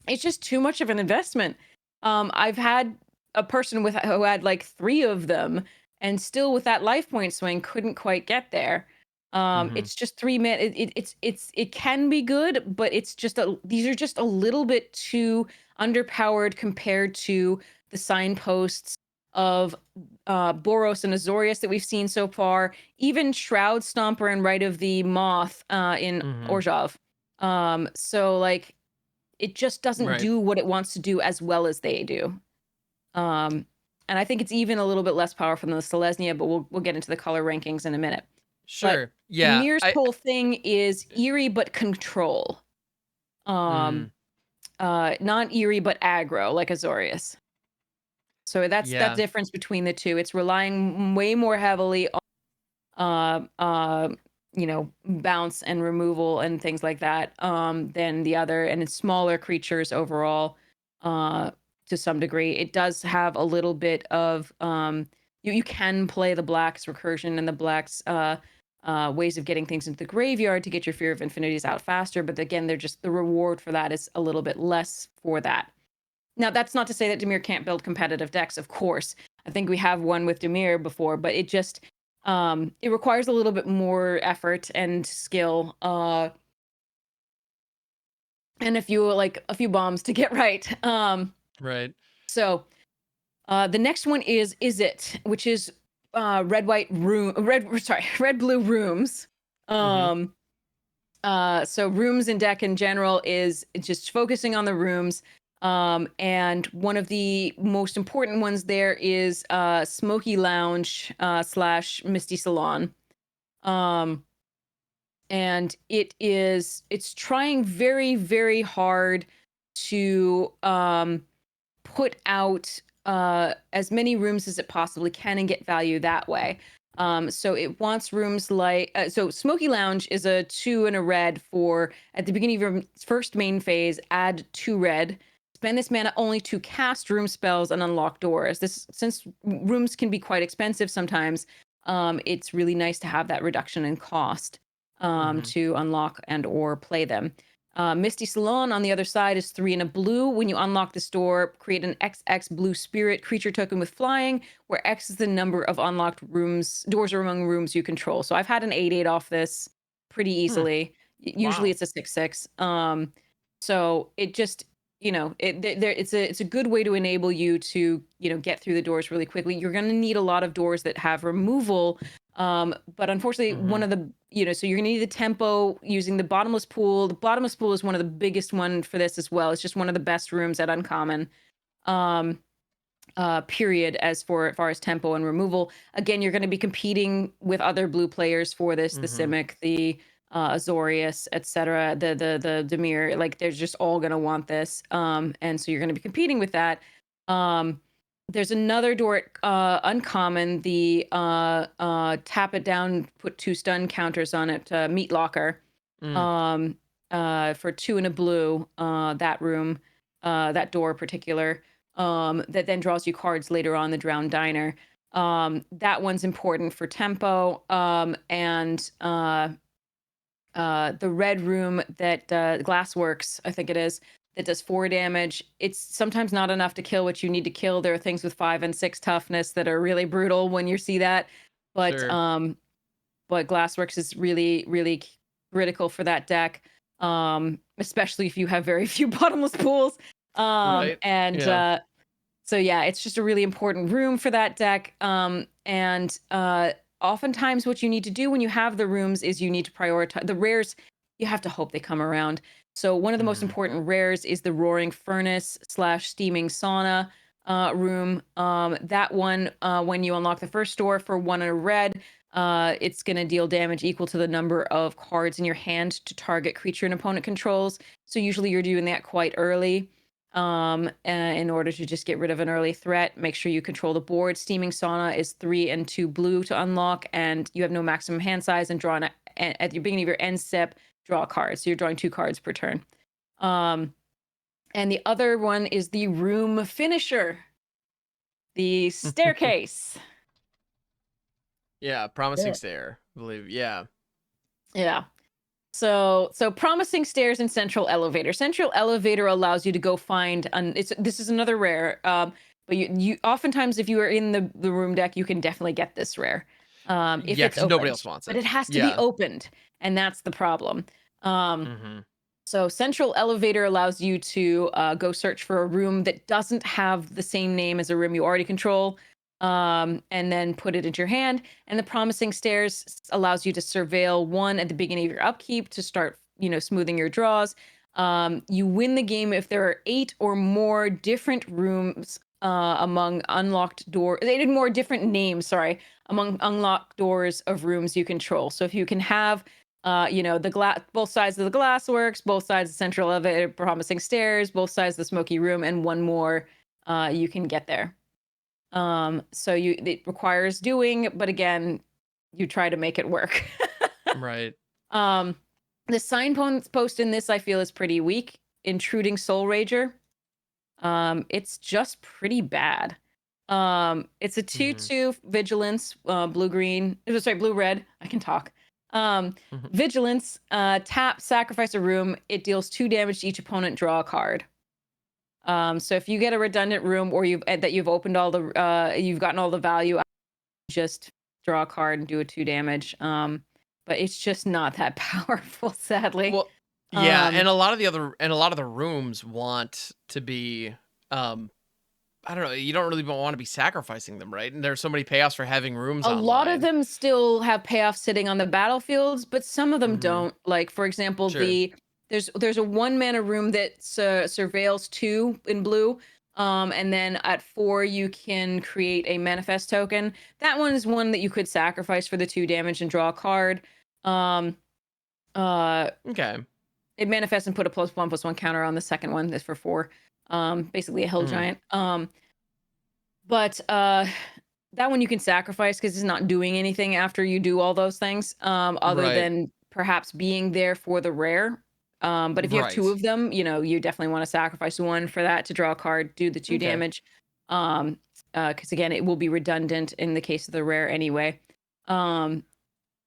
It's just too much of an investment. I've had a person who had like 3 of them and still with that life point swing couldn't quite get there. Hmm. It's just 3 minutes. It can be good, but it's just these are just a little bit too underpowered compared to the signposts of Boros and Azorius that we've seen so far. Even Shroud Stomper and Rite of the Moth in Hmm. Orzhov. So like it just doesn't Right. do what it wants to do as well as they do. Um, and I think it's even a little bit less powerful than the Selesnya, but we'll get into the color rankings in a minute. But Sure. Yeah. Demir's I whole thing is eerie but control. mm, Um, not eerie but aggro, like Azorius. So that's that yeah. difference between the two. It's relying way more heavily on bounce and removal and things like that than the other, and it's smaller creatures overall uh to some degree. It does have a little bit of you can play the blacks recursion and the blacks ways of getting things into the graveyard to get your Fear of Infinities out faster, but again, they're just the reward for that is a little bit less for that. Now that's not to say that Dimir can't build competitive decks, of course. I think we have one with Dimir before, but it requires a little bit more effort and skill, and a few bombs to get right. Right. So the next one is it, which is red blue rooms. Hmm. Um, so rooms in deck in general is just focusing on the rooms. And one of the most important ones there is Smoky Lounge slash Misty Salon. Um, and it's trying very, very hard to put out as many rooms as it possibly can and get value that way. So it wants rooms like so Smoky Lounge is a 2 and a red for at the beginning of your first main phase, add 2 red. Spend this mana only to cast room spells and unlock doors. This since rooms can be quite expensive sometimes, it's really nice to have that reduction in cost Hmm. to unlock and or play them. Misty Salon on the other side is 3 and a blue. When you unlock this door, create an XX blue spirit creature token with flying, where X is the number of unlocked doors or among rooms you control. So I've had an 8/8 off this pretty Hmm. easily. Usually Wow. it's a 6/6. So it just, it's a good way to enable you to, get through the doors really quickly. You're going to need a lot of doors that have removal. But unfortunately, one Hmm. of the, so you're going to need the tempo using the bottomless pool. The bottomless pool is one of the biggest one for this as well. It's just one of the best rooms at Uncommon. Um, period as far as tempo and removal. Again, you're going to be competing with other blue players for this, the Hmm. Simic, the Azorius, etc., the Demir. Like they're just all going to want this. And so you're going to be competing with that. Um, there's another door at Uncommon, the tap it down, put 2 stun counters on it, Meat Locker. Mm. Um, for 2 and a blue, that room, that door particular, that then draws you cards later on the Drowned Diner. That one's important for tempo. And the red room that Glassworks, I think it is, that does 4 damage. It's sometimes not enough to kill what you need to kill. There are things with 5 and 6 toughness that are really brutal when you see that. But Sure. um, but Glassworks is really, really critical for that deck, especially if you have very few bottomless pools. Right. And Yeah. So yeah, it's just a really important room for that deck. And oftentimes, what you need to do when you have the rooms is you need to prioritize the rares. You have to hope they come around. So one of the most Hmm. important rares is the Roaring Furnace / Steaming Sauna room. That one, when you unlock the first door for 1 in a red, it's going to deal damage equal to the number of cards in your hand to target creature an opponent controls. So usually you're doing that quite early, in order to just get rid of an early threat. Make sure you control the board. Steaming Sauna is 3 and 2 blue to unlock, and you have no maximum hand size, and at the beginning of your end step, draw a card. So you're drawing 2 cards per turn. Um, and the other one is the Room Finisher, the Staircase. Yeah. Promising Yeah. stare. I believe. Yeah. Yeah. So promising stairs and central elevator. Central elevator allows you to go find this is another rare. But you oftentimes, if you are in the room deck, you can definitely get this rare. If Yeah. it's Because nobody opened. else wants But it. it has to be Yeah. opened, and that's the problem. Um Hmm. so central elevator allows you to go search for a room that doesn't have the same name as a room you already control, and then put it into your hand. And the promising stairs allows you to surveil 1 at the beginning of your upkeep to start, smoothing your draws. You win the game if there are 8 or more different rooms among unlocked doors. 8 or more different names, sorry, among unlocked doors of rooms you control. So if you can have the glass, both sides of the glass works, both sides of the central elevator, promising stairs, both sides of the smoky room, and 1 more, you can get there. So it requires doing, but again, you try to make it work. Right. um, the post in this I feel is pretty weak. Intruding Soul Rager. It's just pretty bad. It's a Hmm. 2/2 vigilance, blue green. Sorry, blue red. I can talk. Um, Hmm. Vigilance, tap, sacrifice a room. It deals 2 damage to each opponent. Draw a card. So if you get a redundant room, or you've opened all the you've gotten all the value, just draw a card and do a 2 damage. But it's just not that powerful, sadly. Well, yeah, Um, and a lot of the rooms want to be, um, I don't know. You don't really want to be sacrificing them, right? And there's so many payoffs for having rooms a lot of online. them still have payoffs sitting on the battlefields, but some of them Hmm. don't. Like, for example, Sure. there's a 1 mana room that surveils 2 in blue. And then at 4 you can create a manifest token. That one is one that you could sacrifice for the 2 damage and draw a card. Um, uh, Okay. it manifests and put a +1/+1 counter on the second one. That's for 4. Basically a hill Mhm. giant. But that one you can sacrifice because it's not doing anything after you do all those things, other Right. than perhaps being there for the rare. But if you have 2 Right. of them, you definitely want to sacrifice 1 for that to draw a card, do the 2 Okay. damage. Um, because again, it will be redundant in the case of the rare anyway. Um,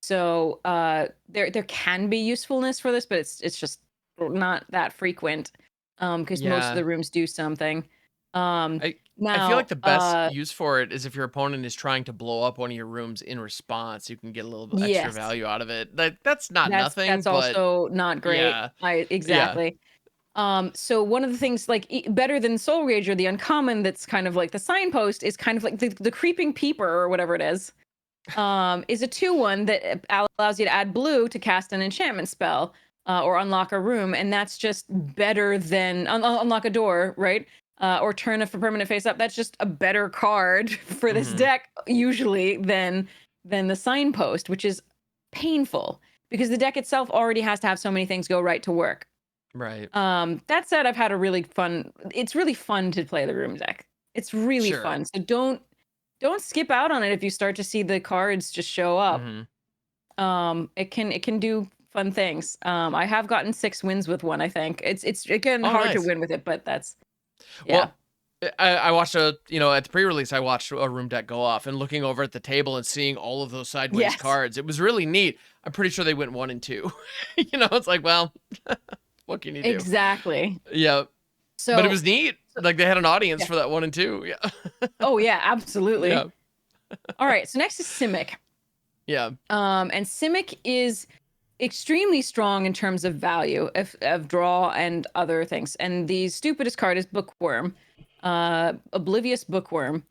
there can be usefulness for this, but it's just not that frequent. Because most of Yeah. the rooms do something. I I feel like Now, the best use for it is if your opponent is trying to blow up one of your rooms in response, you can get a little bit extra yes, value out of it. That's not that's nothing, but also not great. yeah. I Yeah. exactly. So one of the things like better than Soul Rage or the uncommon that's kind of like the signpost is kind of like the creeping peeper or whatever it is a 2/1 that allows you to add blue to cast an enchantment spell or unlock a room, and that's just better than unlock a door, right? Or turn it for permanent face up. That's just a better card for this Mhm. deck usually than the signpost, which is painful because the deck itself already has to have so many things go right to work. Right. That said, I've had a really fun. It's really fun to play the room deck. It's really Sure. fun. So don't skip out on it if you start to see the cards just show up. Mhm. It can do fun things. I have gotten 6 wins with one. I think it's again Oh, hard to nice. win with it, but that's yeah. Well, I watched at the pre-release, I watched a room deck go off and looking over at the table and seeing all of those sideways Yes, cards. It was really neat. I'm pretty sure they went 1 and 2. It's like, well, what can you do? exactly. Yeah. But it So, was neat. so Like they had an audience yeah. for that 1 and 2. Yeah. Oh yeah, absolutely. Yeah. All right. So next is Simic. Yeah. And Simic is extremely strong in terms of value of draw and other things. And the stupidest card is Bookworm, Oblivious Bookworm,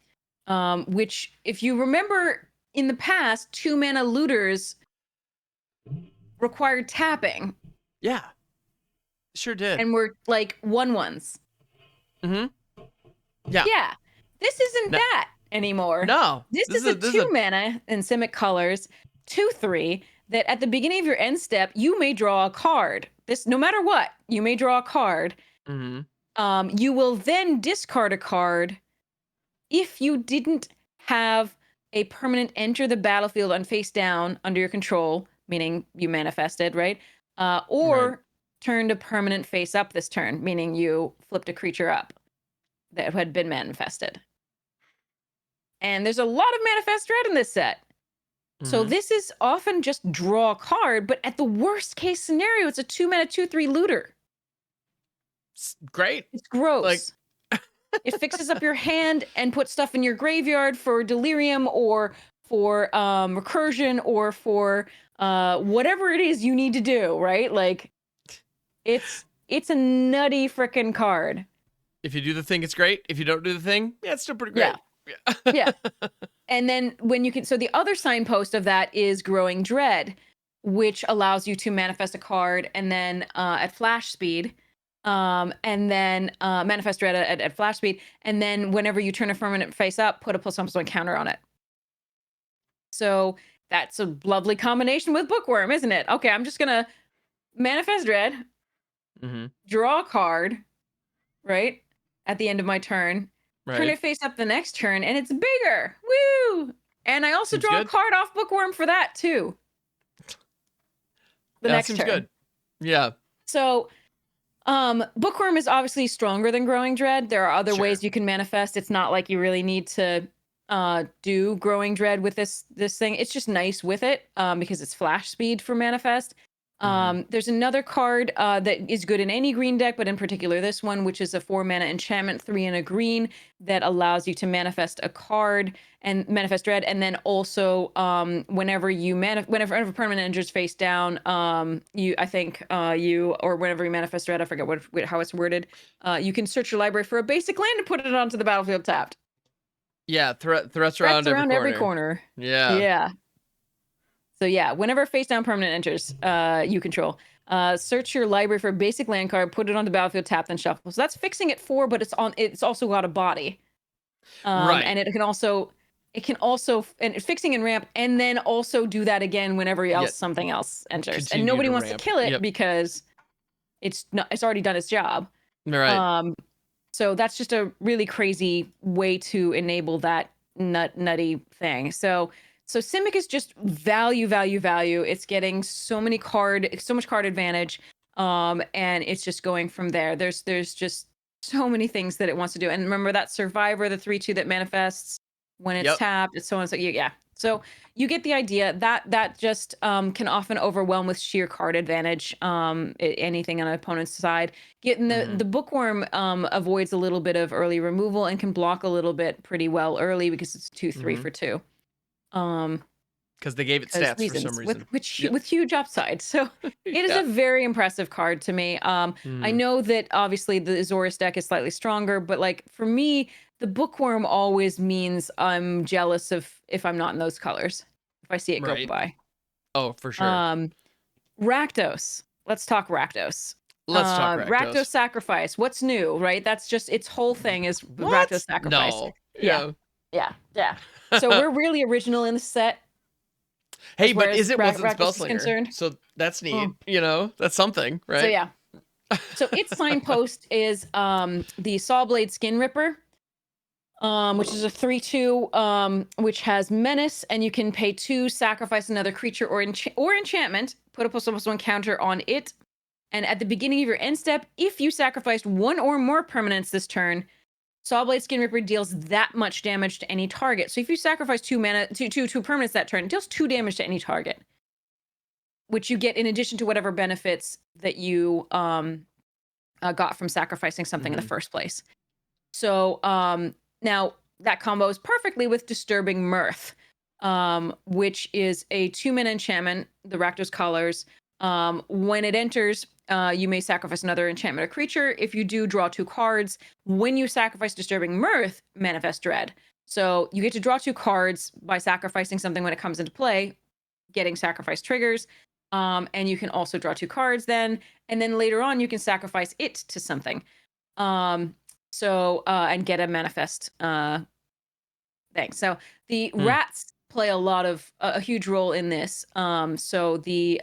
which, if you remember in the past, 2 mana looters required tapping Yeah. Sure did. and were like 1/1s. Mhm. Yeah. Yeah, this isn't No, that anymore. no. This This is is a this is two a mana in Simic colors, 2/3, that at the beginning of your end step, you may draw a card. This, no matter what, you may draw a card. Mhm. You will then discard a card if you didn't have a permanent enter the battlefield on face down under your control, meaning you manifested, right? Right. Or turned a permanent face up this turn, meaning you flipped a creature up that had been manifested. And there's a lot of manifest red in this set. So Mhm. this is often just draw a card, but at the worst case scenario, it's a 2 mana 2/3 looter. Great. It's Like gross. It fixes up your hand and puts stuff in your graveyard for delirium or for recursion or for whatever it is you need to do, right? Like it's a nutty freaking card. if you do the thing, it's great. If you don't do the thing, yeah, it's still pretty Yeah. great. Yeah. Yeah. And then when you can, so the other signpost of that is Growing Dread, which allows you to manifest a card and then at flash speed, and then manifest dread at flash speed, and then whenever you turn a permanent face up, put a +1/+1 counter on it. So that's a lovely combination with Bookworm, isn't it? Okay, I'm just gonna manifest dread, Mhm. draw a card, right, at the end of my turn, turn Right. it face up the next turn, and it's bigger. Woo! And I also Seems draw a good. card off Bookworm for that too, the Yeah, next seems turn. good. Yeah. So, Bookworm is obviously stronger than Growing Dread. There are other Sure. ways you can manifest. It's not like you really need to do Growing Dread with this thing. It's just nice with it because it's flash speed for manifest. Mhm. There's another card that is good in any green deck, but in particular this one, which is a 4 mana enchantment, 3 and a green, that allows you to manifest a card and manifest dread, and then also whenever whenever permanent enters face down, you I think you or whenever you manifest dread, I forget how it's worded, you can search your library for a basic land and put it onto the battlefield tapped. Yeah, threats Threats around every around every corner. corner. Yeah. Yeah. So yeah, whenever face down permanent enters, you control. Search your library for a basic land card, put it on the battlefield, tap, then shuffle. So that's fixing it 4, but it's also got a body. And Right. it can also and fixing and ramp, and then also do that again whenever Yeah, else something else enters. And continue nobody to wants to ramp. kill it Yep. because it's already done its job. Right. Um, so that's just a really crazy way to enable that nutty thing. So Simic is just value, value, value. It's getting so much card advantage. And it's just going from there. There's just so many things that it wants to do. And remember that Survivor, the 3/2 that manifests when it's Yep. tapped, it's so on. So yeah. So you get the idea that just can often overwhelm with sheer card advantage. Anything on an opponent's side. Getting the bookworm avoids a little bit of early removal and can block a little bit pretty well early because it's 2/3 for 2. Because they gave it stats for some reason. With huge upside. So it is a very impressive card to me. I know that obviously the Azorius deck is slightly stronger, but like for me, the bookworm always means I'm jealous of if I'm not in those colors. If I see it go by. Oh, for sure. Rakdos. Let's talk Rakdos. Let's talk Rakdos. Rakdos Sacrifice. What's new, right? That's just its whole thing is Rakdos Sacrifice. No. Yeah. So we're really original in the set. Hey, but is it wasn't Spellslinger? So that's neat. You know, that's something, right? So yeah. So its signpost is the Sawblade Skin Ripper, which is a 3/2, which has Menace, and you can pay 2, sacrifice another creature or enchantment, put a +1/+1 counter on it, and at the beginning of your end step, if you sacrificed 1 or more permanents this turn, Sawblade Skin Ripper deals that much damage to any target. So if you sacrifice 2 permanents that turn, it deals 2 damage to any target, which you get in addition to whatever benefits that you got from sacrificing something in the first place. So now that combos perfectly with Disturbing Mirth, which is a 2-mana enchantment, the Rakdos colors. When it enters, you may sacrifice another enchantment or creature. If you do, draw 2 cards. When you sacrifice Disturbing Mirth, manifest Dread. So you get to draw 2 cards by sacrificing something when it comes into play, getting sacrifice triggers. And you can also draw 2 cards then. And then later on, you can sacrifice it to something. And get a manifest thing. So the rats play a huge role in this. So the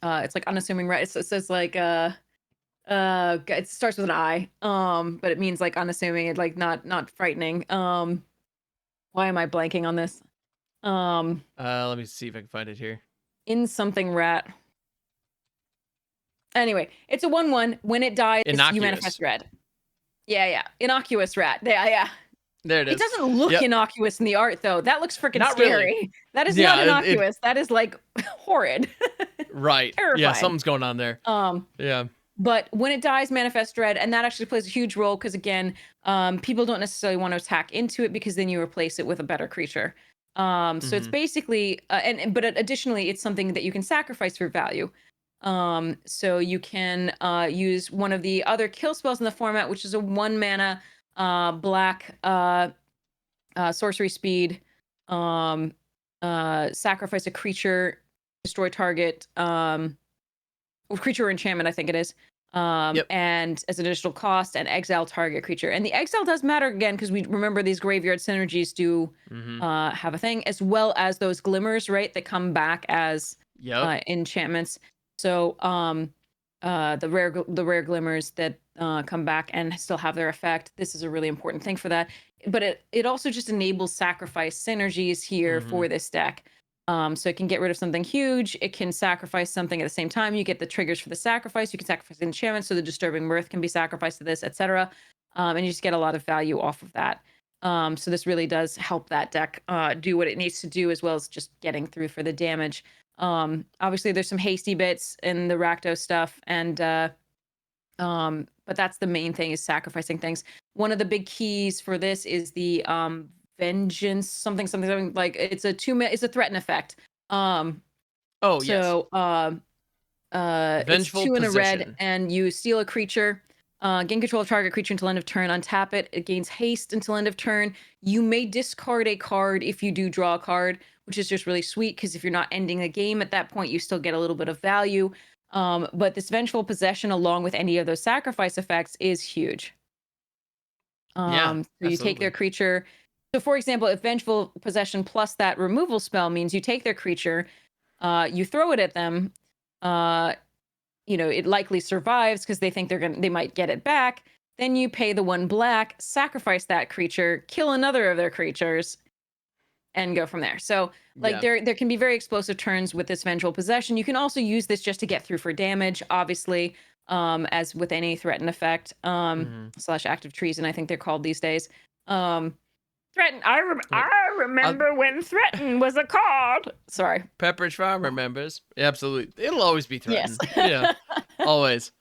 it's like unassuming rat. It says like it starts with an I, but it means like unassuming and like not frightening. Why am I blanking on this? Let me see if I can find it here. In something rat. Anyway, it's a 1/1. When it dies, you manifest red. Yeah. Innocuous rat. Yeah. There it is. It doesn't look innocuous in the art, though. That looks freaking Not scary. really. That is not innocuous. That is like horrid. Right. Terrifying. Yeah, something's going on there. Yeah. But when it dies, manifest dread, and that actually plays a huge role because again, people don't necessarily want to attack into it because then you replace it with a better creature. So it's basically, but additionally, it's something that you can sacrifice for value. So you can use one of the other kill spells in the format, which is a 1-mana black sorcery speed. Sacrifice a creature, destroy target creature or enchantment, I think it is. And as an additional cost, and exile target creature. And the exile does matter again because we remember these graveyard synergies do have a thing, as well as those glimmers, right, that come back as enchantments. So the rare glimmers that come back and still have their effect. This is a really important thing for that. But it also just enables sacrifice synergies here for this deck. So it can get rid of something huge. It can sacrifice something at the same time. You get the triggers for the sacrifice. You can sacrifice enchantment, so the Disturbing Mirth can be sacrificed to this, etc. And you just get a lot of value off of that. So this really does help that deck do what it needs to do, as well as just getting through for the damage. Obviously, there's some hasty bits in the Rakdos stuff, and but that's the main thing, is sacrificing things. One of the big keys for this is the vengeance something like it's a threaten effect. Vengeful it's 2 in a red, Possession. and you steal a creature, gain control of target creature until end of turn, untap it. It gains haste until end of turn. You may discard a card if you do draw a card, which is just really sweet because if you're not ending the game at that point, you still get a little bit of value. But this vengeful possession, along with any of those sacrifice effects, is huge. So you take their creature. So, for example, if vengeful possession plus that removal spell means you take their creature, you throw it at them, it likely survives because they think they might get it back. Then you pay the 1 black, sacrifice that creature, kill another of their creatures, and go from there. So, there can be very explosive turns with this vengeful possession. You can also use this just to get through for damage, obviously, as with any threatened effect, / active treason, I think they're called these days. Threaten. I remember when threaten was a card. Sorry. Pepperidge Farm remembers. Absolutely. It'll always be Yes. threatened. Yeah. Always.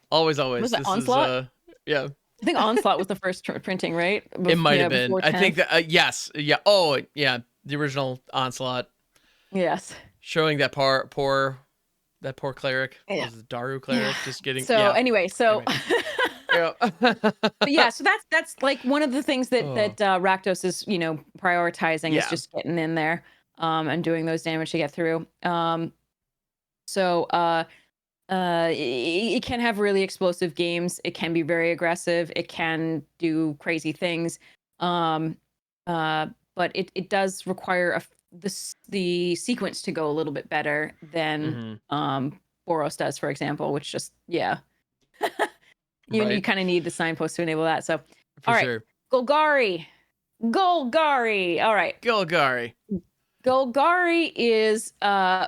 Always. Was it This Onslaught? is yeah. I think Onslaught was the first printing, right? It might have been. Before I think 10th. that yes. Yeah. Oh, yeah. The original Onslaught Yes. showing that poor cleric. Yeah. Was it Daru cleric just getting So anyway, so yeah. but yeah, so that's like one of the things that Rakdos is, prioritizing is Yeah. just getting in there and doing those damage to get through. It can have really explosive games. It can be very aggressive. It can do crazy things. But it does require the sequence to go a little bit better than Boros does, for example, which just you kind of need the signpost to enable that. So For all right, sure. Golgari. All right. Golgari is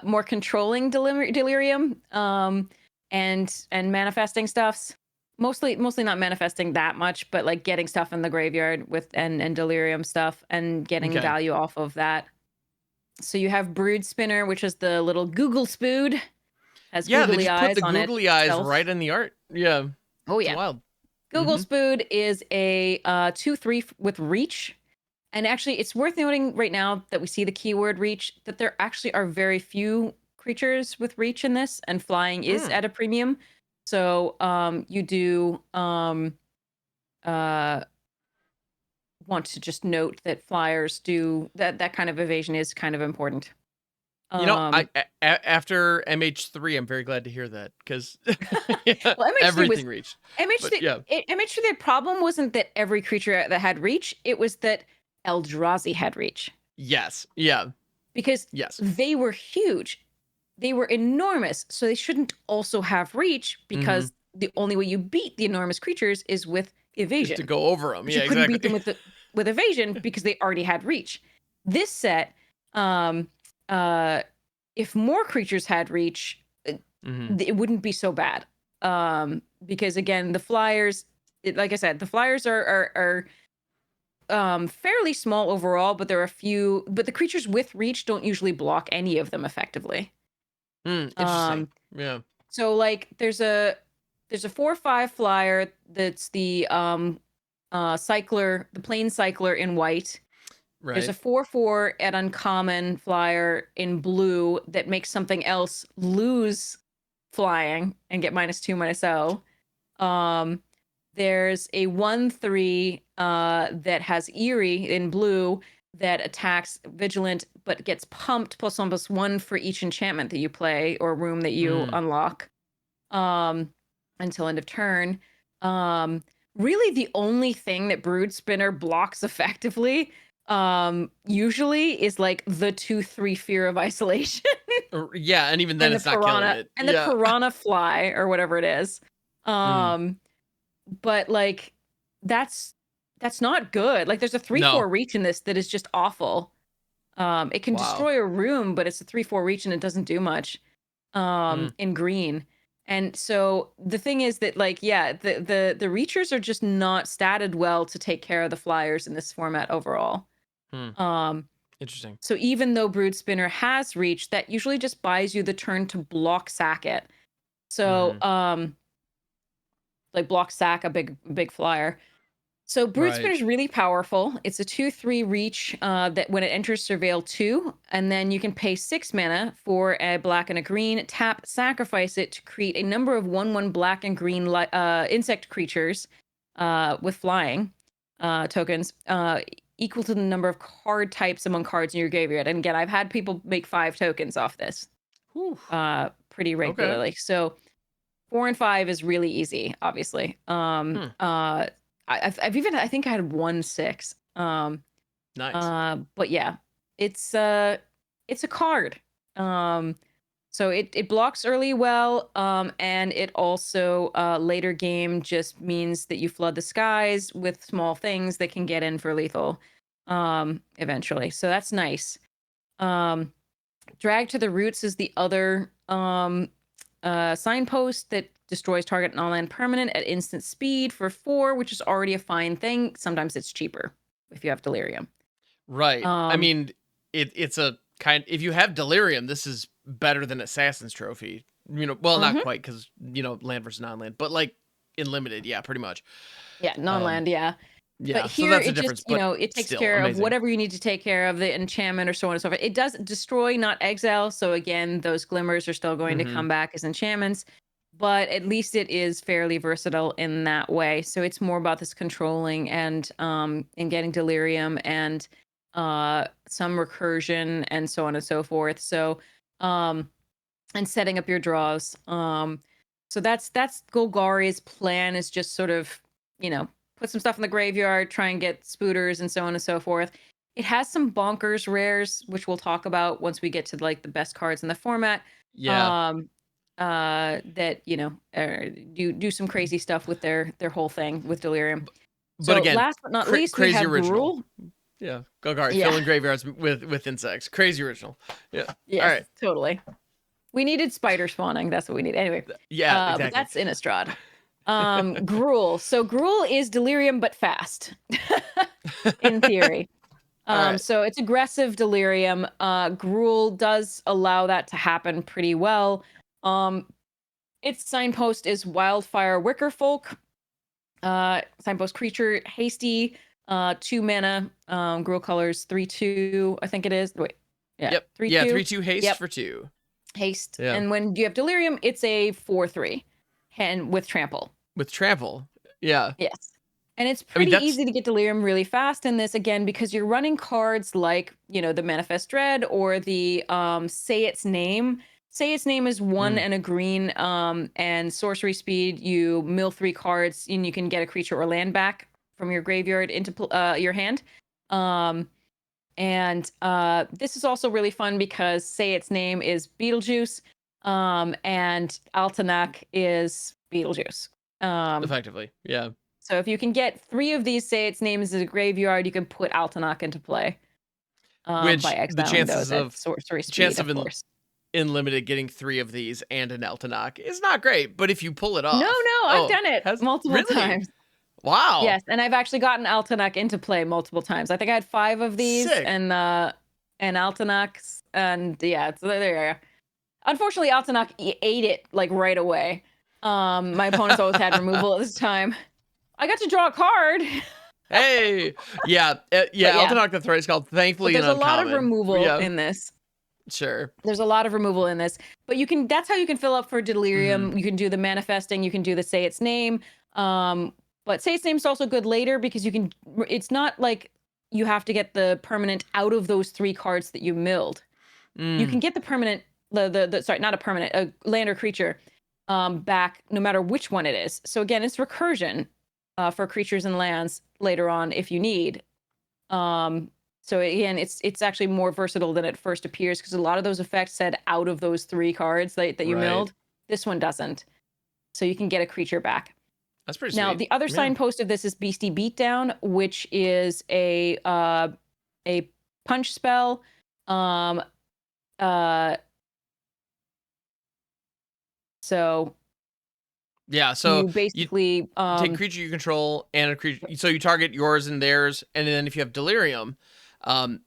more controlling delirium and manifesting stuffs. Mostly not manifesting that much, but like getting stuff in the graveyard with and delirium stuff and getting value off of that. So you have Brood Spinner, which is the little Google Spood. Has googly eyes on it. Put the googly eyes right in the art. Yeah. Oh yeah. It's wild. Google Spood is a 2/3 with reach. And actually, it's worth noting right now that we see the keyword reach, that there actually are very few creatures with reach in this, and flying is at a premium. So you do want to just note that flyers do that kind of evasion is kind of important. After MH3, I'm very glad to hear that because everything reached. MH3, the problem wasn't that every creature that had reach; it was that Eldrazi had reach. Yes. Yeah. Because they were huge. They were enormous. So they shouldn't also have reach because the only way you beat the enormous creatures is with evasion. Just to go over them. But you couldn't beat them with evasion because they already had reach. This set, if more creatures had reach, it wouldn't be so bad. Because again, the flyers, like I said, the flyers are fairly small overall, but there are a few. But the creatures with reach don't usually block any of them effectively. Interesting. Yeah. So like, there's a 4/5 flyer that's the cycler, the plain cycler in white. Right. There's a 4/4 at uncommon flyer in blue that makes something else lose flying and get -2/-0. There's a 1/3 that has Eerie in blue that attacks vigilant but gets pumped +1/+1 for each enchantment that you play or room that you unlock until end of turn. Really the only thing that Brood Spinner blocks effectively usually is like the 2/3 Fear of Isolation. Yeah, and even then it's not killing it. And the Piranha Fly or whatever it is. But like that's not good. Like there's a 3/4 reach in this that is just awful. It can destroy a room, but it's a 3/4 reach and it doesn't do much in green. And so the thing is that like the reachers are just not statted well to take care of the flyers in this format overall. Interesting. So even though Brood Spinner has reach, that usually just buys you the turn to block sack it. So like block sack a big flyer. So Brood Spinner is really powerful. It's a 2/3 reach that when it enters Surveil 2, and then you can pay 6 mana for a black and a green, tap, sacrifice it to create a number of 1/1 black and green insect creatures with flying tokens equal to the number of card types among cards in your graveyard. And again, I've had people make 5 tokens off this pretty regularly. Okay. So 4 and 5 is really easy, obviously. I've even, I think I had 1/6. Nice. But yeah, it's a card. So it blocks early well, and it also later game just means that you flood the skies with small things that can get in for lethal eventually. So that's nice. Drag to the Roots is the other signpost that destroys target non-land permanent at instant speed for 4, which is already a fine thing. Sometimes it's cheaper if you have delirium. Right. I Um, mean, it's a kind. If you have delirium, this is better than Assassin's Trophy. Well, not mhm. quite because land versus non-land, but like in limited, yeah, pretty much. Yeah, Um, non-land, yeah. But yeah. So here that's the it just, difference, but it takes still care of amazing. whatever you need to take care of, the enchantment or so on and so forth. It does destroy, not exile. So again, those glimmers are still going to Hmm. come back as enchantments, but at least it is fairly versatile in that way. So it's more about this controlling and getting delirium and some recursion and so on and so forth. So um and setting up your draws. So that's Golgari's plan, is just sort of, put some stuff in the graveyard, try and get spooters and so on and so forth. It has some bonkers rares, which we'll talk about once we get to like the best cards in the format. Yeah. Um, that do some crazy stuff with their whole thing with delirium. But So again, last but not least, we crazy have original. Gruul. Yeah. Golgari Yeah. filling graveyards with insects. Crazy original. Yeah. All Yes, right. totally. We needed spider spawning. That's what we need. Anyway, Yeah. but Exactly. that's Innistrad. Gruul. So Gruul is delirium but fast, in theory. All right. So it's aggressive delirium. Gruul does allow that to happen pretty well. Its signpost is Wildfire Wickerfolk. Signpost creature, hasty, 2 mana. Gruul colors 3/2. I think it is. Wait, yeah, Yep. Yeah. 3/2. 3/2 haste Yep, for 2. haste. Yeah. And when you have delirium, it's a 4/3, and with trample. With trample. Yeah. Yes. And it's I mean, pretty that's easy to get delirium really fast in this, again, because you're running cards like, the Manifest Dread or the Say Its Name. Say Its Name is 1 mm, and a green, and sorcery speed. You mill 3 cards and you can get a creature or land back from your graveyard into your hand. And this is also really fun because Say Its Name is Beetlejuice, and Altanak is Beetlejuice. Um, effectively. Yeah. so if you can get 3 of these Say Its Names in a graveyard, you can put Altanak into play, by Which the exiling those at sorcery chance speed, of of course. in limited getting 3 of these and an Eltanok is not great, but if you pull it No, off. no, I've Oh, done it has multiple really? times. Wow. Yes, and I've actually gotten Altanak into play multiple times. I think I had 5 of these Sick. and Altanaks, and yeah, so there you go. Unfortunately, Altanak ate it like right away. My opponents always had removal at this time. I got to draw a card, Hey. Yeah. but Yeah, yeah. Eltanok the Threat is called But thankfully an there's a lot of uncommon. removal Yeah, in this. sure. There's a lot of removal in this, but that's how you can fill up for Mhm. delirium. You can do the manifesting, you can do the Say Its Name. But Say Its Name is also good later because it's not like you have to get the permanent out of those 3 cards that you milled. You can Mm, get the permanent, sorry, not a permanent, a land or creature, back no matter which one it is. So again, it's recursion, for creatures and lands later on if you need. Um, so again, it's actually more versatile than it first appears because a lot of those effects said out of those 3 cards that you right. milled. This one doesn't. So you can get a creature back. That's pretty Now, sweet. the other Yeah. signpost of this is Beastie Beatdown, which is a punch spell. Um, uh, so Yeah, so you you basically take creature you control and a creature, so you target yours and theirs, and then if you have delirium, um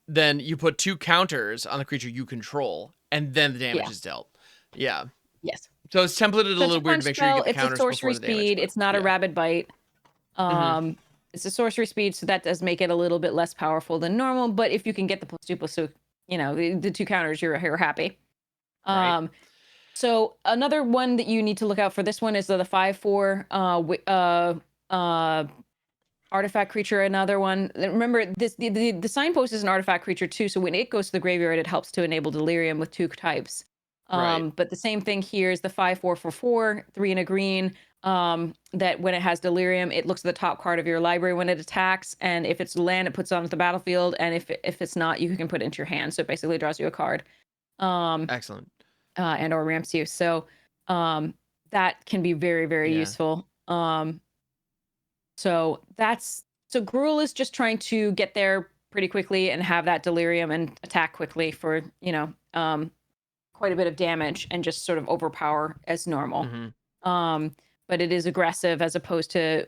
then you put 2 counters on the creature you control, and then the damage yeah, is dealt. Yeah. yes. So it's templated a So it's a little weird punch to make sure you spell. get the It's a counters before sorcery the damage, speed. but It's not a yeah. rabid bite. Mhm. It's a sorcery speed, so that does make it a little bit less powerful than normal. But if you can get the +2 +2, the 2 counters, you're happy. Right. Um, so another one that you need to look out for, this one is the 5/4 artifact creature. Another one. Remember, the signpost is an artifact creature too. So when it goes to the graveyard, it helps to enable delirium with 2 types. Right. But the same thing here is the 5/4 for 4, 3 and a green. That when it has delirium, it looks at the top card of your library when it attacks, and if it's land, it puts it onto the battlefield, and if it's not, you can put it into your hand. So it basically draws you a card, um, Excellent. and or ramps you. So that can be very, very Yeah. useful. So Gruul is just trying to get there pretty quickly and have that delirium and attack quickly for quite a bit of damage and just sort of overpower as normal. Mhm. Um, but it is aggressive as opposed to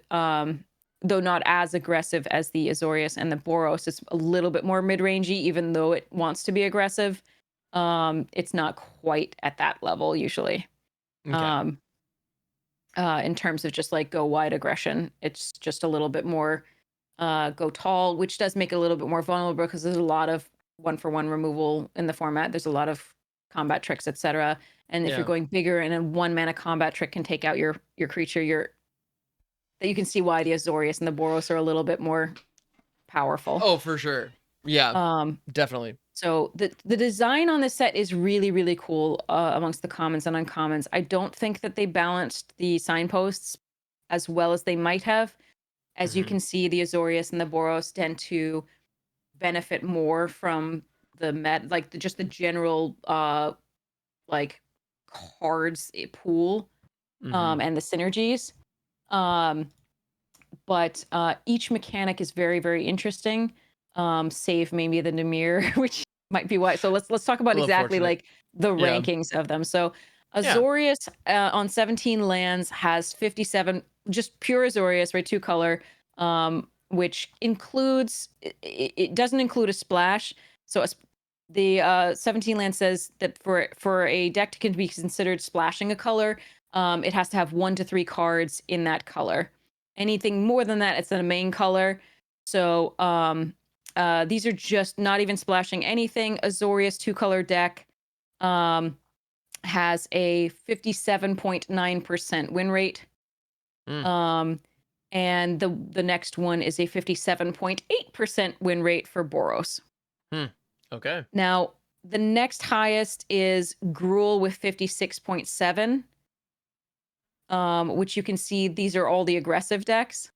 though not as aggressive as the Azorius and the Boros. It's a little bit more mid-rangey, even though it wants to be aggressive. It's not quite at that level usually. Okay. In terms of just like go wide aggression, it's just a little bit more go tall, which does make it a little bit more vulnerable because there's a lot of one-for-one removal in the format. There's a lot of combat tricks, etc. And if you're Yeah. going bigger and a one mana combat trick can take out your creature, that you can see why the Azorius and the Boros are a little bit more powerful. Oh, for sure. Yeah. Definitely. So the design on this set is really, really cool amongst the commons and uncommons. I don't think that they balanced the signposts as well as they might have. As you can see, the Azorius and the Boros tend to benefit more from the just the general like cards pool and the synergies. But each mechanic is very, very interesting. Save maybe the Dimir, which might be why. So let's talk about exactly like the rankings of them. So Azorius on 17 lands has 57, just pure Azorius, right? 2-color, which includes it doesn't include a splash. So the 17 land says that for a deck to be considered splashing a color, it has to have 1 to 3 cards in that color. Anything more than that, it's in a main color. So these are just not even splashing anything. Azorius 2-color deck has a 57.9% win rate. And the next one is a 57.8% win rate for Boros. Okay. Now, the next highest is Gruul with 56.7. Which you can see these are all the aggressive decks.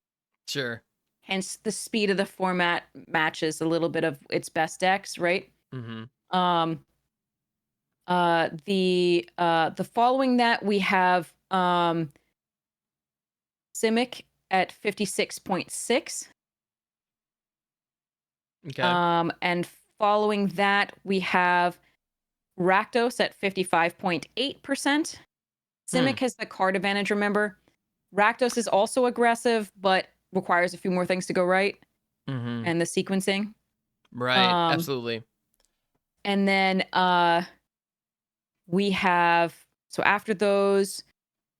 Sure. Hence the speed of the format matches a little bit of its best decks, right? The following that we have Simic at 56.6. Okay. And following that we have Rakdos at 55.8%. Simic has the card advantage, remember. Rakdos is also aggressive, but requires a few more things to go right. And the sequencing. Right, absolutely. And then we have, so after those,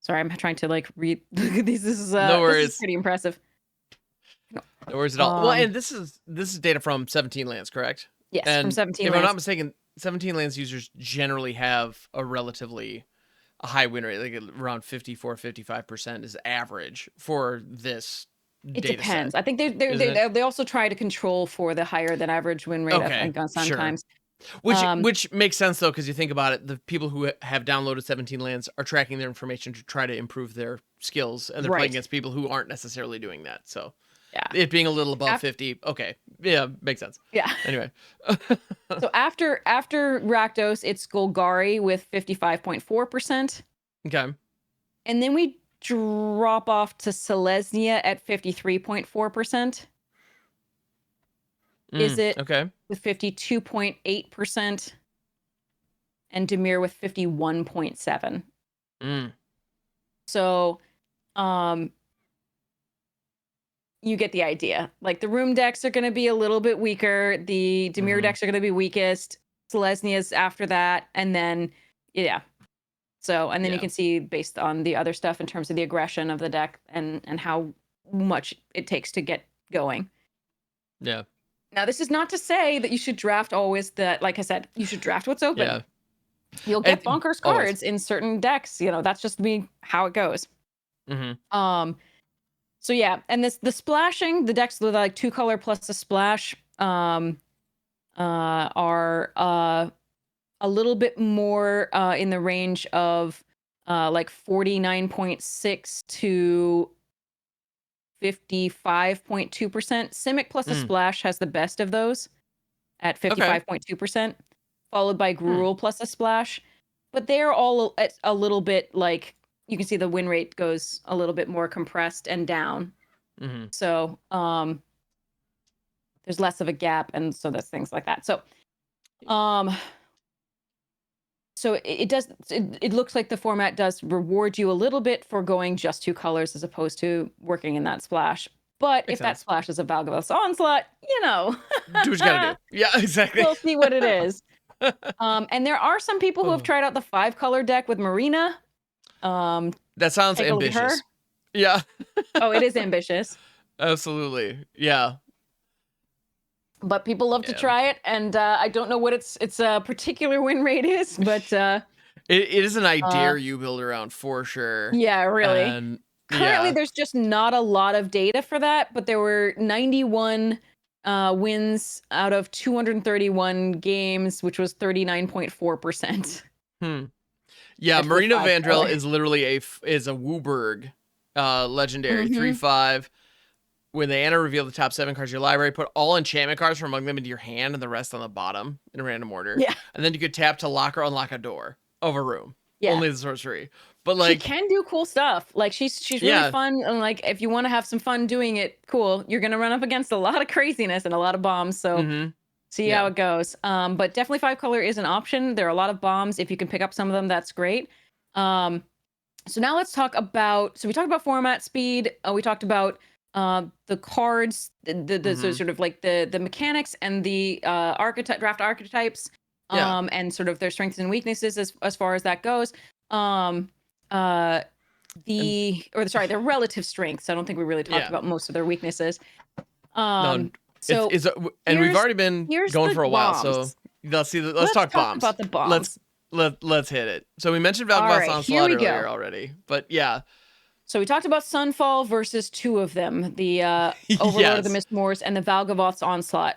sorry, I'm trying to like read these. This is No worries. This is pretty impressive. No worries at all. Well, and this is data from 17 lands, correct? Yes, and from 17 if lands. I'm not mistaken, 17 lands users generally have a relatively high win rate, like around 54-55% is average for this It data depends. set. I think they also try to control for the higher than average win rate. Okay, I think sometimes. Sure. Which makes sense though, because you think about it, the people who have downloaded 17 lands are tracking their information to try to improve their skills, and they're playing against people who aren't necessarily doing that. So yeah, it being a little above 50, okay, yeah, makes sense. Yeah. Anyway, so after Rakdos, it's Golgari with 55.4%. Okay. And then we drop off to Selesnya at 53.4%. Is it okay with 52.8%, and Dimir with 51.7%. So you get the idea. Like the room decks are going to be a little bit weaker. The Dimir decks are going to be weakest. Selesnya's after that. And then, yeah. So, and then you can see based on the other stuff in terms of the aggression of the deck and how much it takes to get going. Yeah. Now, this is not to say that you should draft always that, like I said, you should draft what's open. Yeah. You'll get bonkers cards in certain decks. You know, that's just how it goes. So yeah, and the splashing, the decks with like 2-color plus a splash are a little bit more in the range of like 49.6 to 55.2%. Simic plus a splash has the best of those at 55.2%, followed by Gruul plus a splash. But they're all at a little bit like, you can see the win rate goes a little bit more compressed and down. So there's less of a gap, and so there's things like that. So so it looks like the format does reward you a little bit for going just 2 colors as opposed to working in that splash. But Makes if that sense. splashes a Valgavoth's Onslaught, Do what you gotta do. Yeah, exactly. we'll see what it is. And there are some people who have tried out the 5-color deck with Marina. That sounds Take a look at her. ambitious. Yeah. Oh, it is ambitious. Absolutely. Yeah. But people love to try it, and I don't know what its particular win rate is, but It is an I dare you build around for sure. yeah, really. And Currently, yeah. there's just not a lot of data for that, but there were 91 wins out of 231 games, which was 39.4%. Yeah, That's the Marina 5-color. Vandrel is literally a Wooburg legendary 3/5. When they enter, reveal the top 7 cards of your library. Put all enchantment cards from among them into your hand and the rest on the bottom in a random order. Yeah. And then you could tap to lock or unlock a door of a room. Yeah. Only the sorcery. But like, she can do cool stuff. Like she's really fun, and like if you want to have some fun doing it, cool. You're gonna run up against a lot of craziness and a lot of bombs. So see how it goes. But definitely 5-color is an option. There are a lot of bombs. If you can pick up some of them, that's great. So now let's talk about. So we talked about format speed. We talked about the cards, the so sort of like the mechanics and the draft archetypes, and sort of their strengths and weaknesses as far as that goes. Their relative strengths. I don't think we really talked about most of their weaknesses. So and we've already been going for a while, so let's talk bombs. About the bombs. Let's hit it. So we mentioned Valgavoth's Onslaught earlier already, but yeah. So we talked about Sunfall versus 2 of them, the Overlord of the Mistmoors and the Valgavoth's Onslaught.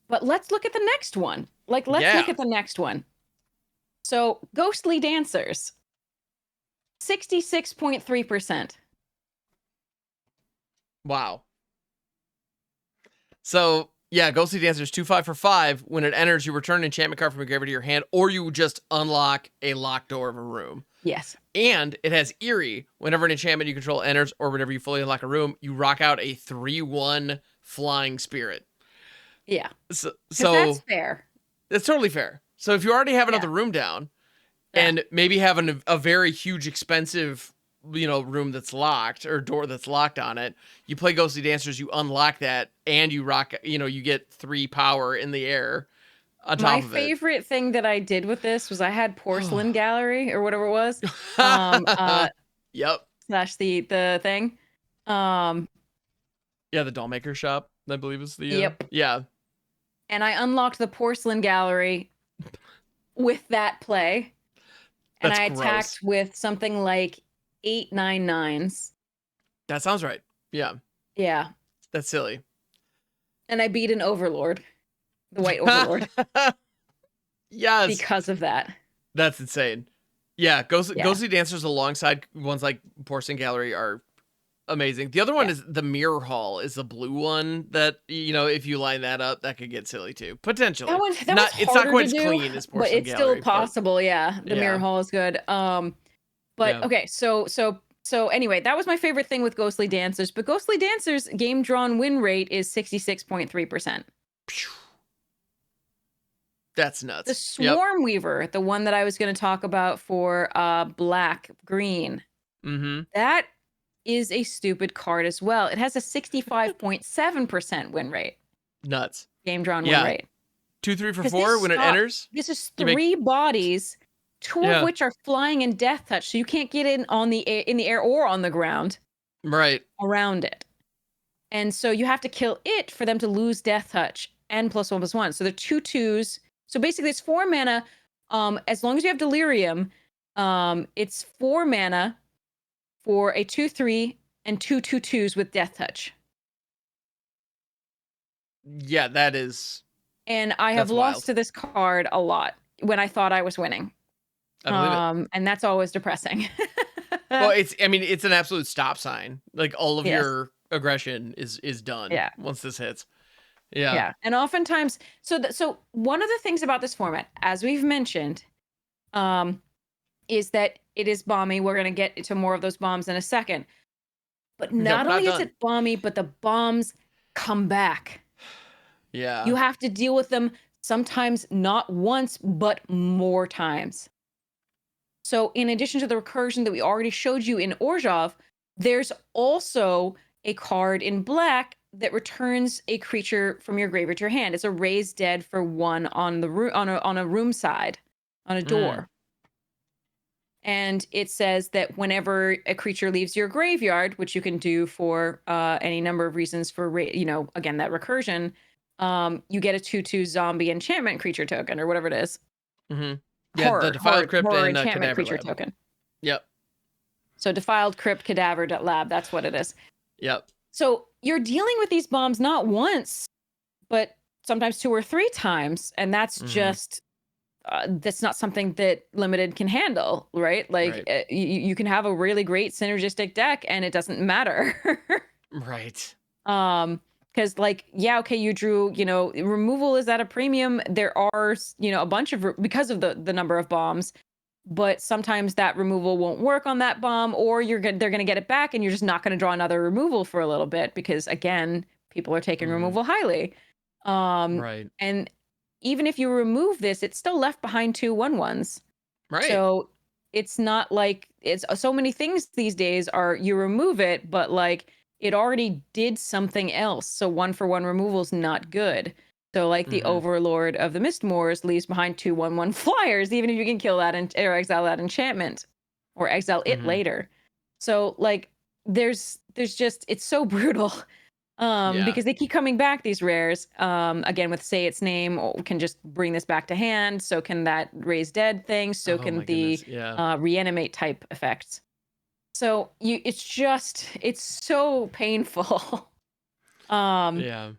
But let's look at the next one. Let's look at the next one. So Ghostly Dancers, 66.3%. Wow. So yeah, Ghostly Dancers 2/5 for 5. When it enters, you return an enchantment card from your graveyard to your hand, or you just unlock a locked door of a room. Yes. And it has Eerie. Whenever an enchantment you control enters, or whenever you fully unlock a room, you rock out a 3/1 flying spirit. Yeah. So that's fair. That's totally fair. So if you already have another room down, and maybe have a very huge, expensive, room that's locked or door that's locked on it, you play Ghostly Dancers, you unlock that, and you rock. You get 3 power in the air. On top of it. My favorite thing that I did with this was I had Porcelain Gallery or whatever it was. Yep. Slash the thing. Yeah, the doll maker shop, I believe is the. Yep. Yeah. And I unlocked the Porcelain Gallery with that play. And I attacked with something like 8 9/9s. That sounds right. Yeah. Yeah. That's silly. And I beat an Overlord. The White Overlord. Yes. Because of that. That's insane. Yeah, Ghostly Dancers alongside ones like Porcelain Gallery are amazing. The other one is the Mirror Hall, is the blue one that, if you line that up, that could get silly too. Potentially. It's not quite as clean as Porcelain Gallery. But it's still possible, yeah. The Mirror Hall is good. Okay, so anyway, that was my favorite thing with Ghostly Dancers. But Ghostly Dancers' game drawn win rate is 66.3%. That's nuts. The Swarm Weaver, the one that I was going to talk about for black, green. That is a stupid card as well. It has a 65.7% win rate. Nuts. Game drawn win rate. 2, 3 for 4 when it enters. This is 3 bodies, 2 of which are flying in death touch, so you can't get in the air or on the ground. Right. Around it. And so you have to kill it for them to lose death touch and +1/+1. So they're 2 2s. So basically it's 4 mana. As long as you have Delirium, it's 4 mana for a 2/3 and 2 2/2s with death touch. Yeah, that is. And I have lost to this card a lot when I thought I was winning. I believe it. And that's always depressing. Well, it's an absolute stop sign. Like all of your aggression is done once this hits. Yeah. And oftentimes, so one of the things about this format, as we've mentioned, is that it is bomby. We're going to get to more of those bombs in a second. But not only is it bomby, but the bombs come back. Yeah. You have to deal with them sometimes not once, but more times. So in addition to the recursion that we already showed you in Orzhov, there's also a card in black that returns a creature from your graveyard to your hand. It's a raise dead for 1 on the on a room side, on a door. And it says that whenever a creature leaves your graveyard, which you can do for any number of reasons for, again, that recursion, you get a 2/2 zombie enchantment creature token or whatever it is. Yeah, the Defiled Crypt horror and enchantment Cadaver creature Lab. token. Yep. So Defiled Crypt Cadaver Lab, that's what it is. Yep. So you're dealing with these bombs not once, but sometimes 2 or 3 times, and that's just that's not something that Limited can handle, right? Like you can have a really great synergistic deck, and it doesn't matter. Right. Because like, yeah, okay, you drew, removal is at a premium. There are, a bunch of because of the number of bombs, but sometimes that removal won't work on that bomb, or they're gonna get it back, and you're just not gonna draw another removal for a little bit because again, people are taking removal highly. Right. And even if you remove this, it's still left behind 2 1/1s. Right. So it's not like it's so many things these days are you remove it, but like it already did something else. So 1-for-1 removal is not good. So like the Overlord of the Mistmoors leaves behind 2 1/1 flyers, even if you can kill that or exile that enchantment or exile it later. So like there's just it's so brutal. Because they keep coming back, these rares. Again, with Say Its Name, can just bring this back to hand. So can that Raise Dead thing. So can the Reanimate type effects. So it's so painful. And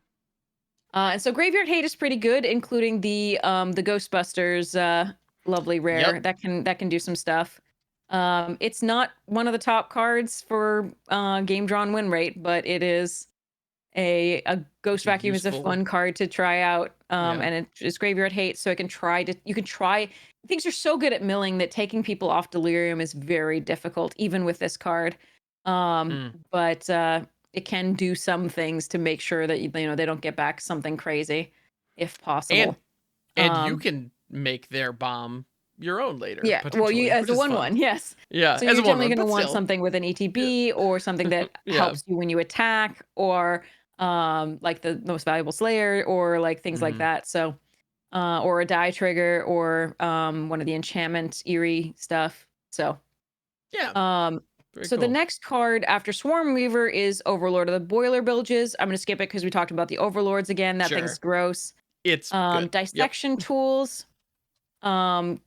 so Graveyard Hate is pretty good, including the Ghostbusters lovely rare that can do some stuff. It's not one of the top cards for game drawn win rate, but it is a Ghost Vacuum is a fun card to try out. And it's Graveyard Hate, so you can try. Things are so good at milling that taking people off Delirium is very difficult, even with this card. But it can do some things to make sure that they don't get back something crazy, if possible. And you can make their bomb your own later. Yeah, well, you as a 1/1, yes. Yeah, so you're generally going to want something with an ETB or something that helps you when you attack, or like the most valuable Slayer, or like things like that. So or a die trigger, or one of the enchantment eerie stuff. So so the next card after Swarm Weaver is Overlord of the Boiler Bilges. I'm going to skip it because we talked about the Overlords again. That thing's gross. It's good. Dissection Tools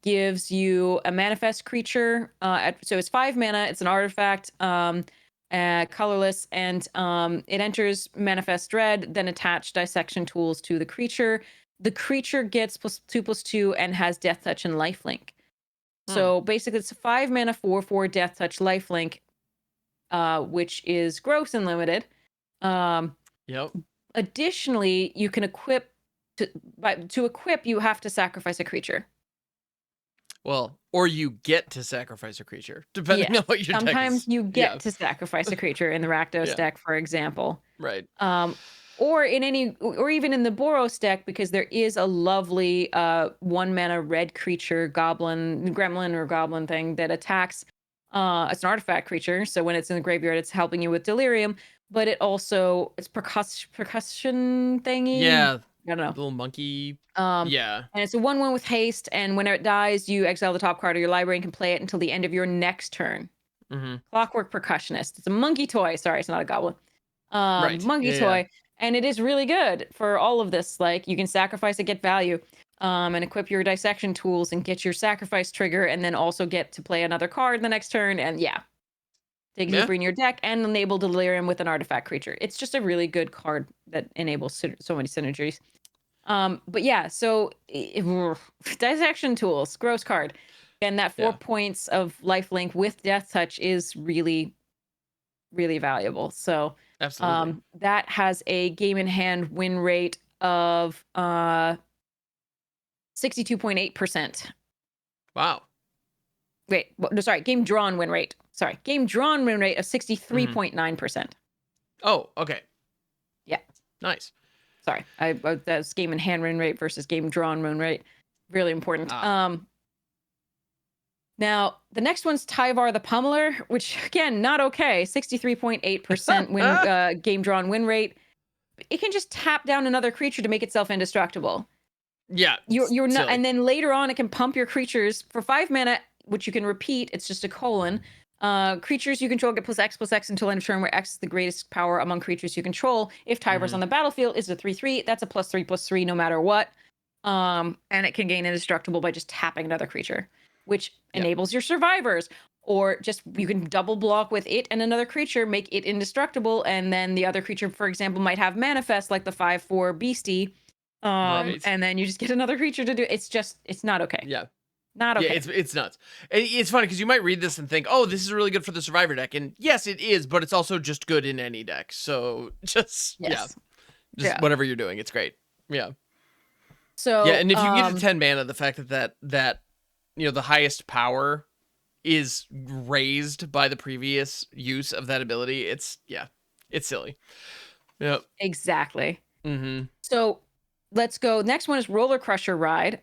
gives you a manifest creature. So it's 5 mana. It's an artifact, colorless, and it enters Manifest Dread, then attach Dissection Tools to the creature. The creature gets +2/+2 and has Death Touch and Lifelink. So basically, it's a 5 mana 4/4 Death Touch Lifelink, which is gross and limited. Additionally, you can equip to equip, you have to sacrifice a creature. Well, or you get to sacrifice a creature, depending on what your deck is. Sometimes you get to sacrifice a creature in the Rakdos deck, for example. Right. Or even in the Boros deck, because there is a lovely 1 mana red creature, gremlin or goblin thing that attacks. It's an artifact creature, so when it's in the graveyard, it's helping you with Delirium. But it's percussion thingy. Yeah. I don't know. Little monkey. And it's a 1/1 with haste, and when it dies, you exile the top card of your library and can play it until the end of your next turn. Clockwork Percussionist. It's a monkey toy. Sorry, it's not a goblin. Monkey toy. And it is really good for all of this. Like, you can sacrifice it, get value, and equip your Dissection Tools and get your sacrifice trigger, and then also get to play another card the next turn. And take deeper in your deck and enable Delirium with an artifact creature. It's just a really good card that enables so many synergies. But yeah, so Dissection Tools, gross card. And that 4 points of lifelink with Death Touch is really, really valuable. So absolutely, that has a game in hand win rate of 62.8%. Wow. Wait, no, sorry, game drawn win rate. Sorry, game drawn win rate of 63.9%. Oh, okay. Yeah. Nice. Sorry, that's game in hand win rate versus game drawn win rate. Really important. Now, the next one's Tyvar the Pummeler, which again, not okay. 63.8% game drawn win rate. It can just tap down another creature to make itself indestructible. Yeah. You're not, silly. and then later on it can pump your creatures for 5 mana, which you can repeat. It's just a colon. Creatures you control get +X until end of turn, where X is the greatest power among creatures you control. If Tyvar's on the battlefield, it's a 3/3. That's a +3/3 no matter what. And it can gain indestructible by just tapping another creature, which enables your survivors. Or just you can double block with it and another creature, make it indestructible, and then the other creature, for example, might have manifest like the 5/4 beastie. Right. And then you just get another creature to do it. It's not okay. Yeah. Not okay. Yeah, it's nuts. It's funny because you might read this and think, oh, this is really good for the survivor deck. And yes, it is, but it's also just good in any deck. So just whatever you're doing, it's great. Yeah. So yeah, and if you get to 10 mana, the fact that the highest power is raised by the previous use of that ability, it's silly. Yeah. Exactly. Mm-hmm. So let's go. Next one is Roller Crusher Ride,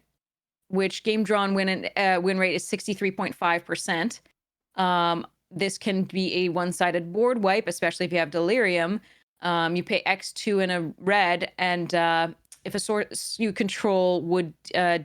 which game drawn win rate is 63.5%. This can be a one-sided board wipe, especially if you have Delirium. You pay X2 in a red, and if a source you control would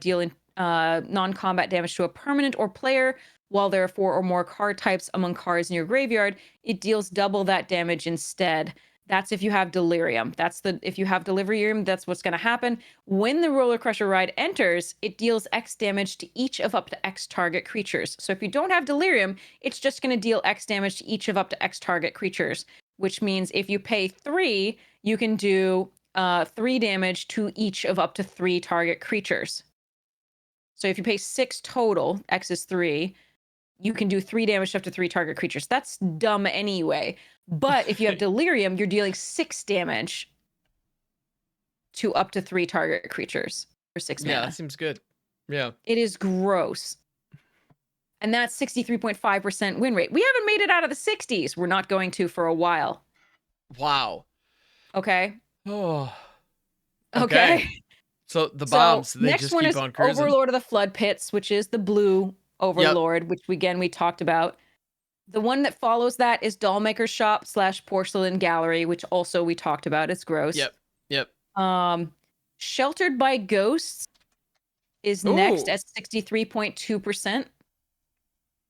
deal in non-combat damage to a permanent or player while there are 4 or more card types among cards in your graveyard, it deals double that damage instead. That's if you have Delirium. If you have Delirium, that's what's going to happen. When the Roller Crusher Ride enters, it deals X damage to each of up to X target creatures. So if you don't have Delirium, it's just going to deal X damage to each of up to X target creatures, which means if you pay 3, you can do 3 damage to each of up to 3 target creatures. So if you pay 6 total, X is 3, you can do 3 damage to up to 3 target creatures. That's dumb anyway. But if you have Delirium, you're dealing 6 damage to up to 3 target creatures for 6 mana. Yeah, that seems good. Yeah. It is gross. And that's 63.5% win rate. We haven't made it out of the 60s. We're not going to for a while. Wow. Okay. Oh. Okay. So the bombs, so they next just one keep is on cruising. Overlord of the Flood Pits, which is the blue Overlord, which again we talked about. The one that follows that is Dollmaker's Shop / Porcelain Gallery, which also we talked about. It's gross. Yep. Sheltered by Ghosts is next at 63.2%.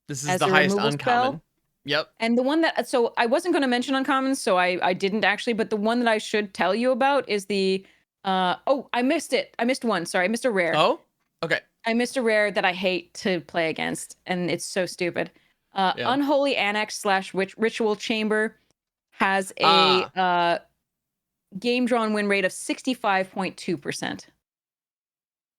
This is the highest uncommon. Spell. Yep. And the one that, so I wasn't going to mention uncommons, so I didn't actually, but the one that I should tell you about is the, I missed it. I missed one. Sorry, I missed a rare. Oh, okay. I missed a rare that I hate to play against, and it's so stupid. Unholy Annex / Ritual Chamber has a game drawn win rate of 65.2%.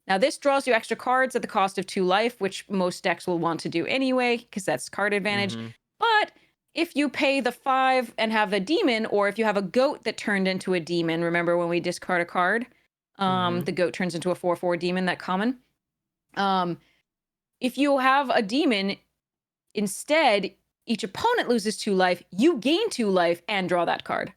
Now, this draws you extra cards at the cost of 2 life, which most decks will want to do anyway, because that's card advantage. Mm-hmm. But if you pay the 5 and have a demon, or if you have a goat that turned into a demon, remember when we discard a card, the goat turns into a 4/4 demon, that common. If you have a demon, instead, each opponent loses 2 life, you gain 2 life and draw that card.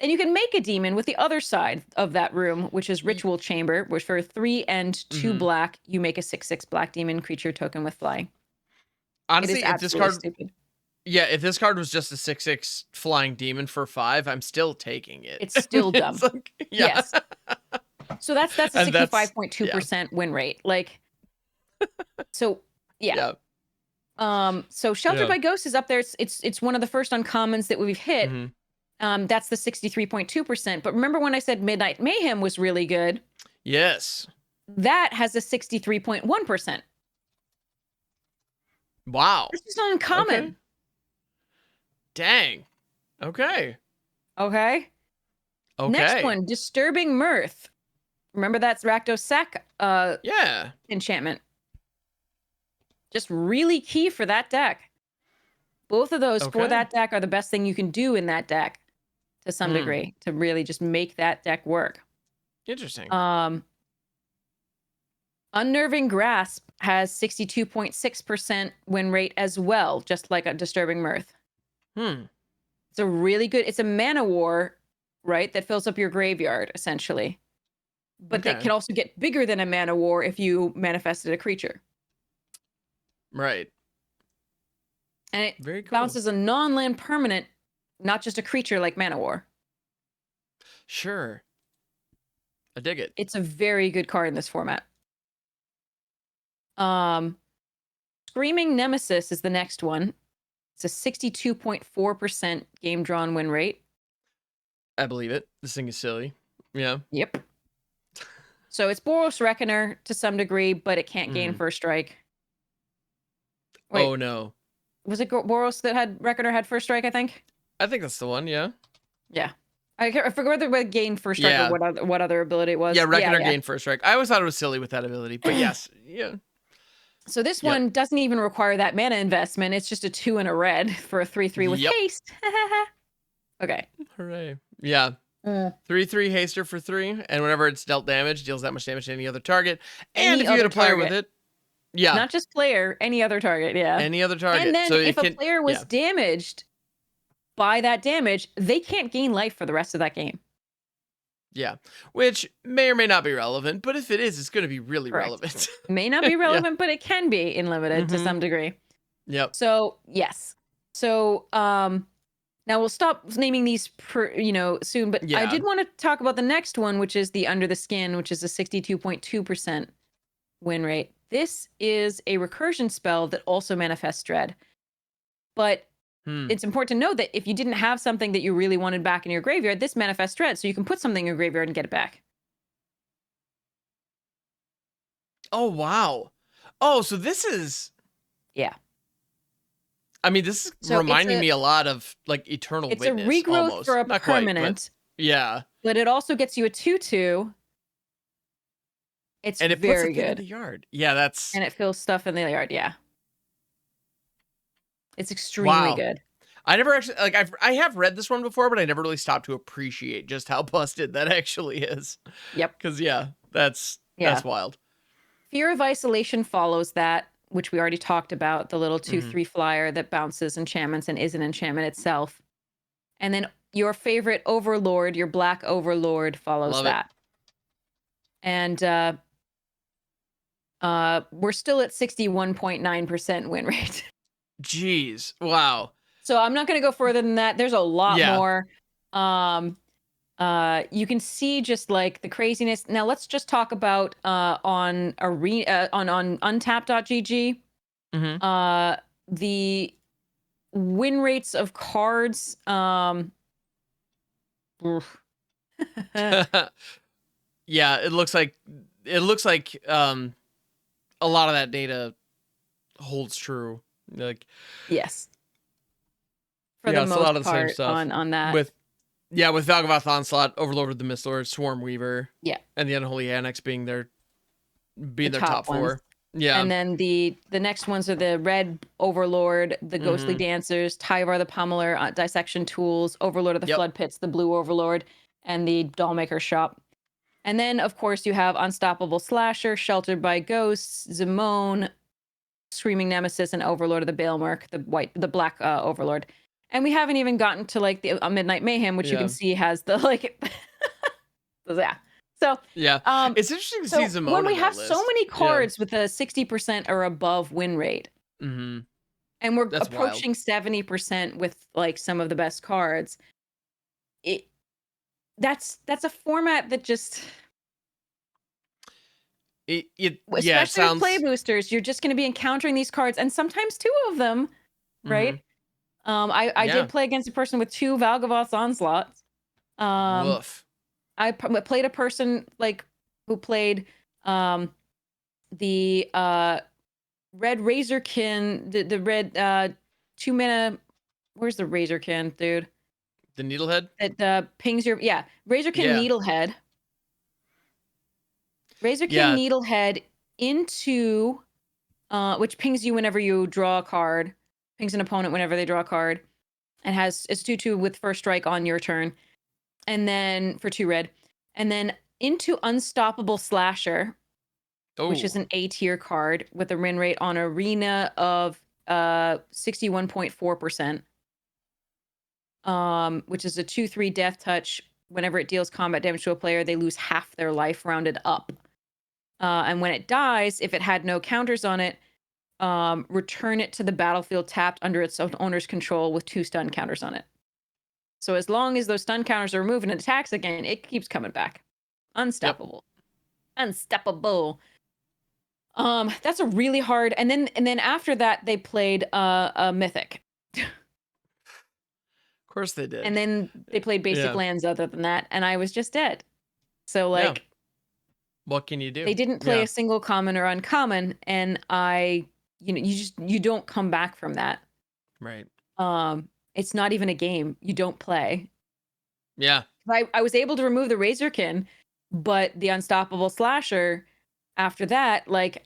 And you can make a demon with the other side of that room, which is Ritual Chamber, which for 3 and 2 black, you make a 6/6 black demon creature token with flying. Honestly, if this card, stupid. Yeah, if this card was just a 6/6 flying demon for 5, I'm still taking it. It's still dumb. It's like, Yes. So that's a 65.2% win rate. Like, so yeah. So Sheltered by Ghosts is up there. It's one of the first uncommons that we've hit. That's the 63.2%. But remember when I said Midnight Mayhem was really good? Yes. That has a 63.1%. Wow. This is uncommon. Okay. Dang. Okay. Next one, Disturbing Mirth. Remember that's Rakdos Sack enchantment. Just really key for that deck. Both of those for that deck are the best thing you can do in that deck to some degree to really just make that deck work. Interesting. Unnerving Grasp has 62.6% win rate as well, just like a Disturbing Mirth. It's a really good, it's a mana war, right? That fills up your graveyard, essentially. But that can also get bigger than a mana war if you manifested a creature. Right. And it Very cool. bounces a non-land permanent, not just a creature like Manowar. Sure. I dig it. It's a very good card in this format. Screaming Nemesis is the next one. It's a 62.4% game drawn win rate. I believe it. This thing is silly. Yeah. Yep. So it's Boros Reckoner to some degree, but it can't gain Mhm. first strike. Wait, Oh no. was it Boros that had Reckoner had first strike, I think? I think that's the one, yeah. Yeah. I forget whether it gained first strike Yeah. or what other ability it was. Yeah, Reckoner gained first strike. I always thought it was silly with that ability, but yes. Yeah. So this Yep. one doesn't even require that mana investment. It's just a 2 and a red for a 3/3 with Yep. haste. Okay. Hooray. Yeah. 3/3 haster for 3, and whenever it's dealt damage, deals that much damage to any other target. And Any if you get other a player target. with it, yeah. Not just player, any other target, yeah. Any other target. And then so if it a player was damaged by that damage, they can't gain life for the rest of that game. Yeah. Which may or may not be relevant, but if it is, it's going to be really Correct. relevant. May not be relevant, but it can be in limited to some degree. Yep. So, yes. So, now we'll stop naming these soon, but I did want to talk about the next one, which is the Under the Skin, which is a 62.2% win rate. This is a recursion spell that also manifests dread. But it's important to know that if you didn't have something that you really wanted back in your graveyard, this manifests dread, so you can put something in your graveyard and get it back. Oh, wow. Oh, so this is... Yeah. I mean, this is reminding me a lot of, like, Eternal Witness, It's a regrowth almost. for a Not permanent. Quite, but yeah. But it also gets you a 2/2. It's and it very puts it good. in the yard. Yeah, that's... And it fills stuff in the yard, yeah. It's extremely good. I never actually... Like, I have read this one before, but I never really stopped to appreciate just how busted that actually is. Yep. Because, yeah, that's wild. Fear of Isolation follows that, which we already talked about, the little 2/3 flyer that bounces enchantments and is an enchantment itself. And then your favorite Overlord, your Black Overlord, follows that. And we're still at 61.9% win rate. Jeez. Wow. So I'm not going to go further than that. There's a lot more. You can see just like the craziness. Now let's just talk about on arena on untap.gg. The win rates of cards. Yeah, it looks like a lot of that data holds true. Like, yes. For the most a lot of the part same stuff on that. with Valgavoth Onslaught, Overlord of the Mistlord, Swarmweaver, and the Unholy Annex being their top 4. Ones. Yeah. And then the next ones are the Red Overlord, the Ghostly Dancers, Tyvar the Pummeler, Dissection Tools, Overlord of the Flood Pits, the Blue Overlord, and the Dollmaker Shop. And then, of course, you have Unstoppable Slasher, Sheltered by Ghosts, Zimone, Screaming Nemesis, and Overlord of the Balemerk, the Black Overlord. And we haven't even gotten to like the Midnight Mayhem, which you can see has the like. So it's interesting to see Zimone when we have list. so many cards with a 60% or above win rate, and we're approaching 70% with like some of the best cards. That's a format that just especially with play boosters, you're just going to be encountering these cards, and sometimes 2 of them, right? I did play against a person with 2 Valgavoth Onslaughts. Woof. I played a person like who played the red Razorkin, the red 2 mana. Where's the Razorkin, dude? The Needlehead? That pings your Razorkin Needlehead. Razorkin Needlehead into which pings you whenever you draw a card. Pings an opponent whenever they draw a card. And it's 2/2 with first strike on your turn. And then for 2 red. And then into Unstoppable Slasher, which is an A-tier card with a win rate on arena of 61.4%. Which is a 2/3 death touch. Whenever it deals combat damage to a player, they lose half their life rounded up. And when it dies, if it had no counters on it, return it to the battlefield tapped under its owner's control with 2 stun counters on it. So as long as those stun counters are removed and it attacks again, it keeps coming back. Unstoppable. Unstoppable. That's a really hard. And then after that, they played a Mythic. Of course they did. And then they played basic lands other than that, and I was just dead. So like, what can you do? They didn't play a single common or uncommon, and you don't come back from that. Right. It's not even a game. You don't play. Yeah. I was able to remove the Razorkin, but the Unstoppable Slasher, after that, like,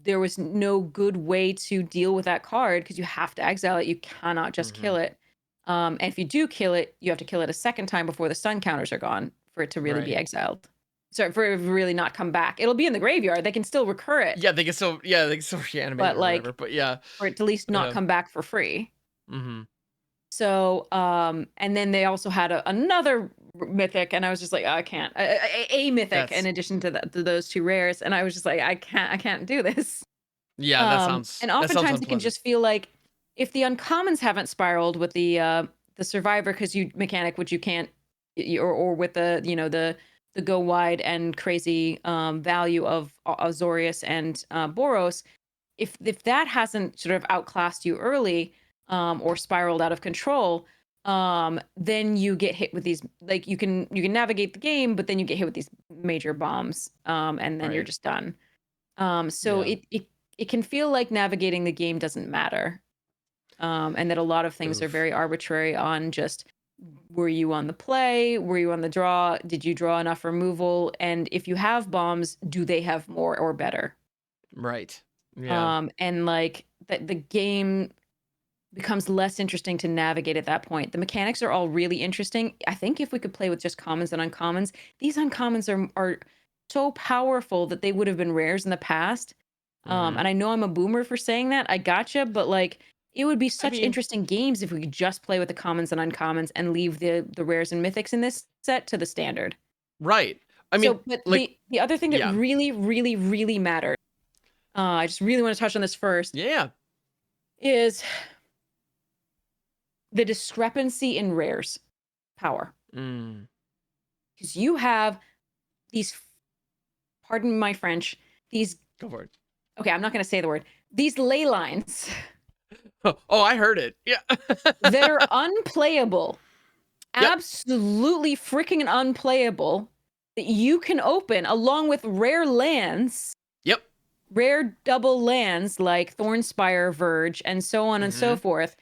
there was no good way to deal with that card because you have to exile it. You cannot just kill it. And if you do kill it, you have to kill it a second time before the stun counters are gone for it to really be exiled. Sorry, for it to really not come back. It'll be in the graveyard. They can still recur it. Yeah, they can still reanimate it or whatever, but yeah. For it to at least not come back for free. Mm-hmm. So, and then they also had another Mythic, and I was just like, I can't. A Mythic in addition to those 2 rares, and I was just like, I can't do this. Yeah, that sounds. And oftentimes it can just feel like if the uncommons haven't spiraled with the survivor because you mechanic, which you can't, or with the go wide and crazy value of Azorius and Boros, if that hasn't sort of outclassed you early or spiraled out of control, then you get hit with these, like, you can navigate the game, but then you get hit with these major bombs, and then you're just done. So it can feel like navigating the game doesn't matter, and that a lot of things are very arbitrary on just, were you on the play? Were you on the draw? Did you draw enough removal? And if you have bombs, do they have more or better? Right. Yeah. And like the game becomes less interesting to navigate at that point. The mechanics are all really interesting. I think if we could play with just commons and uncommons, these uncommons are so powerful that they would have been rares in the past. And I know I'm a boomer for saying that. I gotcha, but like, it would be such interesting games if we could just play with the commons and uncommons and leave the rares and mythics in this set to the standard. Right. I mean, but like, the other thing that really, really, really matters, I just really want to touch on this first. Yeah. Is the discrepancy in rares power. Because you have these, pardon my French, these. Go for it. Okay, I'm not going to say the word. These ley lines. Oh, I heard it. Yeah. That are unplayable. Yep. Absolutely freaking unplayable. That you can open along with rare lands. Yep. Rare double lands like Thornspire, Verge, and so on and so forth.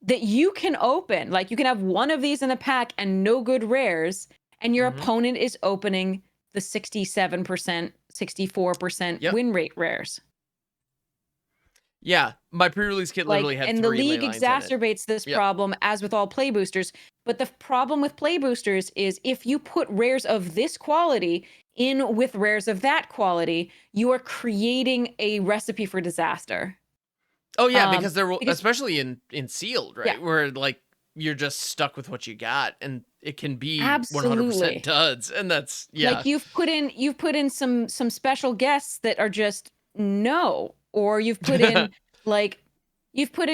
That you can open. Like, you can have one of these in a pack and no good rares. And your opponent is opening the 67%, 64% win rate rares. Yeah, my pre-release kit literally had 3 and the league exacerbates this problem, as with all play boosters. But the problem with play boosters is if you put rares of this quality in with rares of that quality, you are creating a recipe for disaster. Oh yeah, because they're especially in sealed, right? Where like you're just stuck with what you got, and it can be 100% duds, and that's like you've put in some special guests that are just no. Or you've put in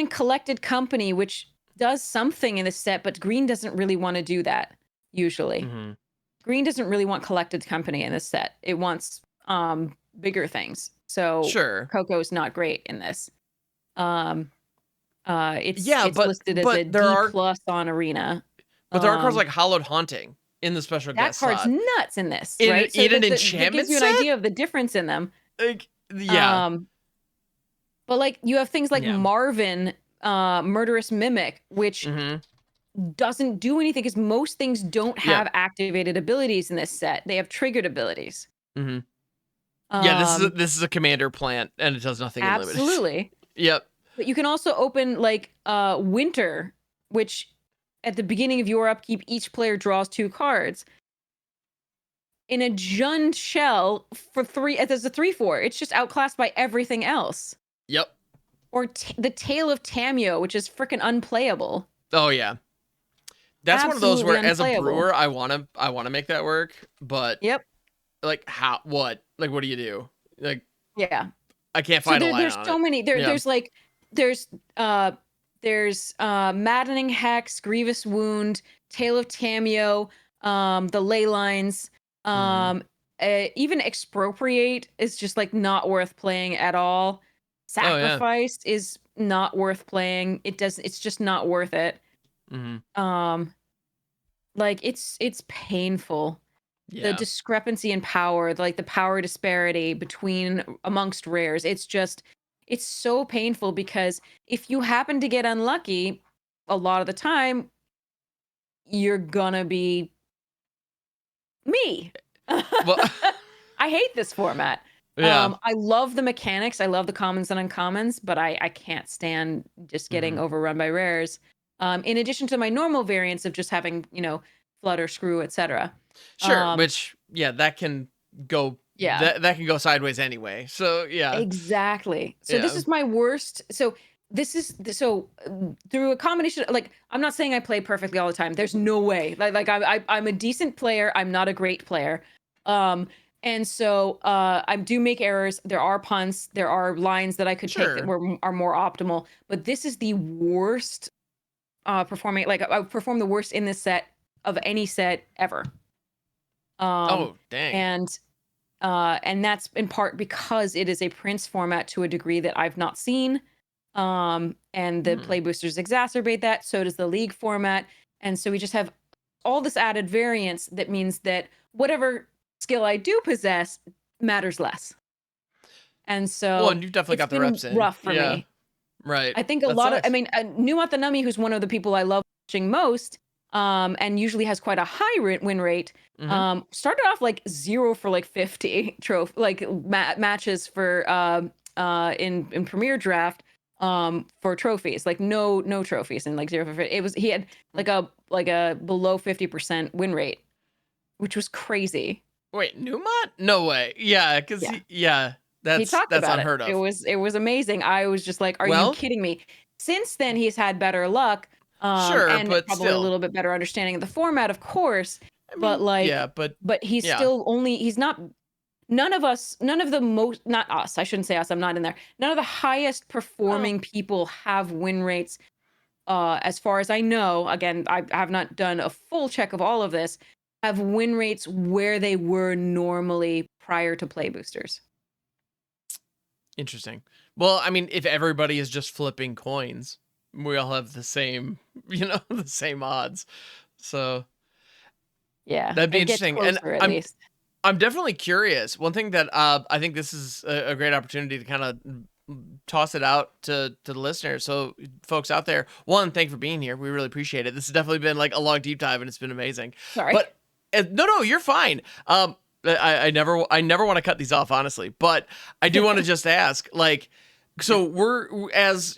Collected Company, which does something in the set, but green doesn't really want to do that usually. Green doesn't really want Collected Company in this set. It wants bigger things. So Coco's not great in this. It's listed as a D+ on Arena. But there are cards like Hallowed Haunting in the special guest slot. That card's nuts in this, right? So an enchantment that gives you an idea of the difference in them. But like, you have things like Marvin, Murderous Mimic, which doesn't do anything because most things don't have activated abilities in this set. They have triggered abilities. This is a commander plant, and it does nothing in limited. Absolutely. Yep. But you can also open like Winter, which at the beginning of your upkeep, each player draws 2 cards. In a Jund shell for 3, as a 3/4, it's just outclassed by everything else. Yep. Or the Tale of Tamio, which is freaking unplayable. Oh yeah, that's absolutely one of those where, as a brewer, I wanna make that work, but like what do you do? Like I can't So find a line there's on so it. many. Yeah. There's uh Maddening Hex, Grievous Wound, Tale of Tamio, the Ley Lines, Mhm. um, even Expropriate is just like not worth playing at all. Oh, yeah. Sacrifice is not worth playing. It's just not worth it. Mhm. Um, like it's painful. The Yeah. discrepancy in power, like the power disparity between amongst rares. It's so painful because if you happen to get unlucky, a lot of the time you're gonna be me. Well, I hate this format. yeah. I love the mechanics. I love the commons and uncommons, but I can't stand just getting Mhm. overrun by rares. In addition to my normal variants of just having, flutter, screw, etc. Sure, which yeah, that can go Yeah. that can go sideways anyway. So, yeah. Exactly. So this Yeah. is my worst. So this is through a combination. Like I'm not saying I play perfectly all the time. There's no way. I'm a decent player. I'm not a great player. Um, and so I do make errors. There are punts. There are lines that I could take that Sure. are more optimal. But this is the worst performing. Like I perform the worst in this set of any set ever. Um, Oh, dang. and that's in part because it is a Prince format to a degree that I've not seen. And the Hmm. play boosters exacerbate that. So does the league format. And so we just have all this added variance that means that whatever skill I do possess matters less. And Well, so and you've definitely it's got the reps been in. rough for Yeah. me. Right. I think a That lot of, I sucks. mean, Nuat the Nummy, who's one of the people I love watching most, and usually has quite a high win rate, Mhm. started off like 0 for like 50 matches for in Premier Draft for trophies, like no trophies and like 0 for 50. He had like a below 50% win rate, which was crazy. Wait, Newmont? No way. Yeah, cuz Yeah. yeah, He talked that's about it. unheard It of. was it was amazing. I was just like, "Are you Well, kidding me?" Since then, he's had better luck, sure, and but probably a still. little bit better understanding of the format, of course, I but, mean, yeah, like but but he's yeah. still only he's not none of the most not us, I shouldn't say us, I'm not in there. None of the highest Well, performing people have win rates, as far as I know, again, I have not done a full check of all of this, have win rates where they were normally prior to play boosters. interesting. Well, I mean, if everybody is just flipping coins, we all have the same, the same odds. So, Yeah, that'd be it gets interesting. And closer at least. I'm definitely curious. One thing that I think this is a great opportunity to kind of toss it out to the listeners. So, folks out there, one, thank you for being here. We really appreciate it. This has definitely been like a long deep dive, and it's been amazing. Sorry. But no, you're fine. I never want to cut these off, honestly. But I do want to just ask, like, Yeah. so we're as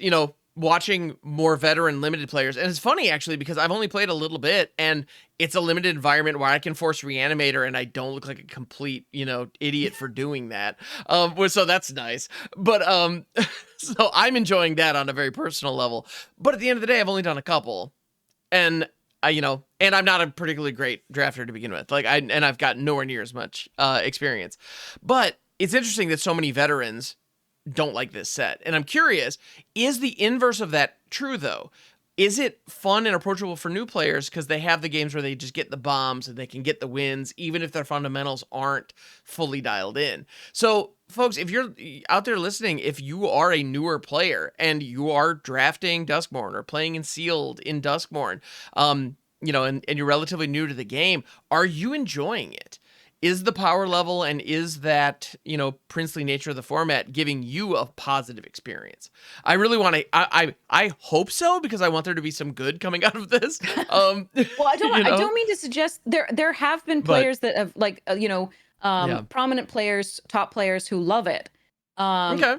watching more veteran limited players, and it's funny actually because I've only played a little bit, and it's a limited environment where I can force reanimator and I don't look like a complete, idiot for doing that. So that's nice. But so I'm enjoying that on a very personal level. But at the end of the day, I've only done a couple. And and I'm not a particularly great drafter to begin with. I've got nowhere near as much experience. But it's interesting that so many veterans don't like this set. And I'm curious, is the inverse of that true though? Is it fun and approachable for new players because they have the games where they just get the bombs and they can get the wins, even if their fundamentals aren't fully dialed in? So, folks, if you're out there listening, if you are a newer player and you are drafting Duskmourn or playing in Sealed in Duskmourn, and you're relatively new to the game, are you enjoying it? Is the power level and is that, princely nature of the format giving you a positive experience? I really want to, I hope so, because I want there to be some good coming out of this. Well, You I know, don't mean to suggest there have been but players that have like yeah. prominent players, top players who love it. Um Okay.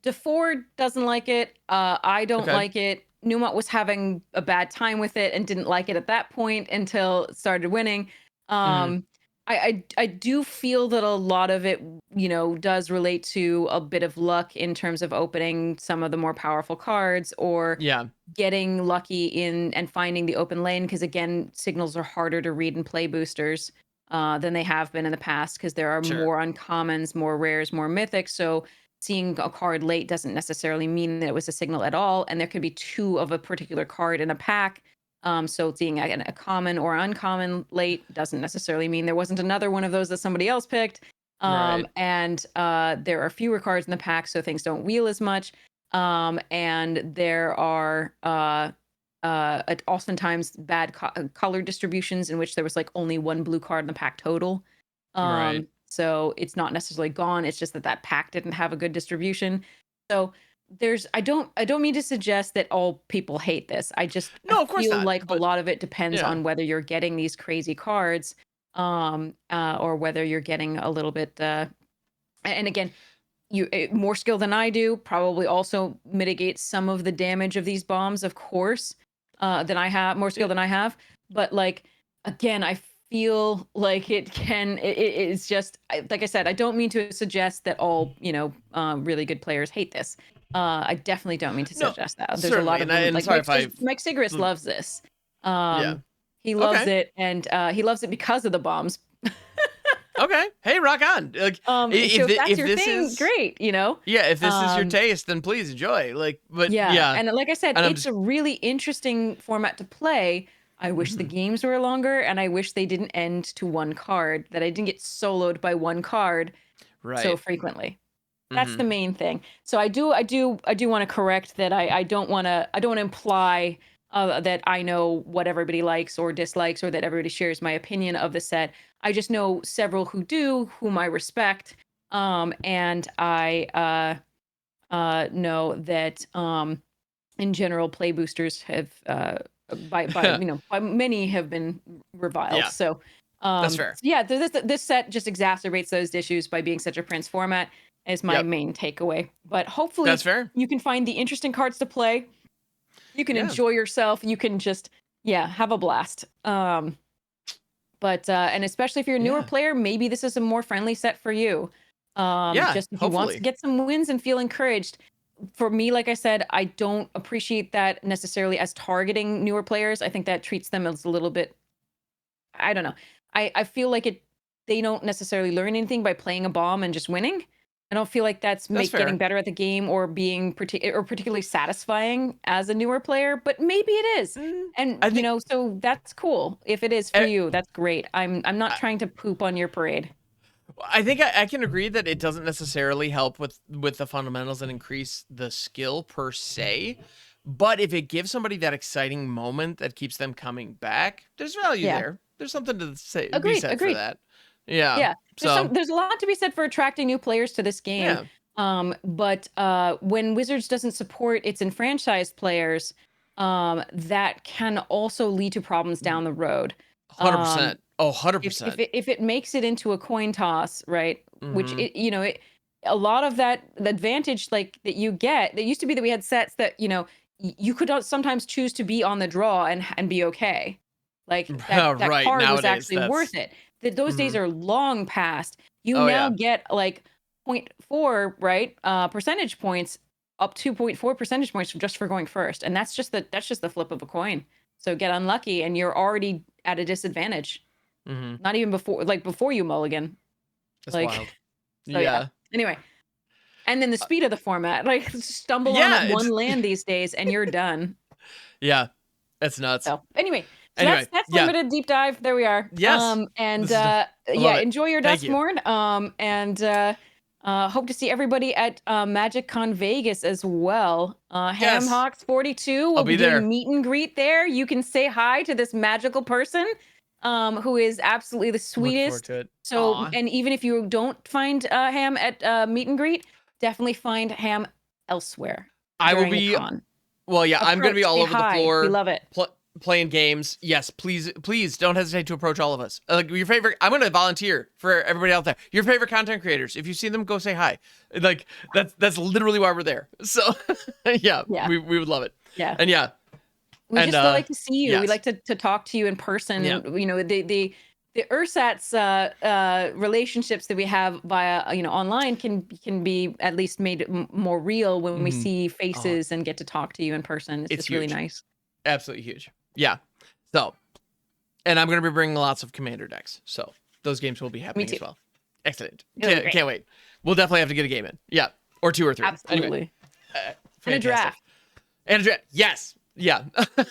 DeFord doesn't like it. I don't Okay. like it. Newmont was having a bad time with it and didn't like it at that point until it started winning. Mm, Um, I do feel that a lot of it, does relate to a bit of luck in terms of opening some of the more powerful cards or yeah. getting lucky in and finding the open lane. Because again, signals are harder to read and play boosters than they have been in the past because there are Sure. more uncommons, more rares, more mythics. So seeing a card late doesn't necessarily mean that it was a signal at all. And there could be two of a particular card in a pack. So seeing a common or uncommon late doesn't necessarily mean there wasn't another one of those that somebody else picked. Right. And there are fewer cards in the pack, so things don't wheel as much. And there are oftentimes bad color distributions in which there was like only one blue card in the pack total. Right. So it's not necessarily gone. It's just that pack didn't have a good distribution. So I don't mean to suggest that all people hate this. I No, of course feel not. like a But lot of it depends yeah. on whether you're getting these crazy cards, or whether you're getting a little bit. And again, more skill than I do probably also mitigates some of the damage of these bombs, of course, than I have more skill than I have. But like again, I feel like it's just like I said, I don't mean to suggest that all really good players hate this. I definitely don't mean to No, suggest that. There's a certainly. lot of them, And like sorry if I. Mike Sigrist loves this. Yeah. He loves Okay. it, and he loves it because of the bombs. Okay. Hey, rock on. Like, So if that's if your this thing, is great. yeah, if this is your Um, taste, then please enjoy. Like, but Yeah, yeah, and like I said, and I'm it's just a really interesting format to play. I wish the mhm. games were longer, and I wish they didn't end to one card, that I didn't get soloed by one card so Right. frequently. That's Hmm. the main thing. So I do want to correct that. I don't want to imply that I know what everybody likes or dislikes, or that everybody shares my opinion of the set. I just know several who do, whom I respect, and I know that in general play boosters have by many have been reviled. Yeah, So that's fair. yeah, this set just exacerbates those issues by being such a Prince format, is my Yep, main takeaway. But that's hopefully fair. you can find the interesting cards to play. You can Yeah, enjoy yourself. You can just, yeah, have a blast. But and especially if you're a newer yeah, player, maybe this is a more friendly set for you. yeah. Just if you want to Hopefully, get some wins and feel encouraged. For me, like I said, I don't appreciate that necessarily as targeting newer players. I think that treats them as a little bit, I don't know. I feel like they don't necessarily learn anything by playing a bomb and just winning. I don't feel like that's that's getting fair. better at the game or being particularly satisfying as a newer player, but maybe it is. Mm, And I think. so that's cool. If it is for eh, you, that's great. I'm not I, trying to poop on your parade. I think I can agree that it doesn't necessarily help with the fundamentals and increase the skill per se, but if it gives somebody that exciting moment that keeps them coming back, there's value Yeah. there. There's something to be Agreed. said for Agreed. that. Yeah. Yeah, So there's a lot to be said for attracting new players to this game. yeah, But when Wizards doesn't support its enfranchised players, that can also lead to problems down the road. Um, 100%. Oh, if 100%. it makes it into a coin toss, right? Which Mm-hmm. a lot of the advantage like that you get. That used to be that we had sets that you could sometimes choose to be on the draw and be okay. Like that Right. card was Nowadays, actually that's. worth it. Those days Mhm. are long past. You Oh now yeah. get like zero point 0.4, right? Percentage points, up to 0.4 percentage points just for going first. And that's just the flip of a coin. So get unlucky and you're already at a disadvantage. Hmm. Not even before you mulligan. That's Like wild. so yeah. Yeah. Anyway, and then the speed of the format, like stumble on Yeah. one It's land these days and you're done. yeah. That's nuts. So anyway, so Anyway. that's Yeah. limited deep dive. There we are. Yes. And This is. I love yeah, it. enjoy your Thank you. Duskmourn. And hope to see everybody at MagicCon Vegas as well. Yes. HamHocks42 I'll will be be doing there. meet and greet there. You can say hi to this magical person, who is absolutely the I'm looking forward sweetest. to it. So, Aw. and even if you don't find Ham at meet and greet, definitely find Ham elsewhere I will during the be. con. Well, yeah. I'm gonna be Approach, all say over the hi. We floor. love it. Playing games. Yes, please don't hesitate to approach all of us. Like your favorite, I'm gonna volunteer for everybody out there. Your favorite content creators. If you see them, go say hi. Like that's literally why we're there. So yeah, Yeah. we would love it. Yeah. And yeah, We and just like to see you. We yes, like to talk to you in person. yeah, The ersatz relationships that we have via online can be at least made more real when we mhm. see Oh, faces and get to talk to you in person. It's it's just really huge, nice. absolutely huge. Yeah. So, and I'm gonna be bringing lots of commander decks. So those games will be Me happening too. as well. Excellent. It'll be great. Can't wait. We'll definitely have to get a game in. Yeah. or 2 or 3. Absolutely. Anyway, And a fantastic. draft. And a draft. Yes. Yeah.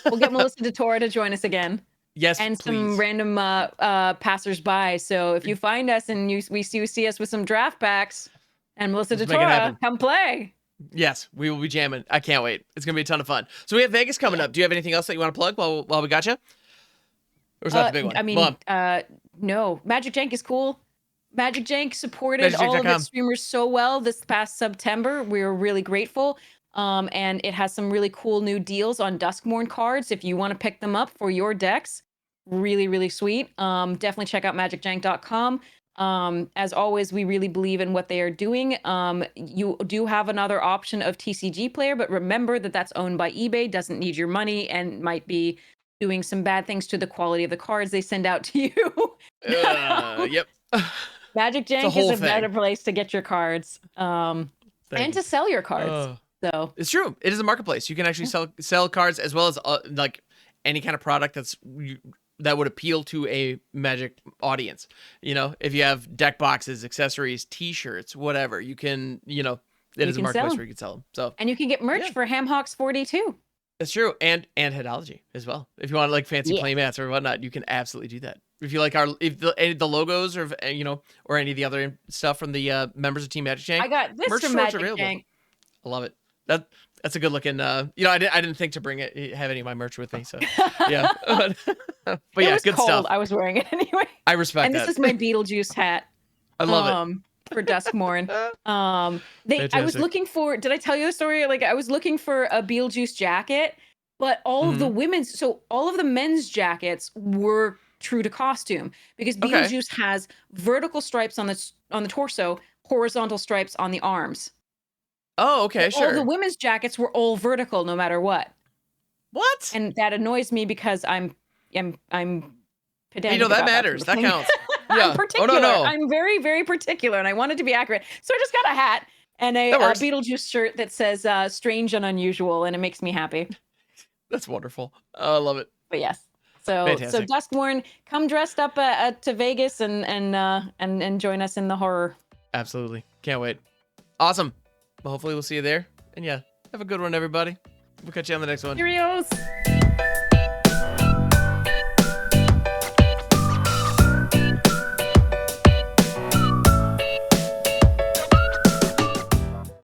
We'll get Melissa DeTora to join us again. Yes, And please. some random passersby. So if you find us and you see us with some draft packs and Melissa Let's make it DeTora, happen. come play. Yes, we will be jamming. I can't wait. It's gonna be a ton of fun. So we have Vegas coming up. Do you have anything else that you want to plug while we got you? Or is that the big one? I mean, no. MagicJank is cool. MagicJank supported all of MagicJank.com. its streamers so well this past September. We're really grateful. And it has some really cool new deals on Duskmourn cards. If you want to pick them up for your decks, really, really sweet. Definitely check out magicjank.com. As always, we really believe in what they are doing. You do have another option of TCG Player, but remember that that's owned by eBay, doesn't need your money, and might be doing some bad things to the quality of the cards they send out to you. Yep. MagicJank is a better place to get your cards and to sell your cards. So it's true. It is a marketplace. You can actually sell cards as well as like any kind of product that would appeal to a Magic audience. You know, if you have deck boxes, accessories, T-shirts, whatever, you can. You know, it is a marketplace where you can sell them. So and you can get merch for HamHocks42. That's true, and Headology as well. If you want like fancy playmats or whatnot, you can absolutely do that. If you like any of the logos or or any of the other stuff from the members of Team MagicJank, I got this from MagicJank. I love it. That's a good looking. I didn't think to have any of my merch with me, so yeah. But yeah, was good cold. stuff. I was wearing it anyway. I respect that. And this is my Beetlejuice hat. I love it. For Duskmourn. I was looking for. Did I tell you the story? Like I was looking for a Beetlejuice jacket, but all of the all of the men's jackets were true to costume because Beetlejuice has vertical stripes on the torso, horizontal stripes on the arms. Oh, okay, sure. All the women's jackets were all vertical, no matter what. What? And that annoys me because I'm pedantic. That matters. That counts. Yeah. I'm particular. Oh, no. I'm very, very particular, and I wanted to be accurate. So I just got a hat and a Beetlejuice shirt that says "strange and unusual," and it makes me happy. That's wonderful. Oh, I love it. But yes. So Duskmourn, come dressed up to Vegas and join us in the horror. Absolutely. Can't wait. Awesome. Well, hopefully we'll see you there. And yeah, have a good one, everybody. We'll catch you on the next one. Cheerios.